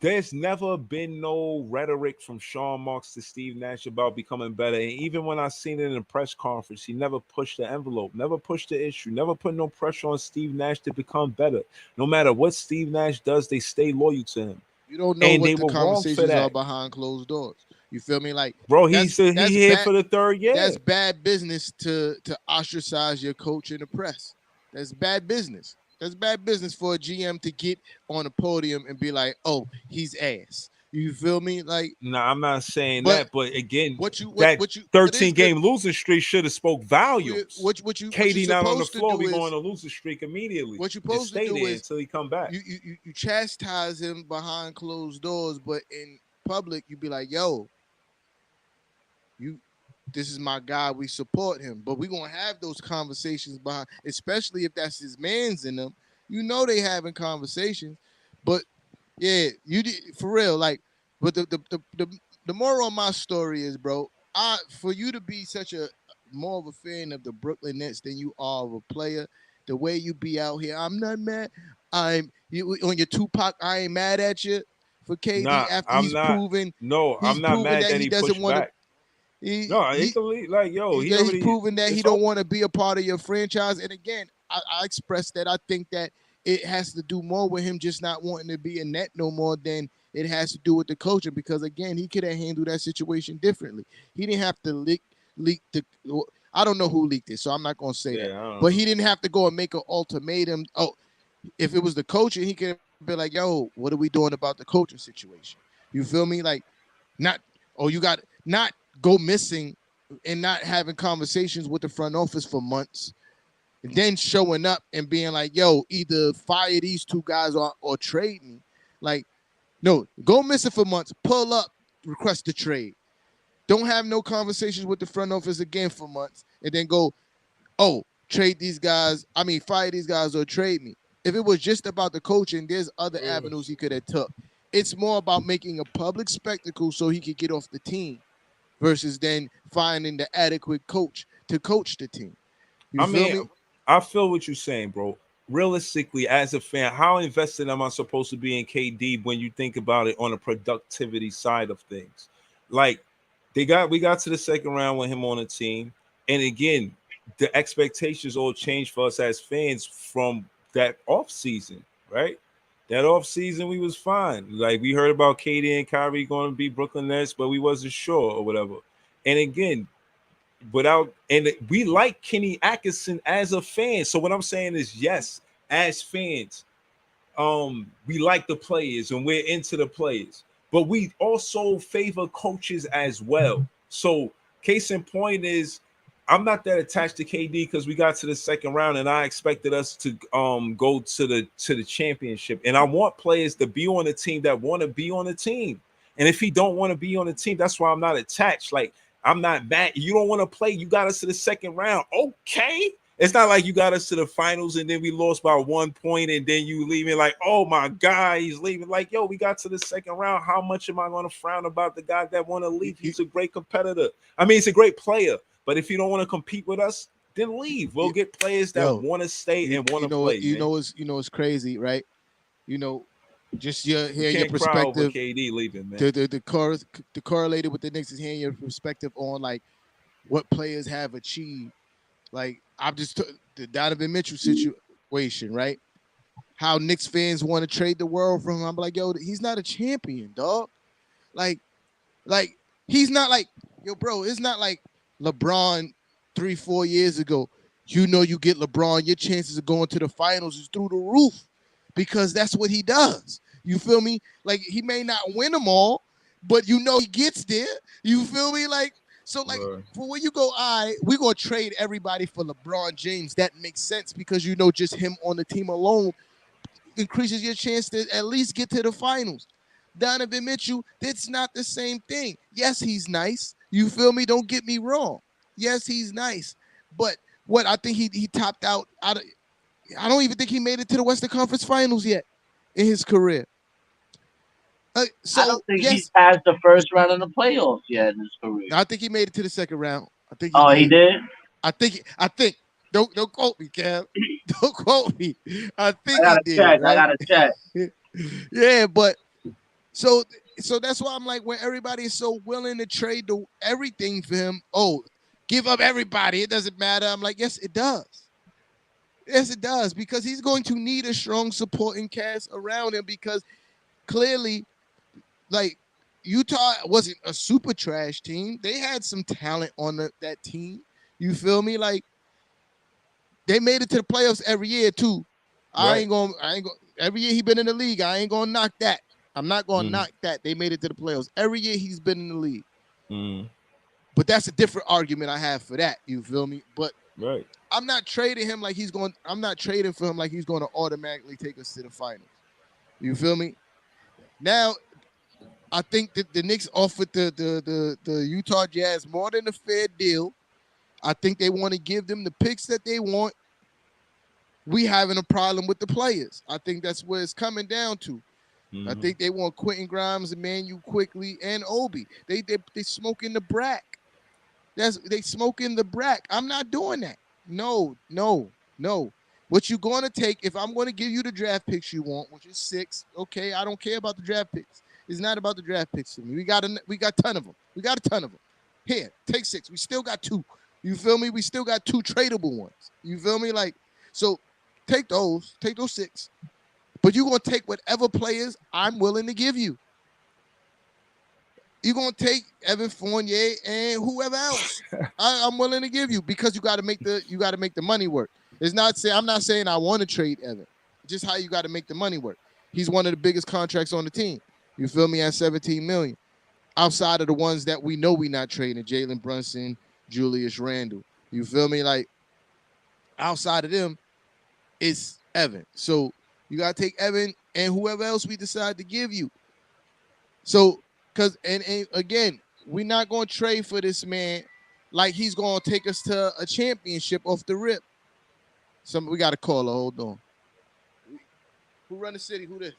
There's never been no rhetoric from Sean Marks to Steve Nash about becoming better. And even when I seen it in the press conference, he never pushed the envelope, never pushed the issue, never put no pressure on Steve Nash to become better. No matter what Steve Nash does, they stay loyal to him. You don't know and what the conversations are behind closed doors. You feel me? Like, bro, he's here for the third year. That's bad business to ostracize your coach in the press. That's bad business. That's bad business for a GM to get on a podium and be like, "Oh, he's ass." You feel me? Like, no, I'm not saying that, but again, what 13-game losing streak should have spoke volumes. What KD not on the floor, we going on a losing streak immediately. What you supposed to do is until he come back. You chastise him behind closed doors, but in public, you be like, "Yo, this is my guy. We support him." But we're going to have those conversations behind, especially if that's his man's in them. You know they having conversations. But, yeah, for real, like, but the moral of my story is, bro, for you to be such a more of a fan of the Brooklyn Nets than you are of a player, the way you be out here, I'm not mad. On your Tupac, I ain't mad at you for KD after he's proven. No, I'm not mad that he doesn't want to. He's proven that he don't want to be a part of your franchise. And again, I expressed that I think that it has to do more with him just not wanting to be a net no more than it has to do with the coaching. Because again, he could have handled that situation differently. He didn't have to leak the. I don't know who leaked it, so I'm not gonna say that. But he didn't have to go and make an ultimatum. Oh, if it was the coaching, he could be like, "Yo, what are we doing about the coaching situation?" You feel me? Like, not go missing and not having conversations with the front office for months, and then showing up and being like, "Yo, either fire these two guys or trade me." Like, no, go missing for months, pull up, request a trade. Don't have no conversations with the front office again for months, and then go, "Oh, trade these guys. I mean, fire these guys or trade me." If it was just about the coaching, there's other avenues he could have took. It's more about making a public spectacle so he could get off the team, versus then finding the adequate coach to coach the team. I feel what you're saying, bro. Realistically, as a fan, how invested am I supposed to be in KD when you think about it on the productivity side of things? Like, we got to the second round with him on the team. And again, the expectations all changed for us as fans from that off season, right? That off season, we was fine. Like, we heard about KD and Kyrie going to be Brooklyn Nets, but we wasn't sure or whatever. And again, we like Kenny Atkinson as a fan. So what I'm saying is, yes, as fans, we like the players and we're into the players, but we also favor coaches as well. So case in point is, I'm not that attached to KD because we got to the second round and I expected us to go to the championship. And I want players to be on the team that want to be on the team. And if he don't want to be on the team, that's why I'm not attached. Like, I'm not mad. You don't want to play. You got us to the second round. Okay. It's not like you got us to the finals and then we lost by 1 point and then you leaving like, oh my God, he's leaving. Like, yo, we got to the second round. How much am I going to frown about the guy that want to leave? He's a great competitor. I mean, he's a great player. But if you don't want to compete with us, then leave. We'll get players that want to stay and want to play. It's crazy, right? Just hearing your perspective. Cry over KD leaving, man. The correlated with the Knicks is hearing your perspective on like what players have achieved. Like I'm just the Donovan Mitchell situation, right? How Knicks fans want to trade the world from him. I'm like, yo, he's not a champion, dog. Like he's not like, yo, bro. It's not like LeBron 3-4 years ago. You get LeBron, your chances of going to the finals is through the roof because that's what he does. You feel me? Like he may not win them all, but he gets there. You feel me? Like. So, like, for when you go, we're going to trade everybody for LeBron James. That makes sense because just him on the team alone increases your chance to at least get to the finals. Donovan Mitchell, that's not the same thing. Yes, he's nice. You feel me? Don't get me wrong. Yes, he's nice. But what I think he topped out of, I don't even think he made it to the Western Conference Finals yet in his career. I don't think he's passed the first round of the playoffs yet in his career. I think he made it to the second round. I think. He did. I think. Don't quote me, Kev. Don't quote me. I think I he did. Right? I gotta check. Yeah, but so that's why I'm like, when everybody is so willing to trade everything for him. Oh, give up everybody. It doesn't matter. I'm like, yes, it does. Yes, it does because he's going to need a strong supporting cast around him because clearly. Like, Utah wasn't a super trash team. They had some talent on that team. You feel me? Like, they made it to the playoffs every year, too. Right. I ain't going every year he been in the league, I ain't going to knock that. I'm not going to knock that. They made it to the playoffs. Every year he's been in the league. But that's a different argument I have for that. You feel me? But I'm not trading him like I'm not trading for him like he's going to automatically take us to the finals. You feel me? Now, I think that the Knicks offered the Utah Jazz more than a fair deal. I think they want to give them the picks that they want. We having a problem with the players. I think that's where it's coming down to. I think they want Quentin Grimes, Emmanuel Quickly, and Obi. They smoking the brack. They smoking the brack. I'm not doing that. No. What you going to take, if I'm going to give you the draft picks you want, which is 6, okay, I don't care about the draft picks. It's not about the draft picks to me. We got a ton of them. Here, take 6. We still got 2. You feel me? We still got 2 tradable ones. You feel me? Like, so take those 6. But you're going to take whatever players I'm willing to give you. You're going to take Evan Fournier and whoever else I'm willing to give you because you got to make the money work. I'm not saying I want to trade Evan. Just how you got to make the money work. He's one of the biggest contracts on the team. You feel me? At $17 million. Outside of the ones that we know we not trading, Jalen Brunson, Julius Randle. You feel me? Like, outside of them, it's Evan. So you got to take Evan and whoever else we decide to give you. So, and again, we're not going to trade for this man like he's going to take us to a championship off the rip. We got a caller. Hold on. Who run the city? Who this?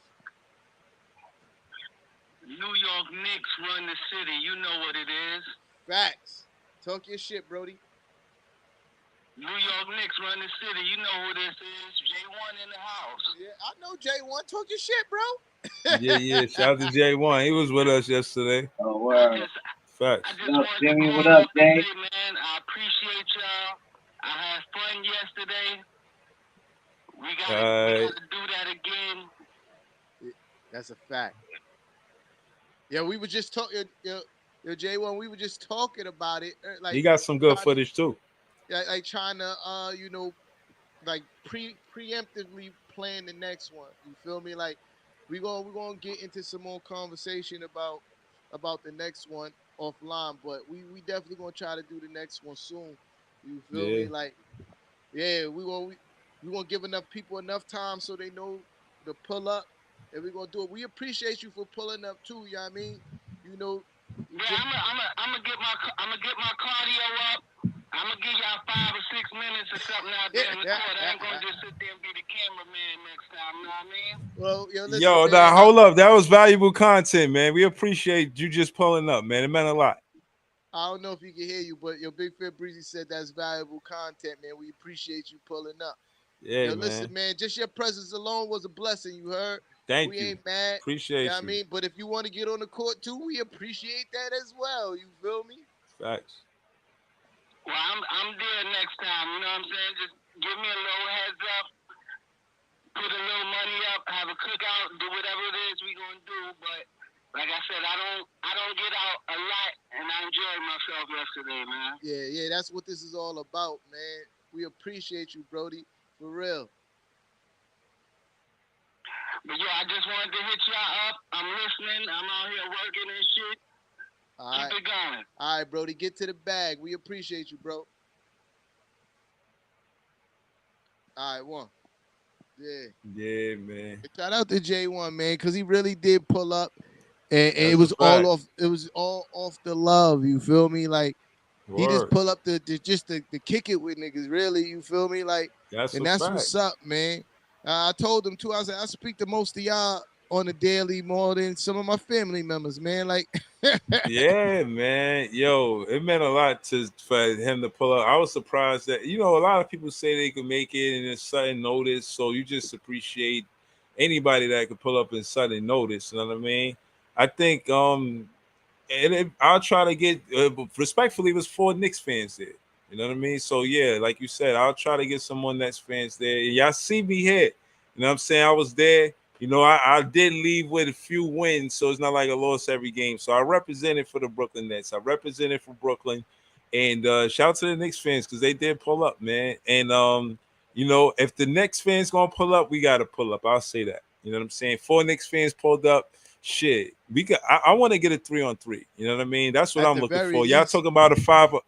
New York Knicks run the city. You know what it is. Facts. Talk your shit, Brody. New York Knicks run the city. You know who this is. J1 in the house. Yeah, I know J1. Talk your shit, bro. Yeah. Shout out to J1. He was with us yesterday. Oh, wow. Facts. Jimmy, what up, Jay? Man, I appreciate y'all. I had fun yesterday. We gotta do that again. That's a fact. Yeah, we were just talking. J1, we were just talking about it. Like, he got some good footage too. Yeah, like trying to, like preemptively plan the next one. You feel me? Like, we're gonna get into some more conversation about the next one offline, but we definitely gonna try to do the next one soon. You feel me? Like, yeah, we gonna give enough people enough time so they know to pull up. And we're gonna do it. We appreciate you for pulling up too. You know what I mean? Yeah, I'm gonna get my cardio up. I'm gonna give y'all 5 or 6 minutes or something out there in the court. I ain't gonna just sit there and be the cameraman next time. You know what I mean? Well, listen, man, now hold up. That was valuable content, man. We appreciate you just pulling up, man. It meant a lot. I don't know if he can hear you, but your Big Fit Breezy said that's valuable content, man. We appreciate you pulling up. Yeah, listen, man, just your presence alone was a blessing. You heard? Thank we you. Ain't mad. Appreciate you. I mean, but if you want to get on the court too, we appreciate that as well. You feel me? Facts. Well, I'm there next time. You know what I'm saying? Just give me a little heads up. Put a little money up. Have a cookout. Do whatever it is we gonna do. But like I said, I don't get out a lot, and I enjoyed myself yesterday, man. Yeah. That's what this is all about, man. We appreciate you, Brody, for real. But yeah, I just wanted to hit y'all up. I'm listening. I'm out here working and shit. Keep it going. All right, Brody, get to the bag. We appreciate you, bro. All right, one. Yeah, man. Shout out to J1, man, because he really did pull up, and it was all off. It was all off the love. You feel me? Like he just pull up to kick it with niggas. Really, you feel me? Like, that's what's up, man. I told him too. I said I speak to most of y'all on a daily more than some of my family members, man. Like, yeah, man. Yo, it meant a lot for him to pull up. I was surprised that, a lot of people say they could make it in a sudden notice. So you just appreciate anybody that could pull up in sudden notice. You know what I mean? I think I'll try to get respectfully. It was 4 Knicks fans there. You know what I mean? So yeah, like you said, I'll try to get some more Nets fans there. Y'all see me here. You know what I'm saying? I was there. I did leave with a few wins, so it's not like I lost every game. So I represented for the Brooklyn Nets. I represented for Brooklyn. And shout out to the Knicks fans because they did pull up, man. And, if the Knicks fans going to pull up, we got to pull up. I'll say that. You know what I'm saying? 4 Knicks fans pulled up. Shit. I want to get a 3-on-3. You know what I mean? That's what I'm looking for. Y'all talking about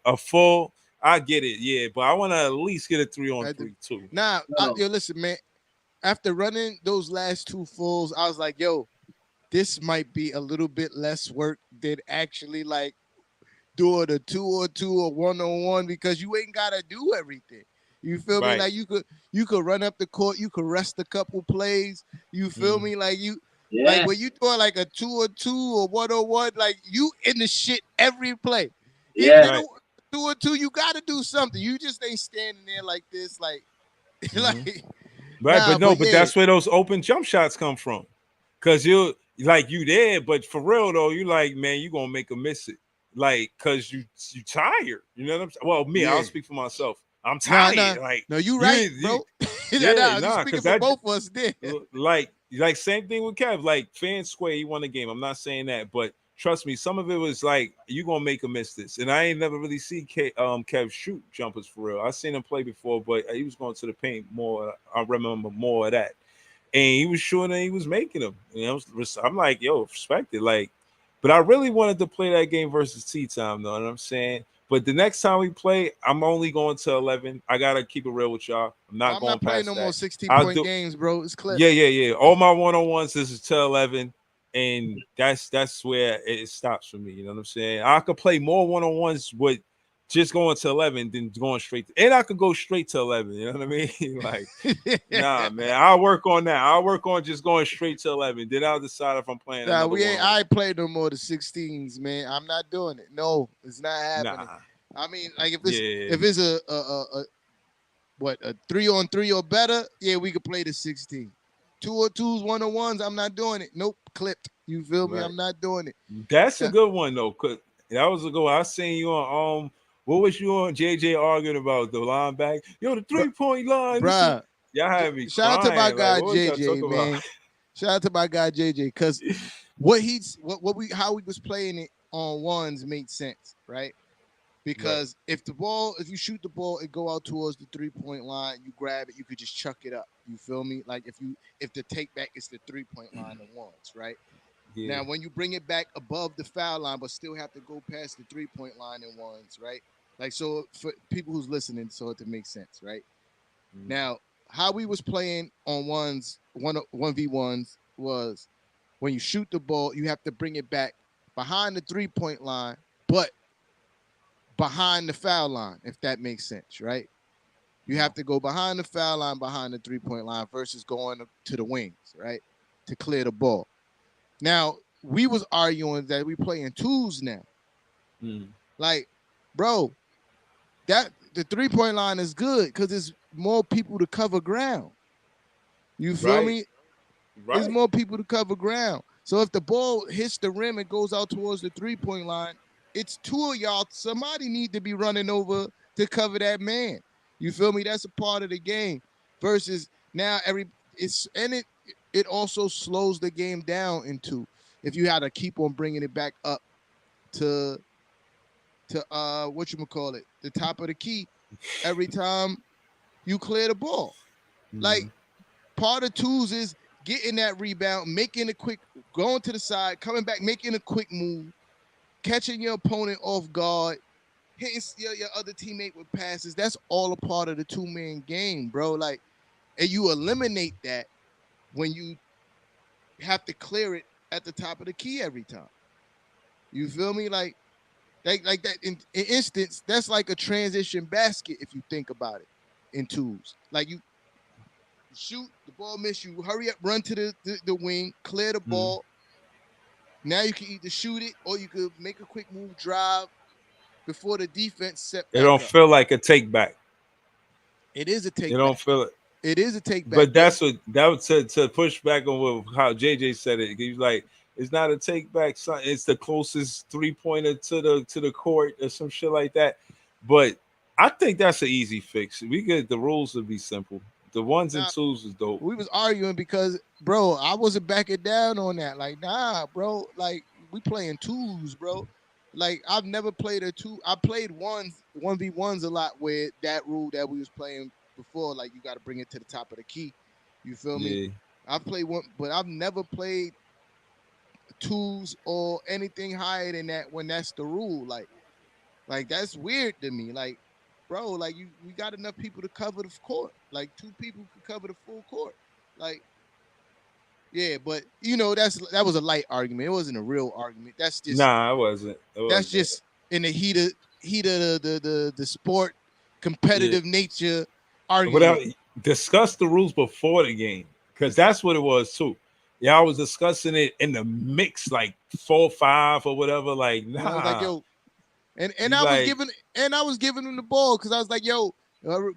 a full. I get it, yeah. But I want to at least get a 3-on-3 too. Listen, man. After running those last 2 fulls, I was like, yo, this might be a little bit less work than actually like doing a 2-on-2 or 1-on-1 because you ain't gotta do everything. You feel me? Like you could run up the court, you could rest a couple plays. You feel me? Like like when you doing like a 2-on-2 or 1-on-1, like you in the shit every play. Yeah. 2-on-2, you gotta do something. You just ain't standing there like this, like like. Right, but that's where those open jump shots come from. Cause you there, but for real though, you like, man, you gonna make a miss it. Like, cause you tired. You know what I'm saying? Well, me, I'll speak for myself. I'm tired. Like, no, you right, bro. You speaking for both of us there. Like same thing with Kev. Like, fan square, he won the game. I'm not saying that, but trust me, some of it was like, you gonna make him miss this. And I ain't never really seen Kev shoot jumpers for real. I seen him play before, but he was going to the paint more. I remember more of that. And he was shooting and he was making them. I'm like, yo, respect it. Like, but I really wanted to play that game versus T-Time, though. You know what I'm saying? But the next time we play, I'm only going to 11. I gotta keep it real with y'all. I'm not going past that. I'm not playing no more 16-point games, bro. It's clear. Yeah. All my 1-on-1s, this is to 11. And that's where it stops for me. You know what I'm saying? I could play more 1-on-1s with just going to 11 than going straight and I could go straight to 11. You know what I mean? Like, nah, man. I'll work on that. I'll work on just going straight to 11. Then I'll decide if I'm playing. I ain't played no more the 16s, man. I'm not doing it. No, it's not happening. Nah. I mean, like if it's a 3-on-3 or better, yeah, we could play the 16. 2-on-2s, 1-on-1s, I'm not doing it. Nope, clipped. You feel me? Right. I'm not doing it. That's a good one though. Cause that was a good one. I seen you on what was you on JJ arguing about the linebacker? Yo, the 3-point line. Bruh. Y'all had me Shout crying. out to my guy JJ, man. Shout out to my guy JJ. Because how we was playing it on ones made sense, right? Because if you shoot the ball, it go out towards the 3-point line, you grab it, you could just chuck it up. You feel me? Like if the take back is the 3-point line of ones, right? Yeah. Now when you bring it back above the foul line, but still have to go past the 3-point line in ones, right? Like, so for people who's listening, so it to make sense, right? Mm-hmm. Now, how we was playing on 1v1s was when you shoot the ball, you have to bring it back behind the 3-point line, but behind the foul line, if that makes sense, right? You have to go behind the foul line, behind the three-point line versus going to the wings, right, to clear the ball. Now, we was arguing that we play in twos now. Like, bro, that the three-point line is good because there's more people to cover ground. You feel me? Right. There's more people to cover ground. So if the ball hits the rim and goes out towards the three-point line, it's two of y'all. Somebody need to be running over to cover that man. You feel me? That's a part of the game. Versus now it also slows the game down into if you had to keep on bringing it back up to the top of the key every time you clear the ball. Like part of twos is getting that rebound, making a quick, going to the side, coming back, making a quick move, catching your opponent off guard, hitting your other teammate with passes. That's all a part of the two-man game, bro. Like, and you eliminate that when you have to clear it at the top of the key every time. You feel me? Like that in instance, that's like a transition basket if you think about it in twos. Like you shoot, the ball miss you, hurry up, run to the wing, clear the ball. Now you can either shoot it or you could make a quick move, drive before the defense set back It don't up. feel like a take back. It is a take back. You don't feel it. It is a take back. But that's what that was to push back on how JJ said it. He's like, it's not a take back, son. It's the closest 3-pointer to the court or some shit like that. But I think that's an easy fix. The rules would be simple. The ones and twos is dope. We was arguing because, bro, I wasn't backing down on that. Like, nah, bro. Like, we playing twos, bro. Like, I've never played a two. I played 1v1s a lot with that rule that we was playing before. Like, you got to bring it to the top of the key. You feel me? I played one, but I've never played twos or anything higher than that when that's the rule. Like that's weird to me. Like, bro, like we got enough people to cover the court. Like 2 people could cover the full court. Like, yeah, but you know that was a light argument. It wasn't a real argument. That's just it wasn't. That's just in the heat of the sport, competitive nature argument. Discuss the rules before the game because that's what it was too. Yeah, I was discussing it in the mix, like 4-5 or whatever. Like, nah. I was like, yo, and I was giving him the ball because I was like, yo,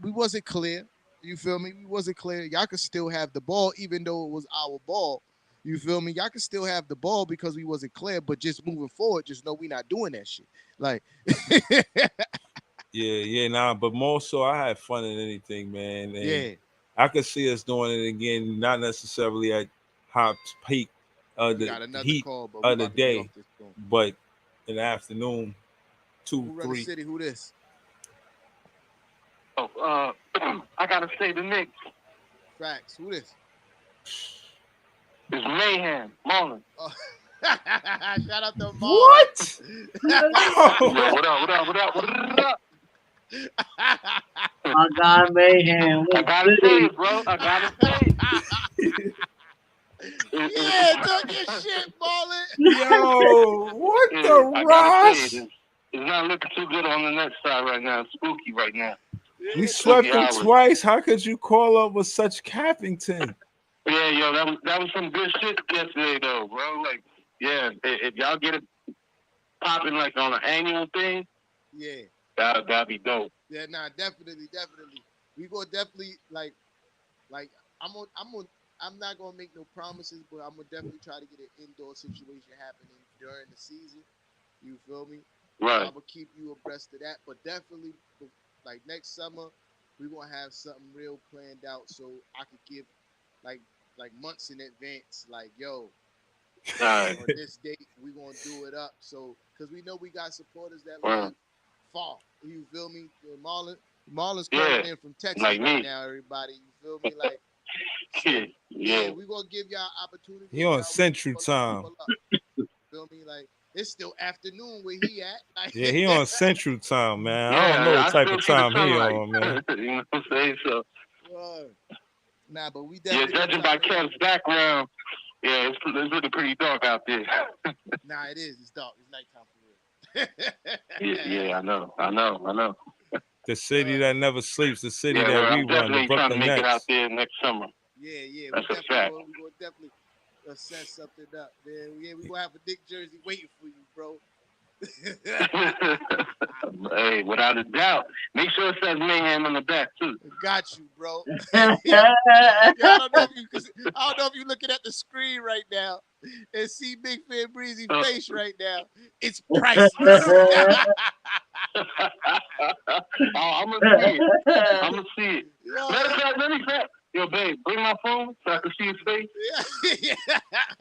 we wasn't clear. You feel me? We wasn't clear. Y'all could still have the ball, even though it was our ball. You feel me? Y'all could still have the ball because we wasn't clear, but just moving forward, just know we not doing that shit. Like, but more so, I had fun than anything, man. And I could see us doing it again, not necessarily at hot peak of the heat of the day, but in the afternoon, 2, 3. City, who this? Oh, I gotta say the Knicks. Facts. Who this? It's Mayhem, Marlon. Oh. Shout out to Marlon. What? What up? My God, Mayhem. I gotta say it, bro. I gotta say it. Yeah, talk your shit, Marlon. Yo, what the Ross? It's not looking too good on the Nets side right now. It's spooky right now. We swept them twice. How could you call up with such Cappington? Yeah, yo, that was some good shit yesterday, though, bro. Like, yeah, if y'all get it popping like on an annual thing, that'd be dope. Yeah, nah, definitely. We gonna definitely like I'm not gonna make no promises, but I'm gonna definitely try to get an indoor situation happening during the season. You feel me? Right. I'm gonna keep you abreast of that, but definitely, like next summer, we're gonna have something real planned out, so I could give like months in advance, like yo, on this date we gonna do it up. So, cause we know we got supporters that live far. You feel me? Marlon's calling in from Texas like right now. Everybody, you feel me? Like. Yeah, we're gonna give y'all opportunity. He on Central Time. Feel me? Like it's still afternoon where he at. Like, yeah, he on Central Time, man. I don't know what type of time he on, man. You know what I'm saying? So nah, but we definitely judging by Kev's background, it's looking pretty dark out there. Nah, it is. It's dark. It's nighttime for real. Yeah, I know. The city that never sleeps, the city Yeah, that well, we I'm run, the definitely trying to Brooklyn make it out Nets. there next summer. Yeah, That's a fact. We're gonna definitely set something up, man. Yeah, we gonna have a Nick jersey waiting for you, bro. Hey, without a doubt. Make sure it says Mayhem on the back too. Got you, bro. Yeah, I don't know if you're looking at the screen right now and see Big Fan Breezy face right now. It's priceless. I'm gonna see it. Matter of fact, let me say, yo, babe, bring my phone so I can see his face. Yeah,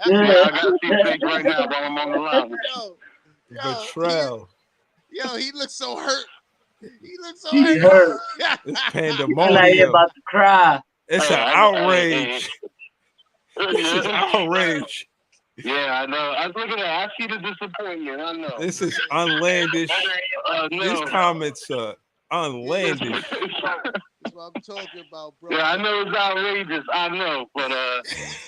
I gotta see his face right now while I'm on the line. Betrayal. He looks so hurt. He looks so He hurt. It's like pandemonium. he about to cry. It's an outrage. This is outrage. Yeah, I know. I was looking at it. I see the disappointment. I know. This is unlandish. No. These comments are unlandish. That's what I'm talking about, bro. Yeah, I know it's outrageous. I know, but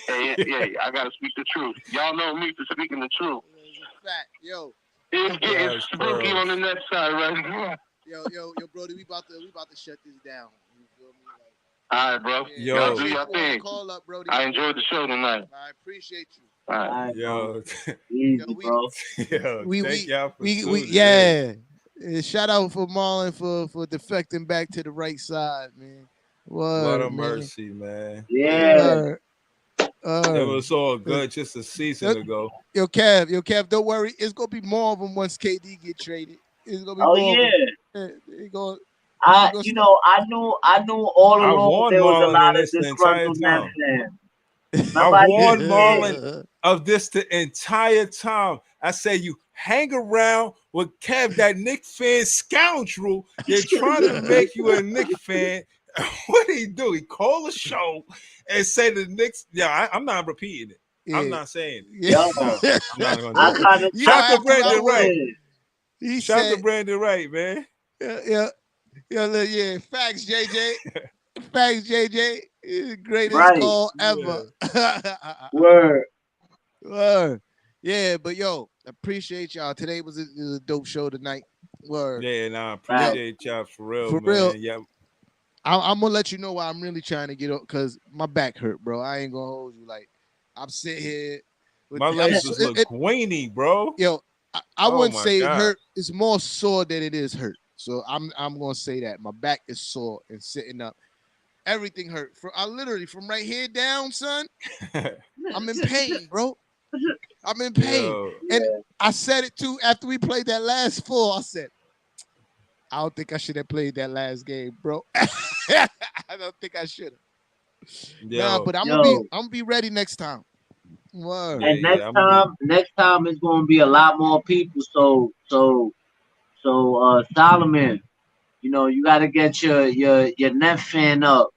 hey, I gotta speak the truth. Y'all know me for speaking the truth. It's a fact, yo. It's getting spooky on the next side right now. Yo, Brody, we about to shut this down. You feel me? All right, bro. Yo. Y'all do your thing. Call up, Brody. I enjoyed the show tonight. I appreciate you. All right. Yo. Easy, bro. Yo, thank y'all for tuning in. Yeah. Shout out for Marlon for defecting back to the right side, man. What a mercy, man. Yeah. It was all good just a season ago. Yo, Kev, don't worry. It's gonna be more of them once KD get traded. It's gonna be Oh more yeah. of them. I knew all along there was a lot of disgruntled Nets fans. I warned Marlon of this the entire time. I say you hang around with Kev, that Knick fan scoundrel. They're trying to make you a Knick fan. What did he do? He called a show and say the Knicks. Yeah, I'm not repeating it. Yeah. I'm not saying it. Yeah. No, I'm not gonna do it. Shout to Brandon Wright. Shout to Brandon Wright, man. Yeah. Facts, JJ. Facts, JJ. Greatest call ever. Yeah. Word. Yeah, but yo, appreciate y'all. Today was a dope show tonight. Word. Yeah, nah, appreciate y'all for real, man. Real. Yeah. I'm gonna let you know why I'm really trying to get up, because my back hurt, bro. I ain't gonna hold you. Like, I'm sitting here. My legs just look grainy, bro. Yo, I wouldn't say it hurt. It's more sore than it is hurt. So I'm gonna say that my back is sore and sitting up. Everything hurt. I literally from right here down, son. I'm in pain, bro. I'm in pain. Yo. And I said it too after we played that last 4. I said, I don't think I should have played that last game, bro. I don't think I should have. Nah, but I'm gonna be ready next time. Word. And next time it's gonna be a lot more people. So Solomon, you gotta get your net fan up,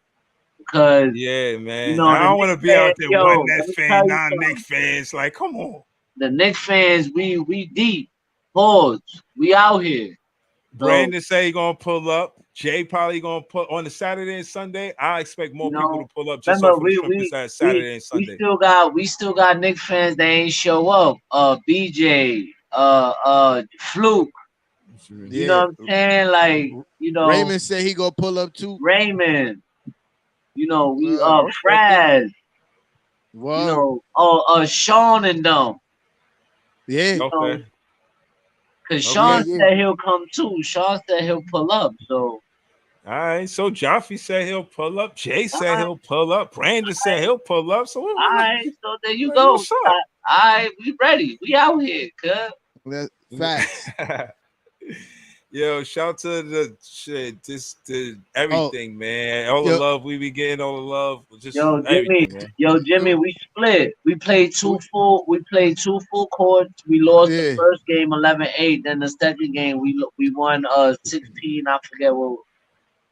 because man. I don't want to be out there one net fan, non-Knick fans. Like, come on. The Knick fans, we deep. Pause. We out here. Brandon say he gonna pull up. Jay probably gonna put on the Saturday and Sunday. I expect more people to pull up just off the Saturday and Sunday. We still got Knick fans that ain't show up. BJ, Fluke. You know what I'm saying? Like, Raymond said he gonna pull up too. Raymond. Fraz. Wow. Sean and them. Yeah. Okay. Because Sean said he'll come too. Sean said he'll pull up. So. All right. So Jaffe said he'll pull up. Jay said he'll pull up. Brandon said he'll pull up. So all right. So there you go. All right. We ready. We out here, cuz. Facts. Yo, shout to the shit, everything, man. All the love we be getting, all the love. Just Jimmy, we split. We played two full courts. We lost the first game 11-8. Then the second game we won 16. I forget what.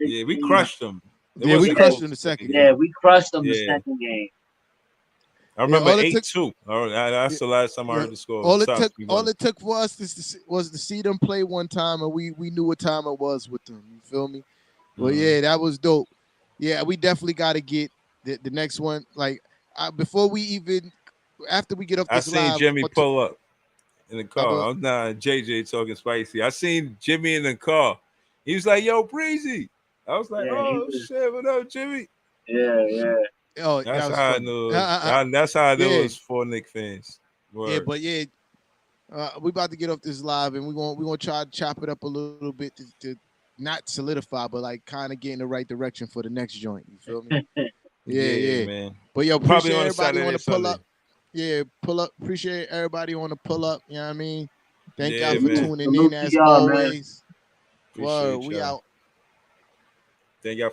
16. Yeah, we crushed them. We crushed them the second game. Yeah, we crushed them the second game. I remember 8-2. That's the last time I heard the score. All it took for us was to see them play one time, and we knew what time it was with them. You feel me? Well, yeah, that was dope. Yeah, we definitely got to get the next one. Like, before we even, after we get off this live. I seen Jimmy pull up. In the car. I'm not JJ talking spicy. I seen Jimmy in the car. He was like, "Yo, Breezy." I was like, "Oh shit, what up, Jimmy?" Yeah. Oh, that's how I knew. That's how I knew it was for Knicks fans. Word. Yeah, but yeah, we about to get off this live, and we're gonna try to chop it up a little bit to not solidify, but like kind of get in the right direction for the next joint. You feel me? Yeah, man. But yo, Probably appreciate on everybody want to pull Sunday. up. Yeah, pull up. Appreciate everybody want to pull up. You know what I mean? Thank y'all for man. tuning in as always. Word, we out. Thank y'all.